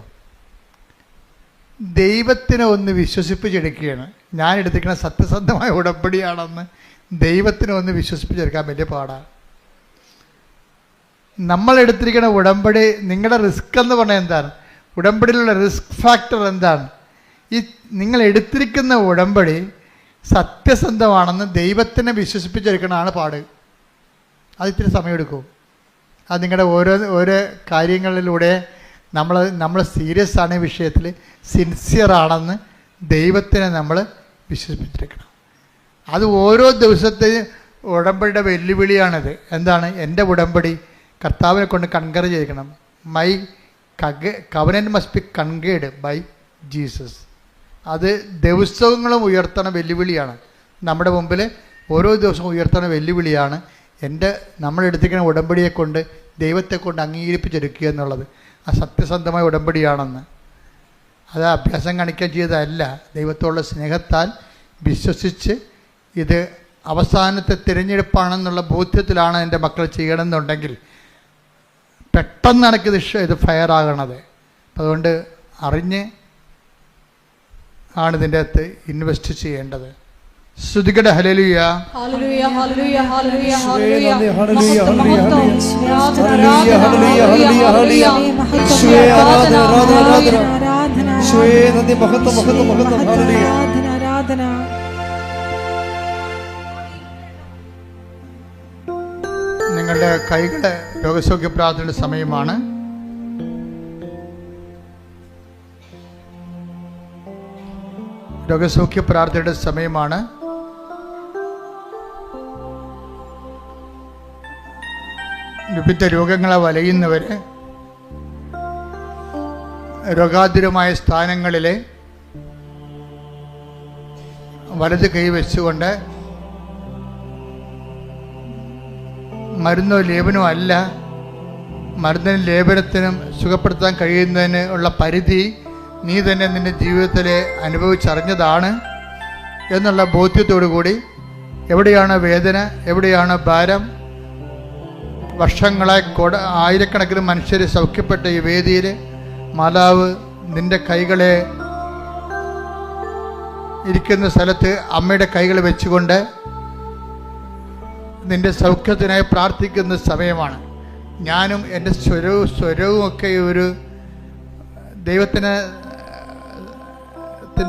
ദൈവത്തിനെ ഒന്ന് വിശ്വസിപ്പിച്ചെടുക്കുകയാണ്. ഞാൻ എടുത്തിരിക്കുന്ന സത്യസന്ധമായ ഉടമ്പടിയാണെന്ന് ദൈവത്തിനെ ഒന്ന് വിശ്വസിപ്പിച്ചെടുക്കാൻ വലിയ പാടാണ്. നമ്മൾ എടുത്തിരിക്കുന്ന ഉടമ്പടി, നിങ്ങളുടെ റിസ്ക് എന്ന് പറഞ്ഞാൽ എന്താണ്? ഉടമ്പടിയിലുള്ള റിസ്ക് ഫാക്ടർ എന്താണ്? ഈ നിങ്ങൾ എടുത്തിരിക്കുന്ന ഉടമ്പടി സത്യസന്ധമാണെന്ന് ദൈവത്തിനെ വിശ്വസിപ്പിച്ചെടുക്കണതാണ് പാട്. അത് ഇത്തിരി സമയമെടുക്കും. അത് നിങ്ങളുടെ ഓരോ കാര്യങ്ങളിലൂടെ നമ്മൾ സീരിയസ് ആണ് ഈ വിഷയത്തിൽ, സിൻസിയറാണെന്ന് ദൈവത്തിനെ നമ്മൾ വിശ്വസിപ്പിച്ചെടുക്കണം. അത് ഓരോ ദിവസത്തെയും ഉടമ്പടിയുടെ വെല്ലുവിളിയാണിത്. എന്താണ്? എൻ്റെ ഉടമ്പടി കർത്താവിനെ കൊണ്ട് കൺകർ ചെയ്യിക്കണം. My covenant must be conquered by Jesus. അത് ദിവസങ്ങളും ഉയർത്തണ വെല്ലുവിളിയാണ്. നമ്മുടെ മുമ്പിൽ ഓരോ ദിവസവും ഉയർത്തണ വെല്ലുവിളിയാണ് നമ്മളെടുത്തിരിക്കുന്ന ഉടമ്പടിയെ കൊണ്ട് ദൈവത്തെ കൊണ്ട് അംഗീകരിപ്പിച്ചെടുക്കുക എന്നുള്ളത്. ആ സത്യസന്ധമായ ഉടമ്പടിയാണെന്ന്. അത് അഭ്യാസം കാണിക്കാൻ ചെയ്തതല്ല, ദൈവത്തോടുള്ള സ്നേഹത്താൽ വിശ്വസിച്ച് ഇത് അവസാനത്തെ തിരഞ്ഞെടുപ്പാണെന്നുള്ള ബോധ്യത്തിലാണ് എൻ്റെ മക്കൾ ചെയ്യണമെന്നുണ്ടെങ്കിൽ പെട്ടെന്ന് ഇത് ഫയറാകണത്. അതുകൊണ്ട് അറിഞ്ഞ് ആണ് ഇതിൻ്റെ അകത്ത് ഇൻവെസ്റ്റ് ചെയ്യേണ്ടത്. ശ്രുതികടെ ഹല്ലേലൂയ, ഹല്ലേലൂയ, ഹല്ലേലൂയ, ഹല്ലേലൂയ, ഹല്ലേലൂയ, ഹല്ലേലൂയ, മഹത്വം, ഹല്ലേലൂയ, ആരാധന, ഹല്ലേലൂയ, ഹല്ലേലൂയ, ഈശോയെ ആരാധന, ആരാധന, ആരാധന, ആരാധന, ഈശോയെ നന്ദി, മഹത്വം, മഹത്വം, മഹത്വം, ഹല്ലേലൂയ. ആരാധന, ആരാധന. നിങ്ങളുടെ കൈകളെ രോഗസൗഖ്യ പ്രാർത്ഥനയുടെ സമയമാണ്. രോഗസൗഖ്യ പ്രാർത്ഥനയുടെ സമയമാണ്. വിവിധ രോഗങ്ങളെ വലയുന്നവർ രോഗാതുരമായ സ്ഥാനങ്ങളിലെ വലത് കൈ വെച്ചുകൊണ്ട് മരുന്നോ ലേപനമോ അല്ല, മരുന്നിനും ലേപനത്തിനും സുഖപ്പെടുത്താൻ കഴിയുന്നതിന് ഉള്ള പരിധി നീ തന്നെ നിൻ്റെ ജീവിതത്തിൽ അനുഭവിച്ചറിഞ്ഞതാണ് എന്നുള്ള ബോധ്യത്തോടു കൂടി എവിടെയാണ് വേദന, എവിടെയാണ് ഭാരം, വർഷങ്ങളായി ആയിരക്കണക്കിന് മനുഷ്യർ സൗഖ്യപ്പെട്ട ഈ വേദിയിൽ മാതാവ് നിൻ്റെ കൈകളെ ഇരിക്കുന്ന സ്ഥലത്ത് അമ്മയുടെ കൈകൾ വെച്ചുകൊണ്ട് നിൻ്റെ സൗഖ്യത്തിനായി പ്രാർത്ഥിക്കുന്ന സമയമാണ്. ഞാനും എൻ്റെ സ്വരവും ഒക്കെ ഒരു ദൈവത്തിൻ്റെ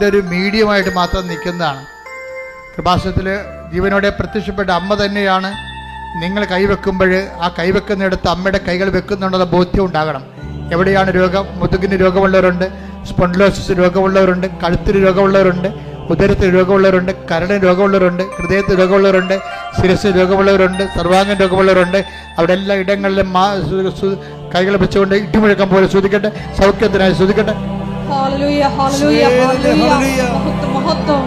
ഒരു മീഡിയമായിട്ട് മാത്രം നിൽക്കുന്നതാണ്. കൃപാസനത്തിൽ ജീവനോടെ പ്രത്യക്ഷപ്പെട്ട അമ്മ തന്നെയാണ്. നിങ്ങൾ കൈവെക്കുമ്പോൾ ആ കൈവെക്കുന്നിടത്ത് അമ്മയുടെ കൈകൾ വെക്കുന്നുണ്ടെന്ന ബോധ്യം ഉണ്ടാകണം. എവിടെയാണ് രോഗം? മുതുകിന് രോഗമുള്ളവരുണ്ട്, സ്പോണ്ടിലോസിസ് രോഗമുള്ളവരുണ്ട്, കഴുത്തിന് രോഗമുള്ളവരുണ്ട്, ഉദരത്തിന് രോഗമുള്ളവരുണ്ട്, കരടിന് രോഗമുള്ളവരുണ്ട്, ഹൃദയത്തിന് രോഗമുള്ളവരുണ്ട്, ശിരസിന് രോഗമുള്ളവരുണ്ട്, സർവാംഗം രോഗമുള്ളവരുണ്ട്. അവിടെ എല്ലാ ഇടങ്ങളിലും കൈകൾ വെച്ചുകൊണ്ട് ഇട്ടുമുഴക്കം പോലെ ശ്രദ്ധിക്കട്ടെ, സൗഖ്യത്തിനായി ശ്രദ്ധിക്കട്ടെ. ഹല്ലേലൂയ, ഹല്ലേലൂയ, ഹല്ലേലൂയ. മഹത്വം, മഹത്വം.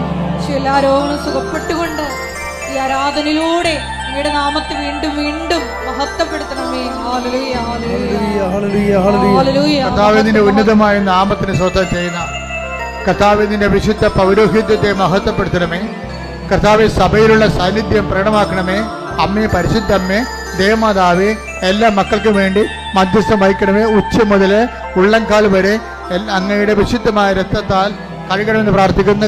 എല്ലാ രോഗങ്ങളും സുഖപ്പെട്ടുകൊണ്ട് ഈ ആരാധനയിലൂടെ അങ്ങയുടെ നാമത്തെ വീണ്ടും വീണ്ടും മഹത്വപ്പെടുത്തണമേ. ഹല്ലേലൂയ, ഹല്ലേലൂയ, ഹല്ലേലൂയ. കർത്താവിന്റെ ഉന്നതമായ നാമത്തിന് സ്വന്തം ചെയ്യുന്ന കർത്താവിന്റെ വിശുദ്ധ പൗരോഹിത്യത്തെ മഹത്വപ്പെടുത്തണമേ. കർത്താവ് സഭയിലുള്ള സാന്നിധ്യം പ്രകടമാക്കണമേ. അമ്മേ, പരിശുദ്ധ അമ്മേ, ദേവമാതാവേ, എല്ലാ മക്കൾക്കും വേണ്ടി മധ്യസ്ഥം വഹിക്കണമേ. ഉച്ച മുതൽ ഉള്ളംകാൽ വരെ അങ്ങയുടെ വിശുദ്ധമായ രക്തത്താൽ കഴുകണമെന്ന് പ്രാർത്ഥിക്കുന്ന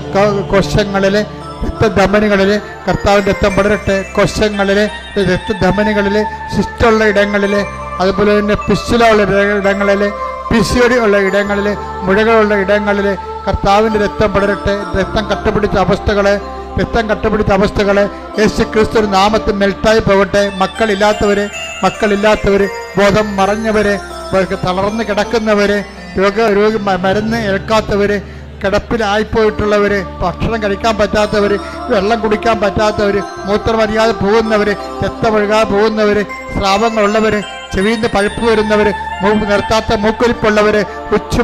കോശങ്ങളിലെ രക്തധമനികളിൽ കർത്താവിൻ്റെ രക്തം പടരട്ടെ. കോശങ്ങളിലെ രക്തധമനികളിൽ സിസ്റ്റുള്ള ഇടങ്ങളിൽ, അതുപോലെ തന്നെ പിസ്റ്റുലുള്ള ഇടങ്ങളിൽ, പിസിഒടി ഉള്ള ഇടങ്ങളിൽ, മുഴകളുള്ള ഇടങ്ങളിൽ കർത്താവിൻ്റെ രക്തം പടരട്ടെ. രക്തം കട്ടപിടിച്ച അവസ്ഥകളെ യേശു ക്രിസ്തു നാമത്തിൽ മെൽട്ടായി പോകട്ടെ. മക്കളില്ലാത്തവർ, ബോധം മറഞ്ഞവരെ, തളർന്ന് കിടക്കുന്നവരെ, രോഗി മരുന്ന് ഏൽക്കാത്തവർ, കിടപ്പിലായിപ്പോയിട്ടുള്ളവർ, ഭക്ഷണം കഴിക്കാൻ പറ്റാത്തവർ, വെള്ളം കുടിക്കാൻ പറ്റാത്തവർ, മൂത്രമറിയാതെ പോകുന്നവർ, രക്തമൊഴുകാതെ പോകുന്നവർ, സ്രാവങ്ങളുള്ളവർ, ചെവിന്ന് പഴുപ്പ് വരുന്നവർ, നിർത്താത്ത മൂക്കൊലിപ്പുള്ളവർ, ഉച്ച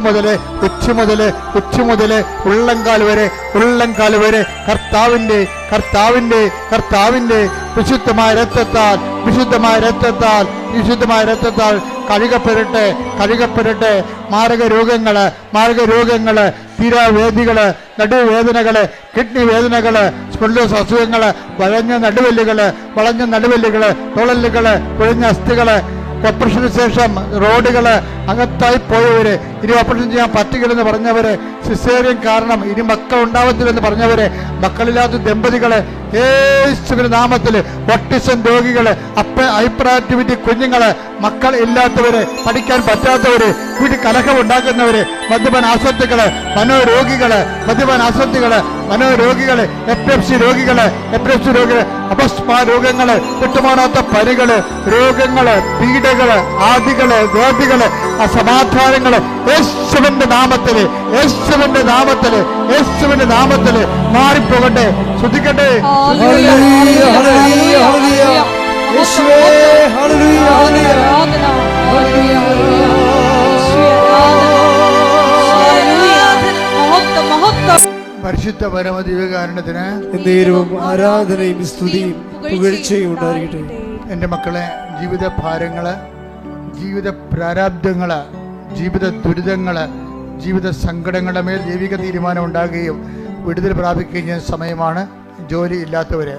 മുതൽ ഉള്ളംകാൽ വരെ കർത്താവിൻ്റെ വിശുദ്ധമായ രക്തത്താൽ കഴുകപ്പെടട്ടെ. മാരകരോഗങ്ങള്, തീരാവേദികള്, നടുവേദനകള്, കിഡ്നി വേദനകള്, സ്പോണ്ടിലോസിസ് അസുഖങ്ങള്, വളഞ്ഞ നടുവെല്ലുകള്, തുളലുകള്, കുഴഞ്ഞ അസ്ഥികള്, ഓപ്പറേഷന് ശേഷം റോഡുകള് അകത്തായി പോയവര്, ഇനി ഓപ്പറേഷൻ ചെയ്യാൻ പറ്റുകയില്ലെന്ന് പറഞ്ഞവര്, സിസേറിയൻ കാരണം ഇനി മക്കൾ ഉണ്ടാവത്തില്ലെന്ന് പറഞ്ഞവര്, മക്കളില്ലാത്ത ദമ്പതികള്, യേശുവിന്റെ നാമത്തില്, ഓട്ടിസം രോഗികള്, ഹൈപ്പർ ആക്ടിവിറ്റി കുഞ്ഞുങ്ങള്, മക്കൾ ഇല്ലാത്തവര്, പഠിക്കാൻ പറ്റാത്തവര്, വീട്ടിൽ കലഹം ഉണ്ടാക്കുന്നവര്, മദ്യപാനാസക്തികള്, മനോരോഗികള്, എപ്പിലെപ്സി രോഗികള്, അപസ്മാ രോഗങ്ങള്, വിട്ടുമാറാത്ത പനികള്, രോഗങ്ങള്, പീഡകള്, ആദികള്, വ്യാധികള്, അസമാധാനങ്ങള് യേശുവിന്റെ നാമത്തില് മാറിപ്പോകട്ടെ. ശ്രദ്ധിക്കട്ടെ. പരിശുദ്ധ പരമദിവ്യകാരുണ്യത്തിന് ആരാധനയും സ്തുതിയും പുകഴ്ചയും ഉണ്ടായിരിക്കട്ടെ. എൻ്റെ മക്കളെ, ജീവിത ഭാരങ്ങള്, ജീവിത പ്രാരാബ്ദങ്ങള്, ജീവിത ദുരിതങ്ങള്, ജീവിത സങ്കടങ്ങളുടെ മേൽ ദൈവിക തീരുമാനം ഉണ്ടാകുകയും വിടുതൽ പ്രാപിക്കുകയും ചെയ്യുന്ന സമയമാണ്. ജോലി ഇല്ലാത്തവര്,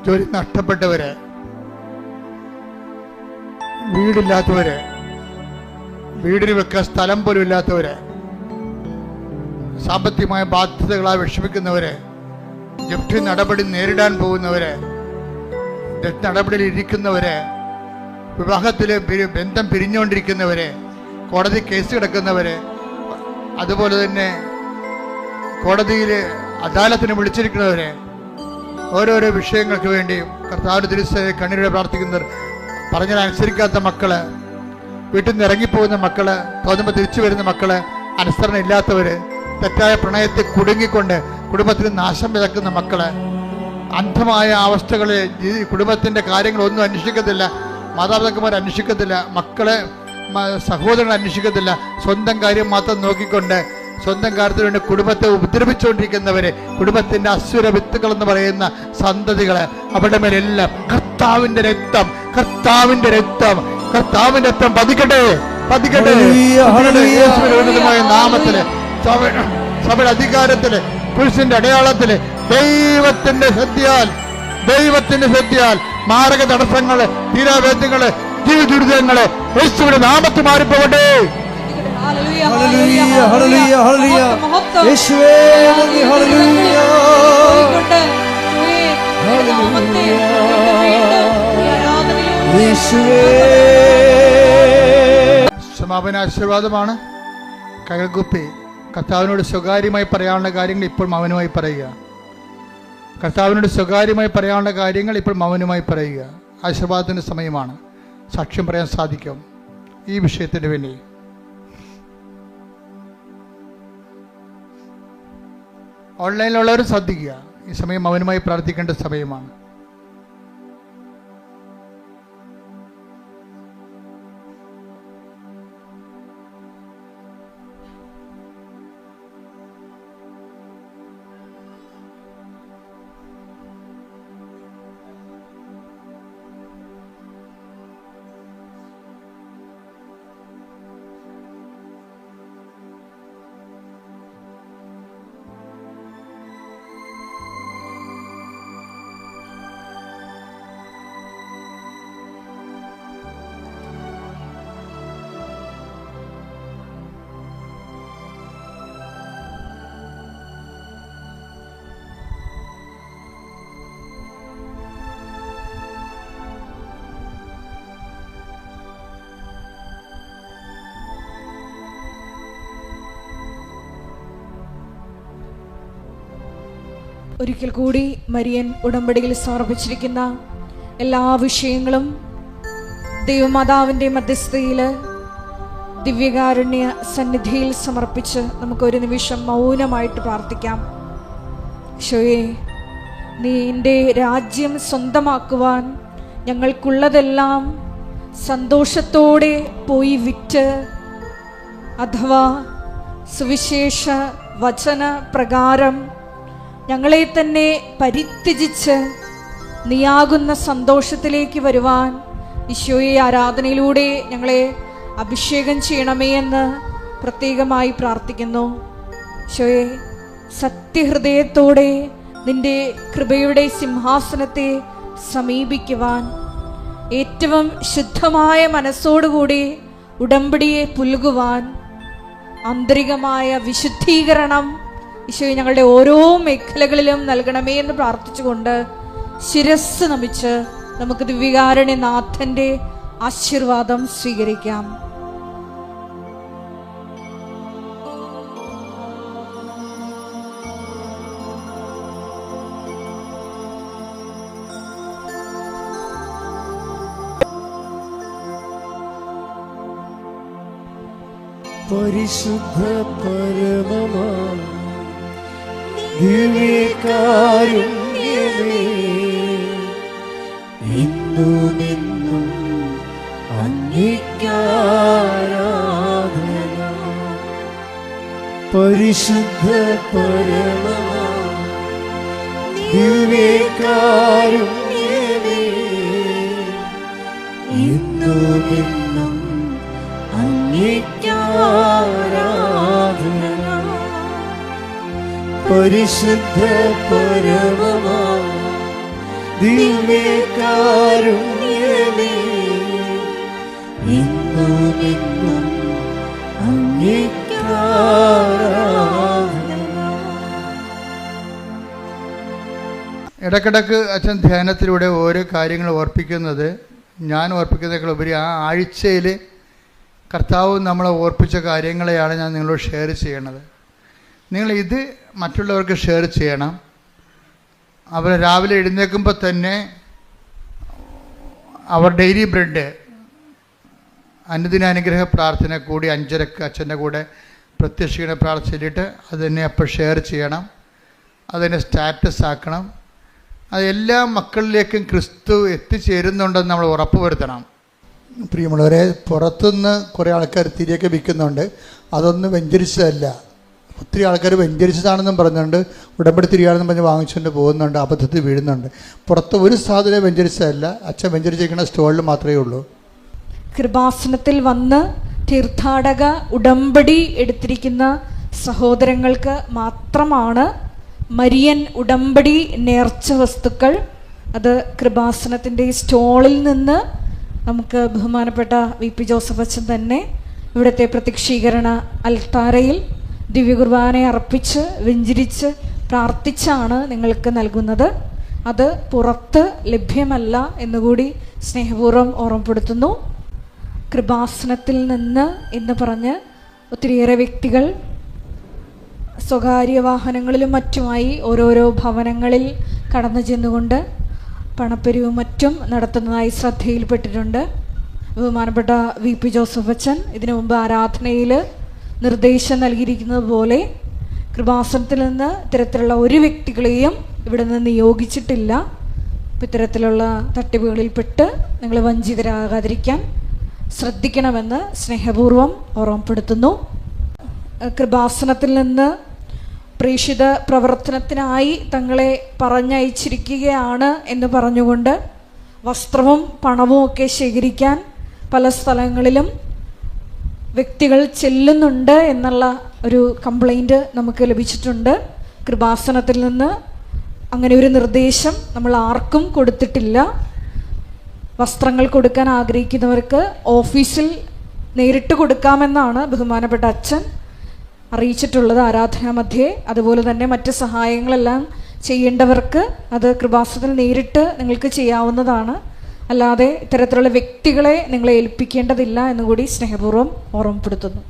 ജോലി നഷ്ടപ്പെട്ടവര്, വീടില്ലാത്തവര്, വീടിന് വെക്കാൻ സ്ഥലം പോലും ഇല്ലാത്തവര്, സാമ്പത്തികമായ ബാധ്യതകളാൽ വിഷമിക്കുന്നവര്, ജപ്തി നടപടി നേരിടാൻ പോകുന്നവര്, ജപ്തി നടപടിയിൽ ഇരിക്കുന്നവര്, വിവാഹത്തിലെ ബന്ധം പിരിഞ്ഞുകൊണ്ടിരിക്കുന്നവര്, കോടതി കേസ് കിടക്കുന്നവര്, അതുപോലെ തന്നെ കോടതിയിൽ അദാലത്തിന് വിളിച്ചിരിക്കുന്നവര്, ഓരോരോ വിഷയങ്ങൾക്ക് വേണ്ടിയും കർത്താവിന്റെ തിരുസഭയിൽ കണ്ണീരോടെ പ്രാർത്ഥിക്കുന്നവർ, പറഞ്ഞാൽ അനുസരിക്കാത്ത മക്കള്, വീട്ടിൽ നിന്ന് ഇറങ്ങിപ്പോകുന്ന മക്കള്, തോന്നുമ്പോൾ തിരിച്ചു വരുന്ന മക്കള്, അനുസരണ ഇല്ലാത്തവര്, തെറ്റായ പ്രണയത്തിൽ കുടുങ്ങിക്കൊണ്ട് കുടുംബത്തിന് നാശം വിതക്കുന്ന മക്കള്, അന്ധമായ അവസ്ഥകളിൽ കുടുംബത്തിന്റെ കാര്യങ്ങളൊന്നും അന്വേഷിക്കത്തില്ല, മാതാപിതാക്കന്മാർ അന്വേഷിക്കത്തില്ല, മക്കളെ സഹോദരങ്ങൾ അന്വേഷിക്കത്തില്ല, സ്വന്തം കാര്യം മാത്രം നോക്കിക്കൊണ്ട് സ്വന്തം കാര്യത്തിന് വേണ്ടി കുടുംബത്തെ ഉപദ്രവിച്ചുകൊണ്ടിരിക്കുന്നവര്, കുടുംബത്തിന്റെ അസുര വിത്തുകൾ എന്ന് പറയുന്ന സന്തതികള്, അവരുടെ മേലെല്ലാം കർത്താവിന്റെ രക്തം പതിക്കട്ടെ. പതിക്കട്ടെ. യേശുവിന്റെ ഉന്നതമായ നാമത്തില്, സഭയുടെ അധികാരത്തില്, പുരുഷന്റെ അടയാളത്തില്, ദൈവത്തിന്റെ ശക്തിയാൽ മാരക തടസ്സങ്ങള്, തീരാവേദ്യങ്ങള്, ജീവിതദുരിതങ്ങള് യേശുവിന്റെ നാമത്തിൽ മാറിപ്പോകട്ടെ. സമാപന ആശീർവാദമാണ്. കൈകുപ്പി കർത്താവിനോട് സ്വകാര്യമായി പറയാനുള്ള കാര്യങ്ങൾ ഇപ്പോൾ മൗനമായി പറയുക. കർത്താവിനോട് സ്വകാര്യമായി പറയാനുള്ള കാര്യങ്ങൾ ഇപ്പോൾ മൗനമായി പറയുക. ആശീർവാദത്തിൻ്റെ സമയമാണ്. സാക്ഷ്യം പറയാൻ സാധിക്കും ഈ വിഷയത്തിന് വേണ്ടി. ഓൺലൈനിലുള്ളവരും ശ്രദ്ധിക്കുക. ഈ സമയം മൗനമായി പ്രാർത്ഥിക്കേണ്ട സമയമാണ്. ഒരിക്കൽ കൂടി മരിയൻ ഉടമ്പടിയിൽ സമർപ്പിച്ചിരിക്കുന്ന എല്ലാ വിഷയങ്ങളും ദൈവമാതാവിൻ്റെ മധ്യസ്ഥതയിൽ ദിവ്യകാരുണ്യ സന്നിധിയിൽ സമർപ്പിച്ച് നമുക്കൊരു നിമിഷം മൗനമായിട്ട് പ്രാർത്ഥിക്കാം. ഈശോയെ, നീ എൻ്റെ രാജ്യം സ്വന്തമാക്കുവാൻ ഞങ്ങൾക്കുള്ളതെല്ലാം സന്തോഷത്തോടെ പോയി വിറ്റ്, അഥവാ സുവിശേഷ വചന പ്രകാരം ഞങ്ങളെ തന്നെ പരിത്യജിച്ച് നീയാകുന്ന സന്തോഷത്തിലേക്ക് വരുവാൻ ഈശോയെ ആരാധനയിലൂടെ ഞങ്ങളെ അഭിഷേകം ചെയ്യണമേ എന്ന് പ്രത്യേകമായി പ്രാർത്ഥിക്കുന്നു. ഈശോയെ, സത്യഹൃദയത്തോടെ നിന്റെ കൃപയുടെ സിംഹാസനത്തെ സമീപിക്കുവാൻ, ഏറ്റവും ശുദ്ധമായ മനസ്സോടുകൂടി ഉടമ്പടിയെ പുൽകുവാൻ, ആന്തരികമായ വിശുദ്ധീകരണം ഈശോയെ ഞങ്ങളുടെ ഓരോ മേഖലകളിലും നൽകണമേ എന്ന് പ്രാർത്ഥിച്ചുകൊണ്ട് ശിരസ് നമിച്ച് നമുക്ക് ദിവ്യകാരുണ്യനാഥന്റെ ആശീർവാദം സ്വീകരിക്കാം. പരിശുദ്ധ പരമമാ ദിവ്യകാരുണ്യമേ, ഇന്നും എന്നും അങ്ങേക്കാരാധന. പരിശുദ്ധ പരമമാ ദിവ്യകാരുണ്യമേ, ഇന്നും എന്നും അങ്ങേക്കാരാധന. പരിശുദ്ധ പരമമാ ദിവ്യകാരുണ്യമേ, ഇന്നും എന്നും അങ്ങേക്കാരാധന. ഇടക്കിടക്ക് അച്ഛൻ ധ്യാനത്തിലൂടെ ഓരോ കാര്യങ്ങൾ ഓർപ്പിക്കുന്നത്, ഞാൻ ഓർപ്പിക്കുന്നതിനേക്കാളുപരി ആ ആഴ്ചയിൽ കർത്താവ് നമ്മളെ ഓർപ്പിച്ച കാര്യങ്ങളെയാണ് ഞാൻ നിങ്ങളോട് ഷെയർ ചെയ്യണത്. നിങ്ങളിത് മറ്റുള്ളവർക്ക് ഷെയർ ചെയ്യണം. അവർ രാവിലെ എഴുന്നേൽക്കുമ്പോൾ തന്നെ അവർ ഡെയിലി ബ്രെഡ് അനുദിനാനുഗ്രഹ പ്രാർത്ഥന കൂടി 5:30 അച്ഛൻ്റെ കൂടെ പ്രത്യക്ഷീണ പ്രാർത്ഥനയിലിട്ട് അതെന്നെ അപ്പോൾ ഷെയർ ചെയ്യണം. അതിനെ സ്റ്റാറ്റസ് ആക്കണം. അത് എല്ലാ മക്കളിലേക്കും ക്രിസ്തു എത്തിച്ചേരുന്നുണ്ടെന്ന് നമ്മൾ ഉറപ്പുവരുത്തണം. പ്രിയമുള്ളവരെ, പുറത്തുനിന്ന് കുറേ ആൾക്കാർ തിരിയൊക്കെ വിൽക്കുന്നുണ്ട്. അതൊന്നും വെഞ്ചരിച്ചതല്ല. ഒത്തിരി ആൾക്കാർ വെഞ്ചരിച്ചതാണെന്നും പറഞ്ഞുകൊണ്ട് ഉടമ്പടി തിരിയാണെന്നും പറഞ്ഞ് വാങ്ങിച്ചുകൊണ്ട് പോകുന്നുണ്ട്, അബദ്ധത്തിൽ വീഴുന്നുണ്ട്. പുറത്ത് ഒരു സാധനം വെഞ്ചരിച്ചതല്ല. അച്ഛൻ വെഞ്ചരിച്ചിരിക്കുന്ന സ്റ്റോളിൽ മാത്രമേ ഉള്ളൂ. കൃപാസനത്തിൽ വന്ന് തീർത്ഥാടക ഉടമ്പടി എടുത്തിരിക്കുന്ന സഹോദരങ്ങൾക്ക് മാത്രമാണ് മരിയൻ ഉടമ്പടി നേർച്ച വസ്തുക്കൾ അത് കൃപാസനത്തിൻ്റെ സ്റ്റോളിൽ നിന്ന് നമുക്ക് ബഹുമാനപ്പെട്ട VP ജോസഫ് അച്ഛൻ തന്നെ ഇവിടുത്തെ പ്രത്യക്ഷീകരണ അൽത്താരയിൽ ദിവ്യകുർബാന അർപ്പിച്ച് വെഞ്ചരിച്ച് പ്രാർത്ഥിച്ചാണ് നിങ്ങൾക്ക് നൽകുന്നത്. അത് പുറത്ത് ലഭ്യമല്ല എന്നുകൂടി സ്നേഹപൂർവ്വം ഓർമ്മപ്പെടുത്തുന്നു. കൃപാസനത്തിൽ നിന്ന് എന്ന് പറഞ്ഞ് ഒത്തിരിയേറെ വ്യക്തികൾ സ്വകാര്യ വാഹനങ്ങളിലും മറ്റുമായി ഓരോരോ ഭവനങ്ങളിൽ കടന്നു ചെന്നുകൊണ്ട് പണപ്പെരിവും മറ്റും നടത്തുന്നതായി ശ്രദ്ധയിൽപ്പെട്ടിട്ടുണ്ട്. ബഹുമാനപ്പെട്ട VP ജോസഫ് അച്ഛൻ ഇതിനു മുമ്പ് ആരാധനയിൽ നിർദ്ദേശം നൽകിയിരിക്കുന്നത് പോലെ കൃപാസനത്തിൽ നിന്ന് ഇത്തരത്തിലുള്ള ഒരു വ്യക്തികളെയും ഇവിടെ നിന്ന് നിയോഗിച്ചിട്ടില്ല. അപ്പം ഇത്തരത്തിലുള്ള തട്ടിപ്പുകളിൽപ്പെട്ട് നിങ്ങൾ വഞ്ചിതരാകാതിരിക്കാൻ ശ്രദ്ധിക്കണമെന്ന് സ്നേഹപൂർവ്വം ഓർമ്മപ്പെടുത്തുന്നു. കൃപാസനത്തിൽ നിന്ന് പ്രേക്ഷിത പ്രവർത്തനത്തിനായി തങ്ങളെ പറഞ്ഞയച്ചിരിക്കുകയാണ് എന്ന് പറഞ്ഞുകൊണ്ട് വസ്ത്രവും പണവും ഒക്കെ ശേഖരിക്കാൻ പല സ്ഥലങ്ങളിലും വ്യക്തികൾ ചെല്ലുന്നുണ്ട് എന്നുള്ള ഒരു കംപ്ലൈൻറ്റ് നമുക്ക് ലഭിച്ചിട്ടുണ്ട്. കൃപാസനത്തിൽ നിന്ന് അങ്ങനെ ഒരു നിർദ്ദേശം നമ്മൾ ആർക്കും കൊടുത്തിട്ടില്ല. വസ്ത്രങ്ങൾ കൊടുക്കാൻ ആഗ്രഹിക്കുന്നവർക്ക് ഓഫീസിൽ നേരിട്ട് കൊടുക്കാമെന്നാണ് ബഹുമാനപ്പെട്ട അച്ഛൻ അറിയിച്ചിട്ടുള്ളത് ആരാധനാ മധ്യേ. അതുപോലെ തന്നെ മറ്റ് സഹായങ്ങളെല്ലാം ചെയ്യേണ്ടവർക്ക് അത് കൃപാസനത്തിൽ നേരിട്ട് നിങ്ങൾക്ക് ചെയ്യാവുന്നതാണ്. അല്ലാതെ ഇത്തരത്തിലുള്ള വ്യക്തികളെ നിങ്ങളെ ഏൽപ്പിക്കേണ്ടതില്ല എന്നുകൂടി സ്നേഹപൂർവ്വം ഓർമ്മപ്പെടുത്തുന്നു.